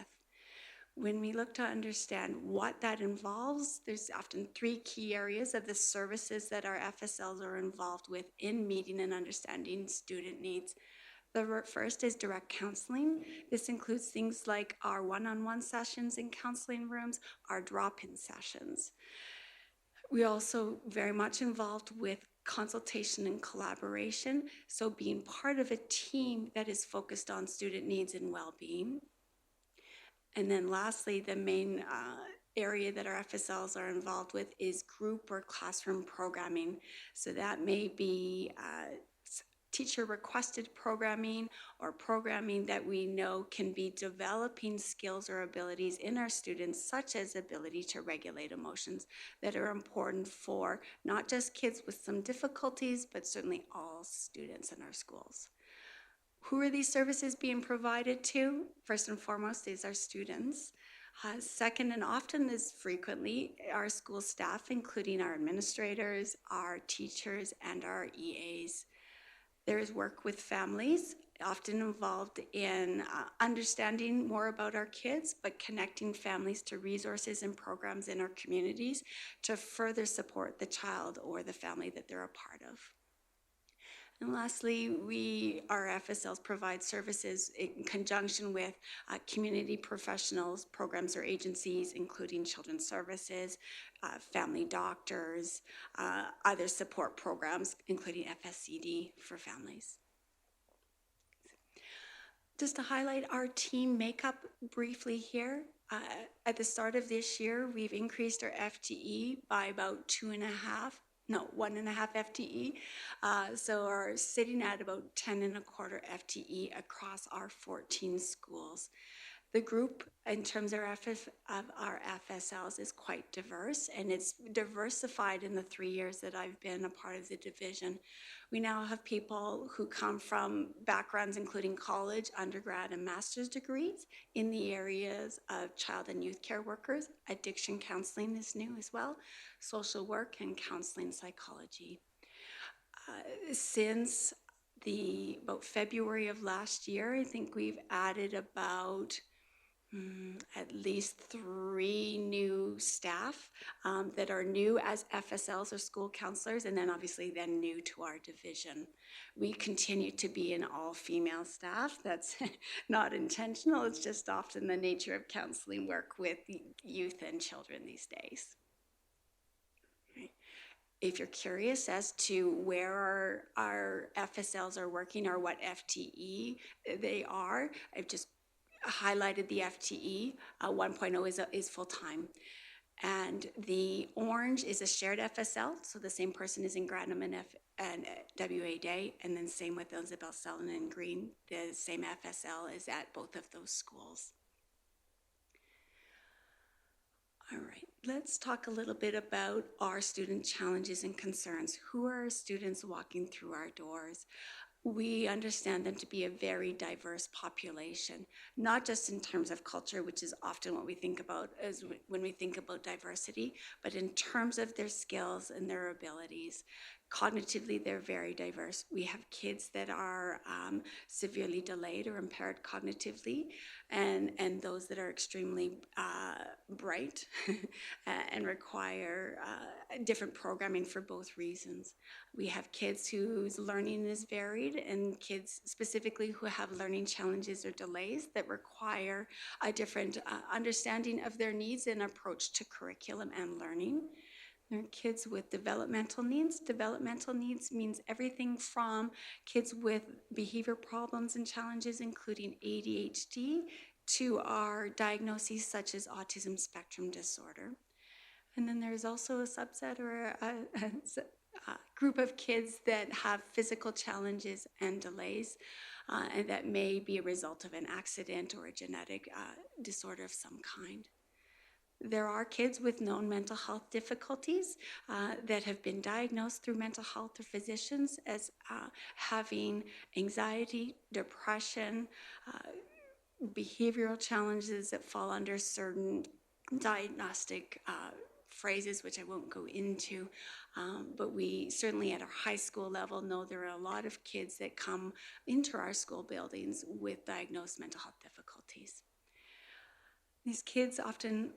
Speaker 18: When we look to understand what that involves, there's often three key areas of the services that our FSLs are involved with in meeting and understanding student needs. The first is direct counseling. This includes things like our one-on-one sessions in counseling rooms, our drop-in sessions. We're also very much involved with consultation and collaboration, so being part of a team that is focused on student needs and well-being. And then lastly, the main area that our FSLs are involved with is group or classroom programming. So that may be teacher requested programming or programming that we know can be developing skills or abilities in our students, such as ability to regulate emotions that are important for not just kids with some difficulties, but certainly all students in our schools. Who are these services being provided to? First and foremost is our students. Second, and often as frequently, our school staff, including our administrators, our teachers, and our EAs. There is work with families, often involved in understanding more about our kids, but connecting families to resources and programs in our communities to further support the child or the family that they're a part of. And lastly, our FSLs provide services in conjunction with community professionals, programs or agencies, including children's services, family doctors, other support programs, including FSCD for families. Just to highlight our team makeup briefly here, at the start of this year, we've increased our FTE by about 1.5 FTE. So are sitting at about 10.25 FTE across our 14 schools. The group, in terms of our FSLs, is quite diverse, and it's diversified in the 3 years that I've been a part of the division. We now have people who come from backgrounds including college, undergrad, and master's degrees in the areas of child and youth care workers. Addiction counseling is new as well, social work, and counseling psychology. Since about February of last year, I think we've added about at least 3 new staff that are new as FSLs or school counselors, and then obviously then new to our division. We continue to be an all-female staff. That's not intentional. It's just often the nature of counseling work with youth and children these days. If you're curious as to where our FSLs are working or what FTE they are, I've just highlighted the FTE. 1.0 is full-time. And the orange is a shared FSL, so the same person is in Grantham and WA Day, and then same with Isabel Selden in green. The same FSL is at both of those schools. All right, let's talk a little bit about our student challenges and concerns. Who are our students walking through our doors? We understand them to be a very diverse population, not just in terms of culture, which is often what we think about as when we think about diversity, but in terms of their skills and their abilities. Cognitively, they're very diverse. We have kids that are severely delayed or impaired cognitively, and those that are extremely bright and require different programming for both reasons. We have kids whose learning is varied, and kids specifically who have learning challenges or delays that require a different understanding of their needs and approach to curriculum and learning. There are kids with developmental needs. Developmental needs means everything from kids with behavior problems and challenges, including ADHD, to our diagnoses such as autism spectrum disorder. And then there's also a subset or a group of kids that have physical challenges and delays, and that may be a result of an accident or a genetic disorder of some kind. There are kids with known mental health difficulties that have been diagnosed through mental health or physicians as having anxiety, depression, behavioral challenges that fall under certain diagnostic phrases, which I won't go into, but we certainly at our high school level know there are a lot of kids that come into our school buildings with diagnosed mental health difficulties. These kids often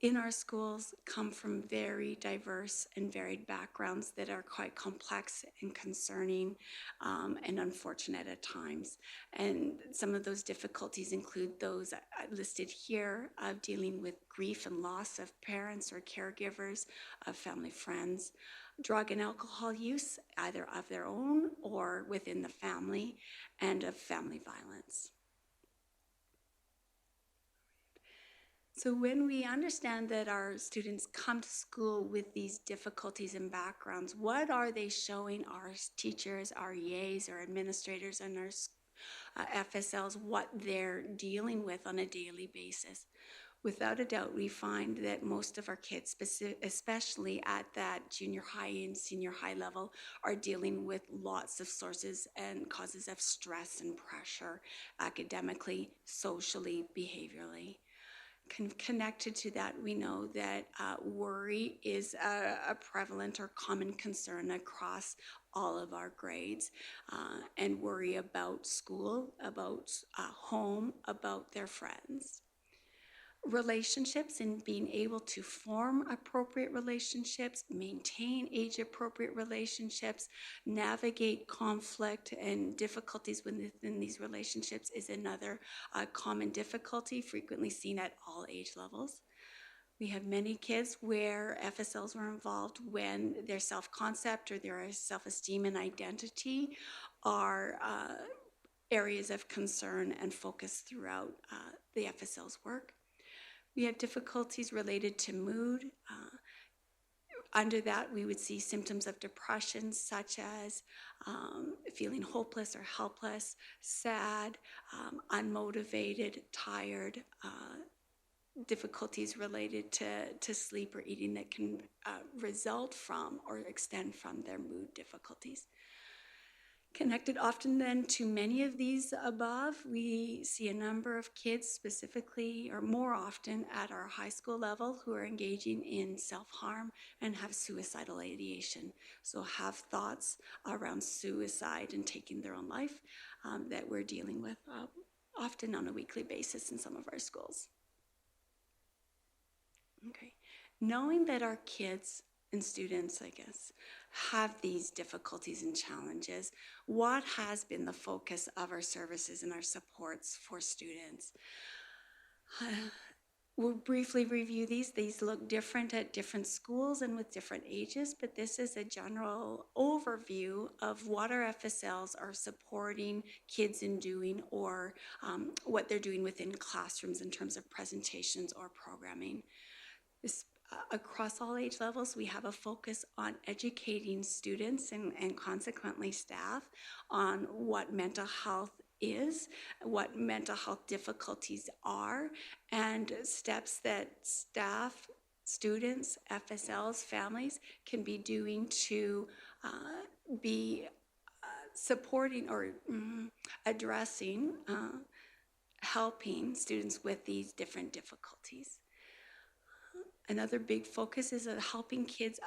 Speaker 18: in our schools come from very diverse and varied backgrounds that are quite complex and concerning and unfortunate at times. And some of those difficulties include those listed here of dealing with grief and loss of parents or caregivers, of family friends, drug and alcohol use, either of their own or within the family, and of family violence. So when we understand that our students come to school with these difficulties and backgrounds, what are they showing our teachers, our EAs, our administrators, and our FSLs what they're dealing with on a daily basis? Without a doubt, we find that most of our kids, especially at that junior high and senior high level, are dealing with lots of sources and causes of stress and pressure, academically, socially, behaviorally. Connected to that, we know that worry is a prevalent or common concern across all of our grades, and worry about school, about home, about their friends. Relationships and being able to form appropriate relationships, maintain age-appropriate relationships, navigate conflict and difficulties within these relationships is another common difficulty frequently seen at all age levels. We have many kids where FSLs were involved when their self-concept or their self-esteem and identity are areas of concern and focus throughout the FSL's work. We have difficulties related to mood. Under that, we would see symptoms of depression, such as feeling hopeless or helpless, sad, unmotivated, tired, difficulties related to sleep or eating that can result from or extend from their mood difficulties. Connected often then to many of these above, we see a number of kids specifically or more often at our high school level who are engaging in self-harm and have suicidal ideation. So have thoughts around suicide and taking their own life that we're dealing with often on a weekly basis in some of our schools. Okay, knowing that our kids and students, I guess, have these difficulties and challenges, what has been the focus of our services and our supports for students? We'll briefly review these. These look different at different schools and with different ages, but this is a general overview of what our FSLs are supporting kids in doing or what they're doing within classrooms in terms of presentations or programming. Across all age levels, we have a focus on educating students and consequently staff on what mental health is, what mental health difficulties are, and steps that staff students, FSLs, families can be doing to be supporting or addressing, helping students with these different difficulties. Another big focus is helping kids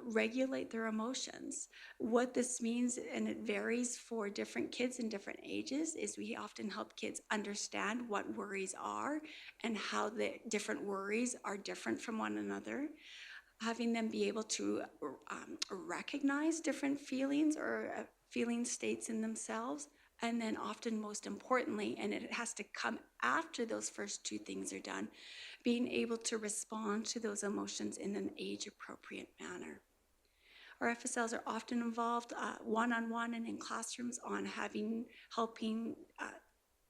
Speaker 18: regulate their emotions. What this means, and it varies for different kids in different ages, is we often help kids understand what worries are and how the different worries are different from one another. Having them be able to recognize different feelings or feeling states in themselves. And then often most importantly, and it has to come after those first two things are done, being able to respond to those emotions in an age-appropriate manner. Our FSLs are often involved one-on-one and in classrooms on helping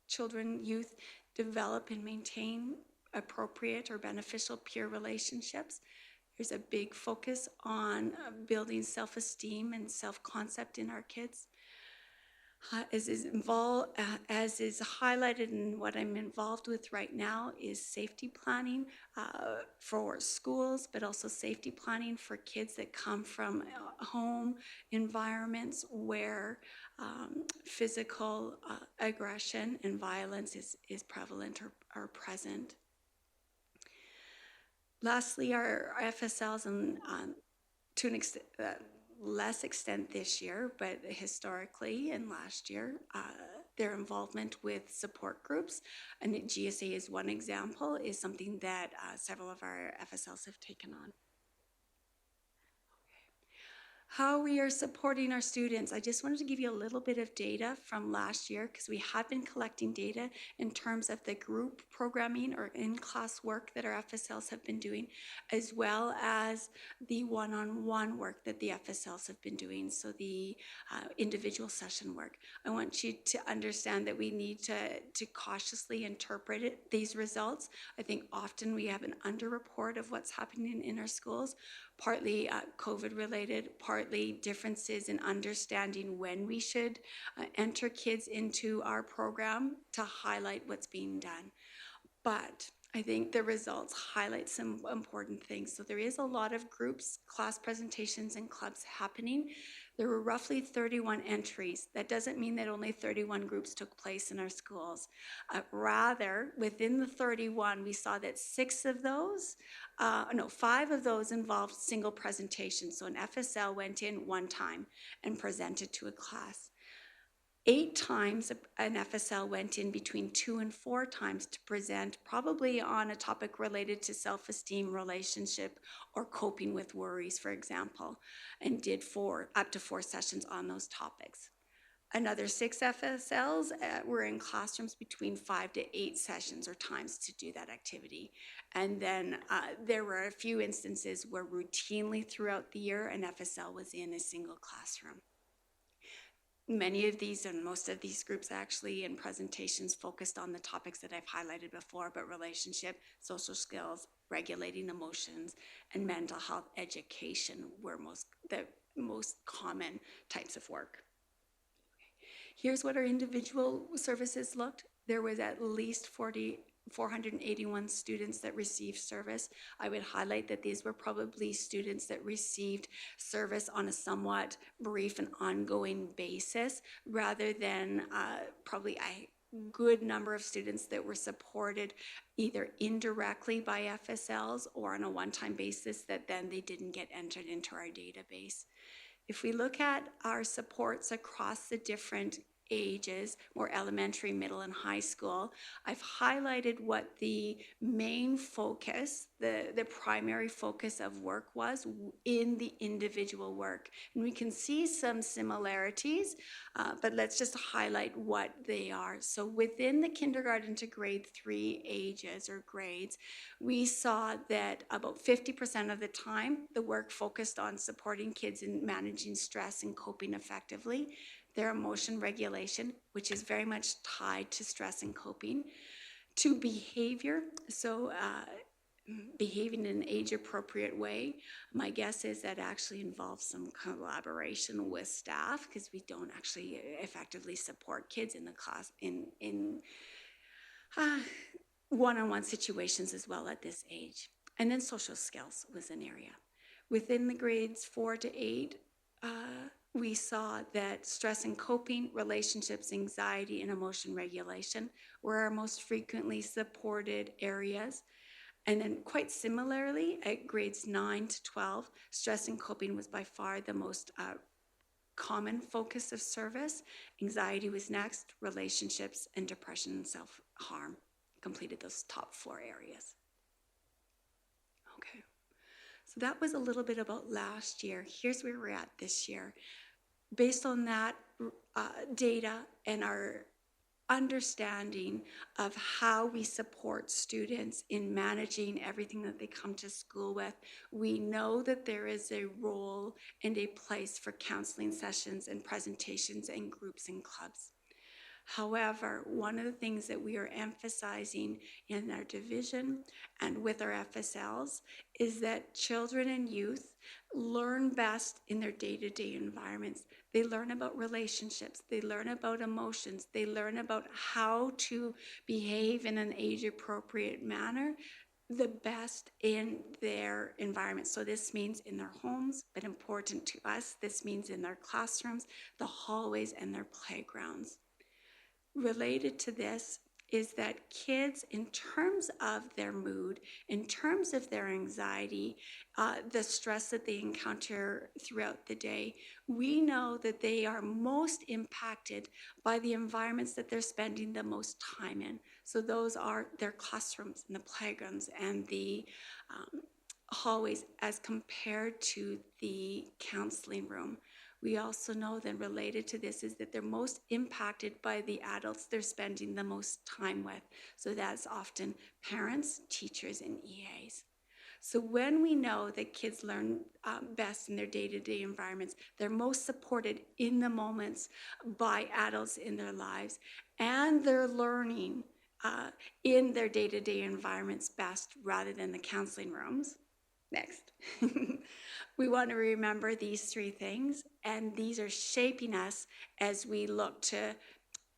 Speaker 18: children, youth develop and maintain appropriate or beneficial peer relationships. There's a big focus on building self-esteem and self-concept in our kids. As is highlighted in what I'm involved with right now is safety planning for schools, but also safety planning for kids that come from home environments where physical aggression and violence is prevalent or present. Lastly, our FSLs, and to an extent, less extent this year, but historically and last year, their involvement with support groups, and GSA is one example, is something that several of our FSLs have taken on. How we are supporting our students. I just wanted to give you a little bit of data from last year because we have been collecting data in terms of the group programming or in-class work that our FSLs have been doing, as well as the one-on-one work that the FSLs have been doing, so the individual session work. I want you to understand that we need to cautiously interpret these results. I think often we have an underreport of what's happening in our schools, partly COVID-related, partly differences in understanding when we should enter kids into our program to highlight what's being done. But I think the results highlight some important things. So there is a lot of groups, class presentations, and clubs happening. There were roughly 31 entries. That doesn't mean that only 31 groups took place in our schools. Rather, within the 31, we saw that 5 of those involved single presentations. So an FSL went in one time and presented to a class. 8 times an FSL went in between 2 and 4 times to present, probably on a topic related to self-esteem, relationship, or coping with worries, for example, and did up to 4 sessions on those topics. Another 6 FSLs were in classrooms between 5 to 8 sessions or times to do that activity. And then there were a few instances where routinely throughout the year, an FSL was in a single classroom. Many of these and most of these groups actually in presentations focused on the topics that I've highlighted before, but relationship, social skills, regulating emotions, and mental health education were the most common types of work. Here's what our individual services looked. There was at least 481 students that received service. I would highlight that these were probably students that received service on a somewhat brief and ongoing basis, rather than probably a good number of students that were supported either indirectly by FSLs or on a one-time basis that then they didn't get entered into our database. If we look at our supports across the different ages, more elementary, middle, and high school, I've highlighted what the main focus, the primary focus of work was in the individual work. And we can see some similarities, but let's just highlight what they are. So within the kindergarten to grade 3 ages or grades, we saw that about 50% of the time, the work focused on supporting kids in managing stress and coping effectively, their emotion regulation, which is very much tied to stress and coping, to behavior, so behaving in an age-appropriate way. My guess is that actually involves some collaboration with staff, because we don't actually effectively support kids in the class in one-on-one situations as well at this age. And then social skills was an area. Within the grades 4 to 8, we saw that stress and coping, relationships, anxiety, and emotion regulation were our most frequently supported areas. And then quite similarly, at grades 9 to 12, stress and coping was by far the most common focus of service. Anxiety was next, relationships, and depression and self-harm completed those top 4 areas. Okay, so that was a little bit about last year. Here's where we're at this year. Based on that data and our understanding of how we support students in managing everything that they come to school with, we know that there is a role and a place for counseling sessions and presentations and groups and clubs. However, one of the things that we are emphasizing in our division and with our FSLs is that children and youth learn best in their day-to-day environments. They learn about relationships, they learn about emotions, they learn about how to behave in an age-appropriate manner the best in their environment. So this means in their homes, but important to us, this means in their classrooms, the hallways, and their playgrounds. Related to this is that kids, in terms of their mood, in terms of their anxiety, the stress that they encounter throughout the day, we know that they are most impacted by the environments that they're spending the most time in. So those are their classrooms and the playgrounds and the hallways as compared to the counseling room. We also know that related to this is that they're most impacted by the adults they're spending the most time with. So that's often parents, teachers, and EAs. So when we know that kids learn best in their day-to-day environments, they're most supported in the moments by adults in their lives, and they're learning in their day-to-day environments best rather than the counseling rooms. Next. We want to remember these 3 things, and these are shaping us as we look to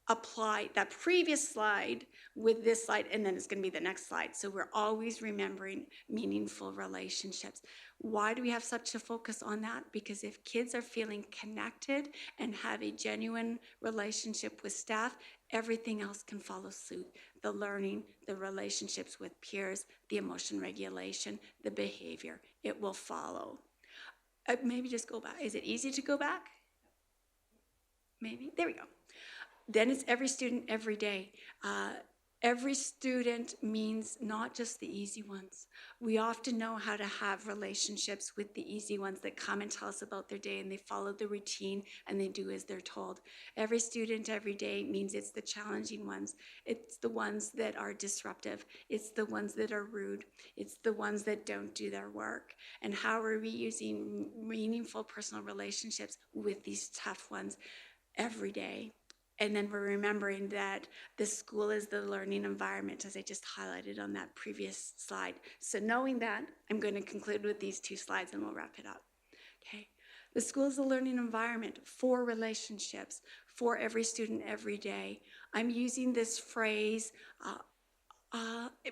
Speaker 18: apply that previous slide with this slide, and then it's going to be the next slide. So we're always remembering meaningful relationships. Why do we have such a focus on that? Because if kids are feeling connected and have a genuine relationship with staff, everything else can follow suit. The learning, the relationships with peers, the emotion regulation, the behavior, it will follow. Maybe just go back. Is it easy to go back? Maybe. There we go. Then it's every student, every day. Every student means not just the easy ones. We often know how to have relationships with the easy ones that come and tell us about their day, and they follow the routine and they do as they're told. Every student every day means it's the challenging ones. It's the ones that are disruptive. It's the ones that are rude. It's the ones that don't do their work. And how are we using meaningful personal relationships with these tough ones every day? And then we're remembering that the school is the learning environment, as I just highlighted on that previous slide. So knowing that, I'm going to conclude with these 2 slides and we'll wrap it up. Okay. The school is the learning environment for relationships, for every student every day. I'm using this phrase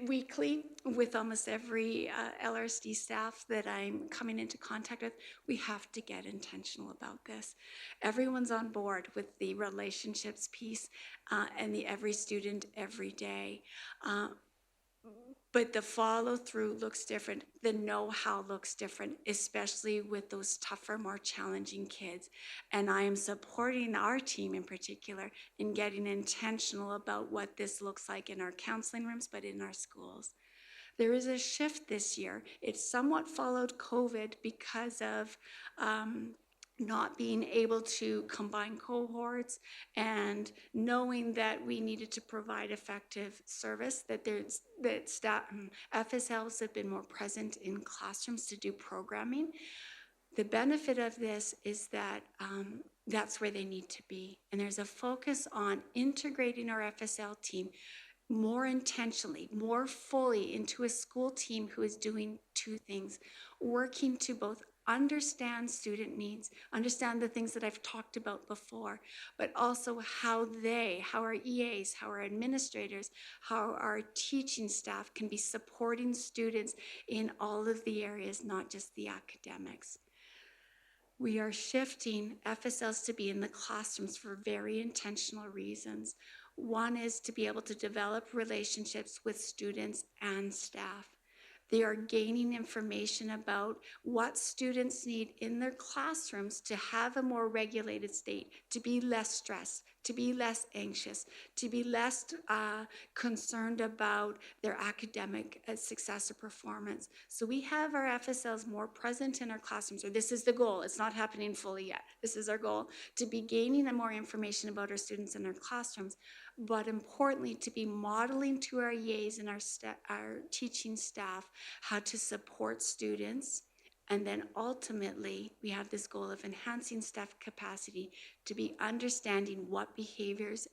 Speaker 18: weekly with almost every LRSD staff that I'm coming into contact with. We have to get intentional about this. Everyone's on board with the relationships piece and the every student every day. But the follow through looks different. The know-how looks different, especially with those tougher, more challenging kids. And I am supporting our team in particular in getting intentional about what this looks like in our counseling rooms, but in our schools. There is a shift this year. It somewhat followed COVID because of not being able to combine cohorts and knowing that we needed to provide effective service, that staff, FSLs have been more present in classrooms to do programming. The benefit of this is that that's where they need to be. And there's a focus on integrating our FSL team more intentionally, more fully into a school team who is doing 2 things, working to both understand student needs, understand the things that I've talked about before, but also how our EAs, how our administrators, how our teaching staff can be supporting students in all of the areas, not just the academics. We are shifting FSLs to be in the classrooms for very intentional reasons. One is to be able to develop relationships with students and staff. They are gaining information about what students need in their classrooms to have a more regulated state, to be less stressed, to be less anxious, to be less concerned about their academic success or performance. So we have our FSLs more present in our classrooms, or this is the goal. It's not happening fully yet. This is our goal, to be gaining more information about our students in our classrooms, but importantly, to be modeling to our EAs and our teaching staff how to support students. And then ultimately, we have this goal of enhancing staff capacity to be understanding what behaviors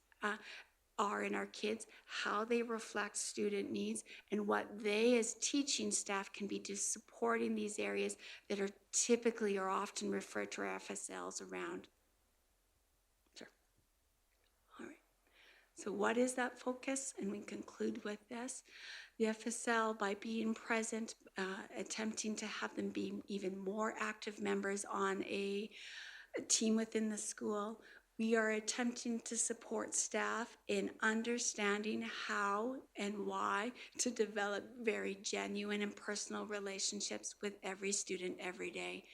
Speaker 18: are in our kids, how they reflect student needs, and what they as teaching staff can be to supporting these areas that are typically or often referred to our FSLs around. Sure. All right. So what is that focus? And we conclude with this. The FSL, by being present, attempting to have them be even more active members on a team within the school, we are attempting to support staff in understanding how and why to develop very genuine and personal relationships with every student every day.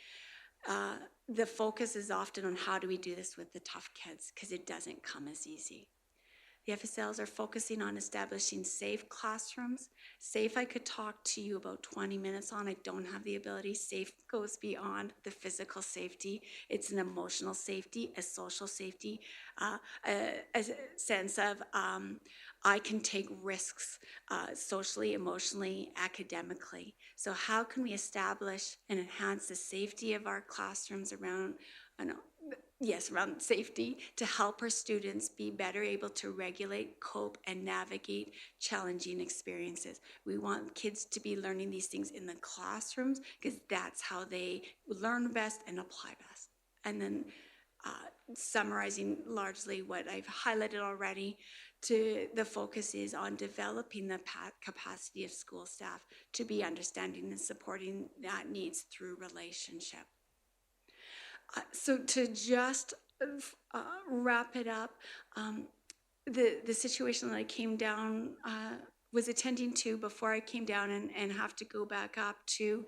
Speaker 18: The focus is often on how do we do this with the tough kids, because it doesn't come as easy. The FSLs are focusing on establishing safe classrooms. Safe, I could talk to you about 20 minutes on. I don't have the ability. Safe goes beyond the physical safety. It's an emotional safety, a social safety, a sense of I can take risks socially, emotionally, academically. So how can we establish and enhance the safety of our classrooms around, around safety, to help our students be better able to regulate, cope, and navigate challenging experiences. We want kids to be learning these things in the classrooms because that's how they learn best and apply best. And then summarizing largely what I've highlighted already, the focus is on developing the capacity of school staff to be understanding and supporting that needs through relationship. So to just wrap it up, the situation that I came down, was attending to before I came down and have to go back up to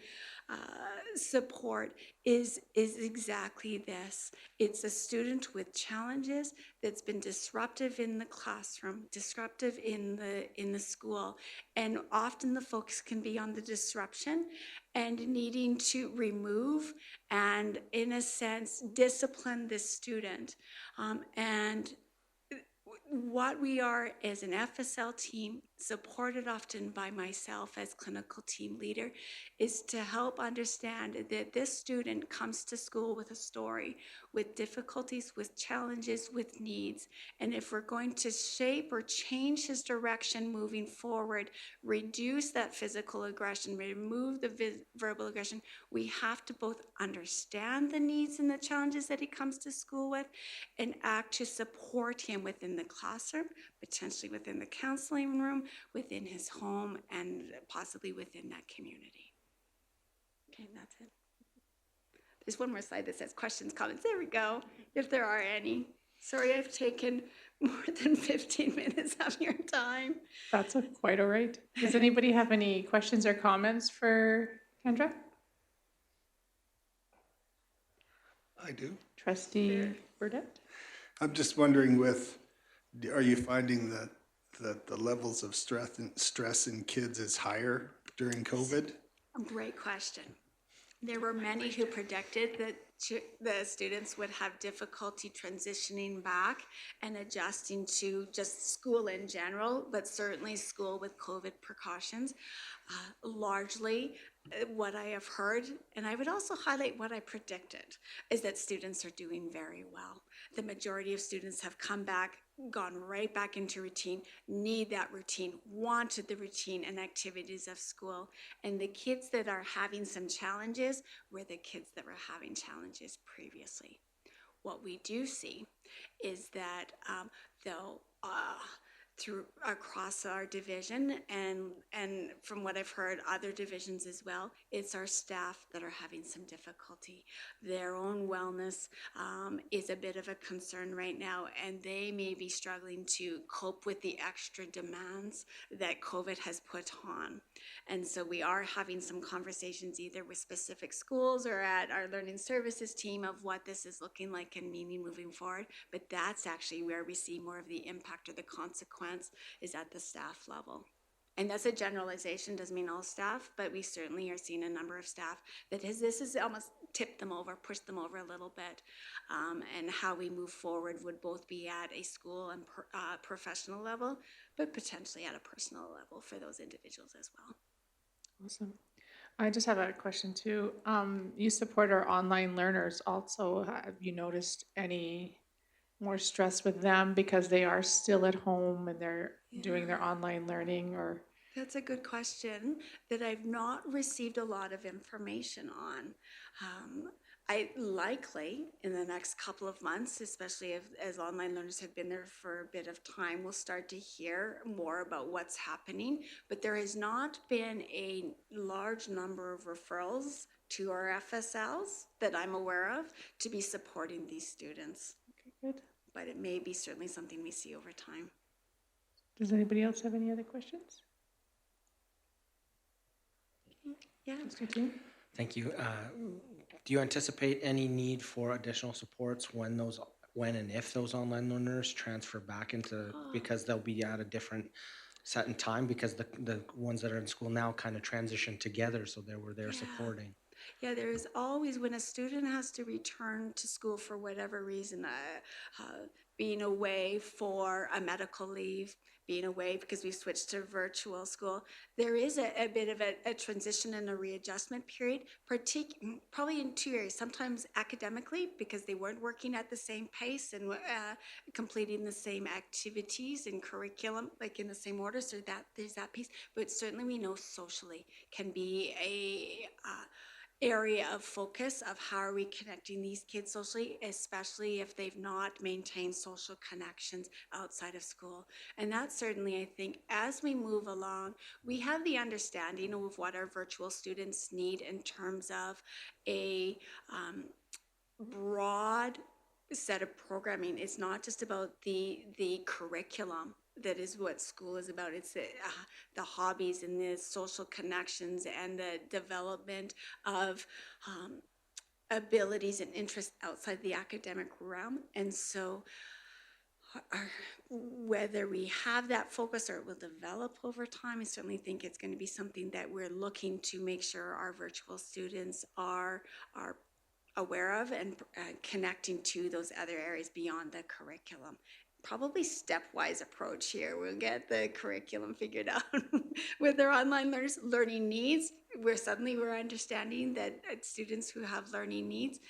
Speaker 18: support is exactly this. It's a student with challenges that's been disruptive in the classroom, disruptive in the school, and often the focus can be on the disruption and needing to remove and, in a sense, discipline this student. And what we are as an FSL team, supported often by myself as clinical team leader, is to help understand that this student comes to school with a story, with difficulties, with challenges, with needs. And if we're going to shape or change his direction moving forward, reduce that physical aggression, remove the verbal aggression, we have to both understand the needs and the challenges that he comes to school with and act to support him within the classroom, potentially within the counseling room, within his home, and possibly within that community. Okay, that's it. There's one more slide that says questions, comments. There we go, if there are any. Sorry, I've taken more than 15 minutes of your time.
Speaker 1: That's quite all right. Does anybody have any questions or comments for Kendra?
Speaker 8: I do.
Speaker 1: Trustee Burdett?
Speaker 8: I'm just wondering are you finding that the levels of stress in kids is higher during COVID?
Speaker 18: Great question. There were many who predicted that the students would have difficulty transitioning back and adjusting to just school in general, but certainly school with COVID precautions. Largely, what I have heard, and I would also highlight what I predicted, is that students are doing very well. The majority of students have come back, gone right back into routine, need that routine, wanted the routine and activities of school. And the kids that are having some challenges were the kids that were having challenges previously. What we do see is that though through across our division and from what I've heard other divisions as well, it's our staff that are having some difficulty. Their own wellness is a bit of a concern right now, and they may be struggling to cope with the extra demands that COVID has put on. And so we are having some conversations either with specific schools or at our learning services team of what this is looking like and meaning moving forward. But that's actually where we see more of the impact or the consequence is at the staff level. And that's a generalization, doesn't mean all staff, but we certainly are seeing a number of staff that this has almost tipped them over, pushed them over a little bit. And how we move forward would both be at a school and professional level, but potentially at a personal level for those individuals as well.
Speaker 1: Awesome. I just have a question too. You support our online learners also. Have you noticed any more stress with them because they are still at home and they're doing their online learning, or?
Speaker 18: That's a good question that I've not received a lot of information on. I likely in the next couple of months, especially as online learners have been there for a bit of time, we'll start to hear more about what's happening. But there has not been a large number of referrals to our FSLs that I'm aware of to be supporting these students.
Speaker 1: Okay, good.
Speaker 18: But it may be certainly something we see over time.
Speaker 1: Does anybody else have any other questions?
Speaker 18: Yeah.
Speaker 5: Thank you. Do you anticipate any need for additional supports when and if those online learners transfer back into, because they'll be at a different set in time, because the ones that are in school now kind of transition together, so they were there supporting?
Speaker 18: Yeah, there is always, when a student has to return to school for whatever reason, being away for a medical leave, being away because we've switched to virtual school, there is a bit of a transition and a readjustment period, probably in two areas. Sometimes academically, because they weren't working at the same pace and completing the same activities and curriculum, like in the same order, so there's that piece. But certainly we know socially can be a area of focus of how are we connecting these kids socially, especially if they've not maintained social connections outside of school. And that certainly, I think, as we move along, we have the understanding of what our virtual students need in terms of a broad set of programming. It's not just about the curriculum. That is what school is about. It's the hobbies and the social connections and the development of abilities and interests outside the academic realm. And so whether we have that focus or it will develop over time, I certainly think it's going to be something that we're looking to make sure our virtual students are aware of and connecting to those other areas beyond the curriculum. Probably stepwise approach here. We'll get the curriculum figured out with their online learners' learning needs. We're understanding that students who have learning needs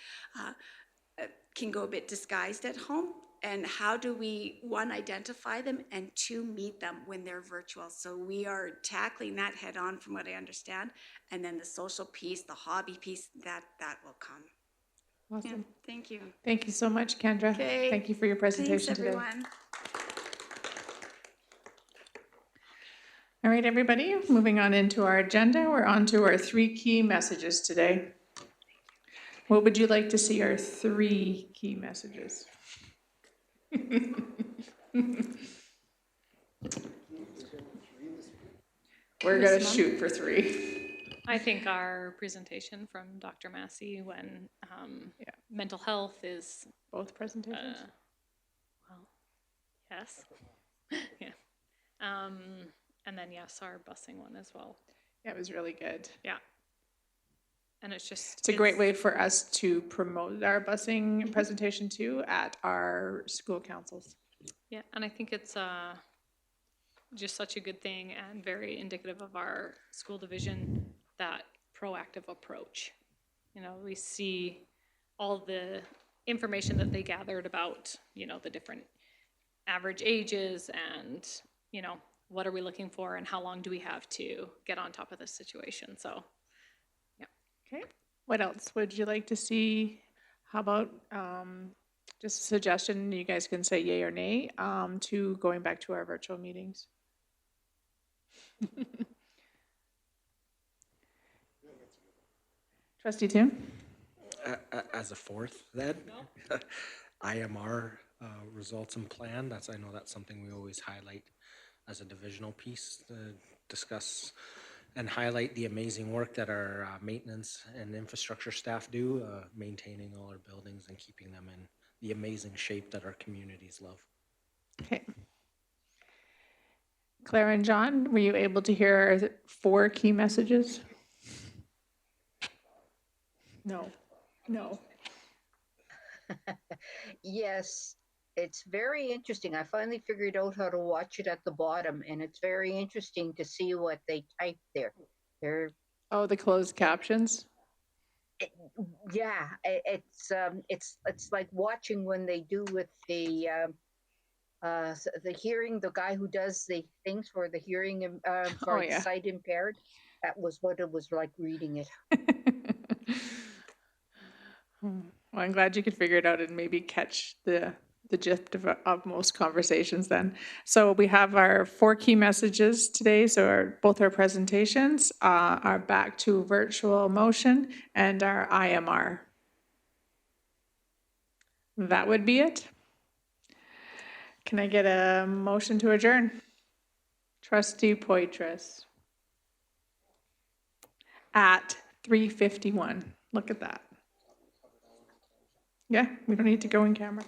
Speaker 18: can go a bit disguised at home. And how do we, one, identify them, and two, meet them when they're virtual? So we are tackling that head on from what I understand. And then the social piece, the hobby piece, that will come.
Speaker 1: Awesome.
Speaker 18: Yeah, thank you.
Speaker 1: Thank you so much, Kendra.
Speaker 18: Okay.
Speaker 1: Thank you for your presentation
Speaker 18: Thanks,
Speaker 1: today.
Speaker 18: everyone.
Speaker 1: All right, everybody, moving on into our agenda. We're on to our 3 key messages today. What would you like to see our 3 key messages? We're going to shoot for 3.
Speaker 4: I think our presentation from Dr. Massey when mental health is...
Speaker 1: Both presentations?
Speaker 4: Well, yes. Yeah. And then, yes, our busing one as well.
Speaker 1: Yeah, it was really good.
Speaker 4: Yeah. And it's just...
Speaker 1: It's a great way for us to promote our busing presentation too at our school councils.
Speaker 4: Yeah, and I think it's just such a good thing and very indicative of our school division that proactive approach. You know, we see all the information that they gathered about, you know, the different average ages and, you know, what are we looking for and how long do we have to get on top of this situation? So, yeah.
Speaker 1: Okay. What else would you like to see? How about just a suggestion, you guys can say yay or nay, to going back to our virtual meetings? Trustee Tim?
Speaker 5: As a fourth, then, IMR results and plan, I know that's something we always highlight as a divisional piece to discuss and highlight the amazing work that our maintenance and infrastructure staff do, maintaining all our buildings and keeping them in the amazing shape that our communities love.
Speaker 1: Okay. Claire and John, were you able to hear our 4 key messages? No. No.
Speaker 3: Yes, it's very interesting. I finally figured out how to watch it at the bottom, and it's very interesting to see what they type there. They're
Speaker 1: Oh, the closed captions?
Speaker 3: yeah, it's like watching when they do with the hearing, the guy who does the things for the hearing for the
Speaker 1: yeah.
Speaker 3: sight impaired. That was what it was like reading it.
Speaker 1: Well, I'm glad you could figure it out and maybe catch the gist of most conversations then. So we have our 4 key messages today. So both our presentations are back to virtual motion and our IMR. That would be it. Can I get a motion to adjourn? Trustee Poitras. At 3:51. Look at that. Yeah, we don't need to go in camera.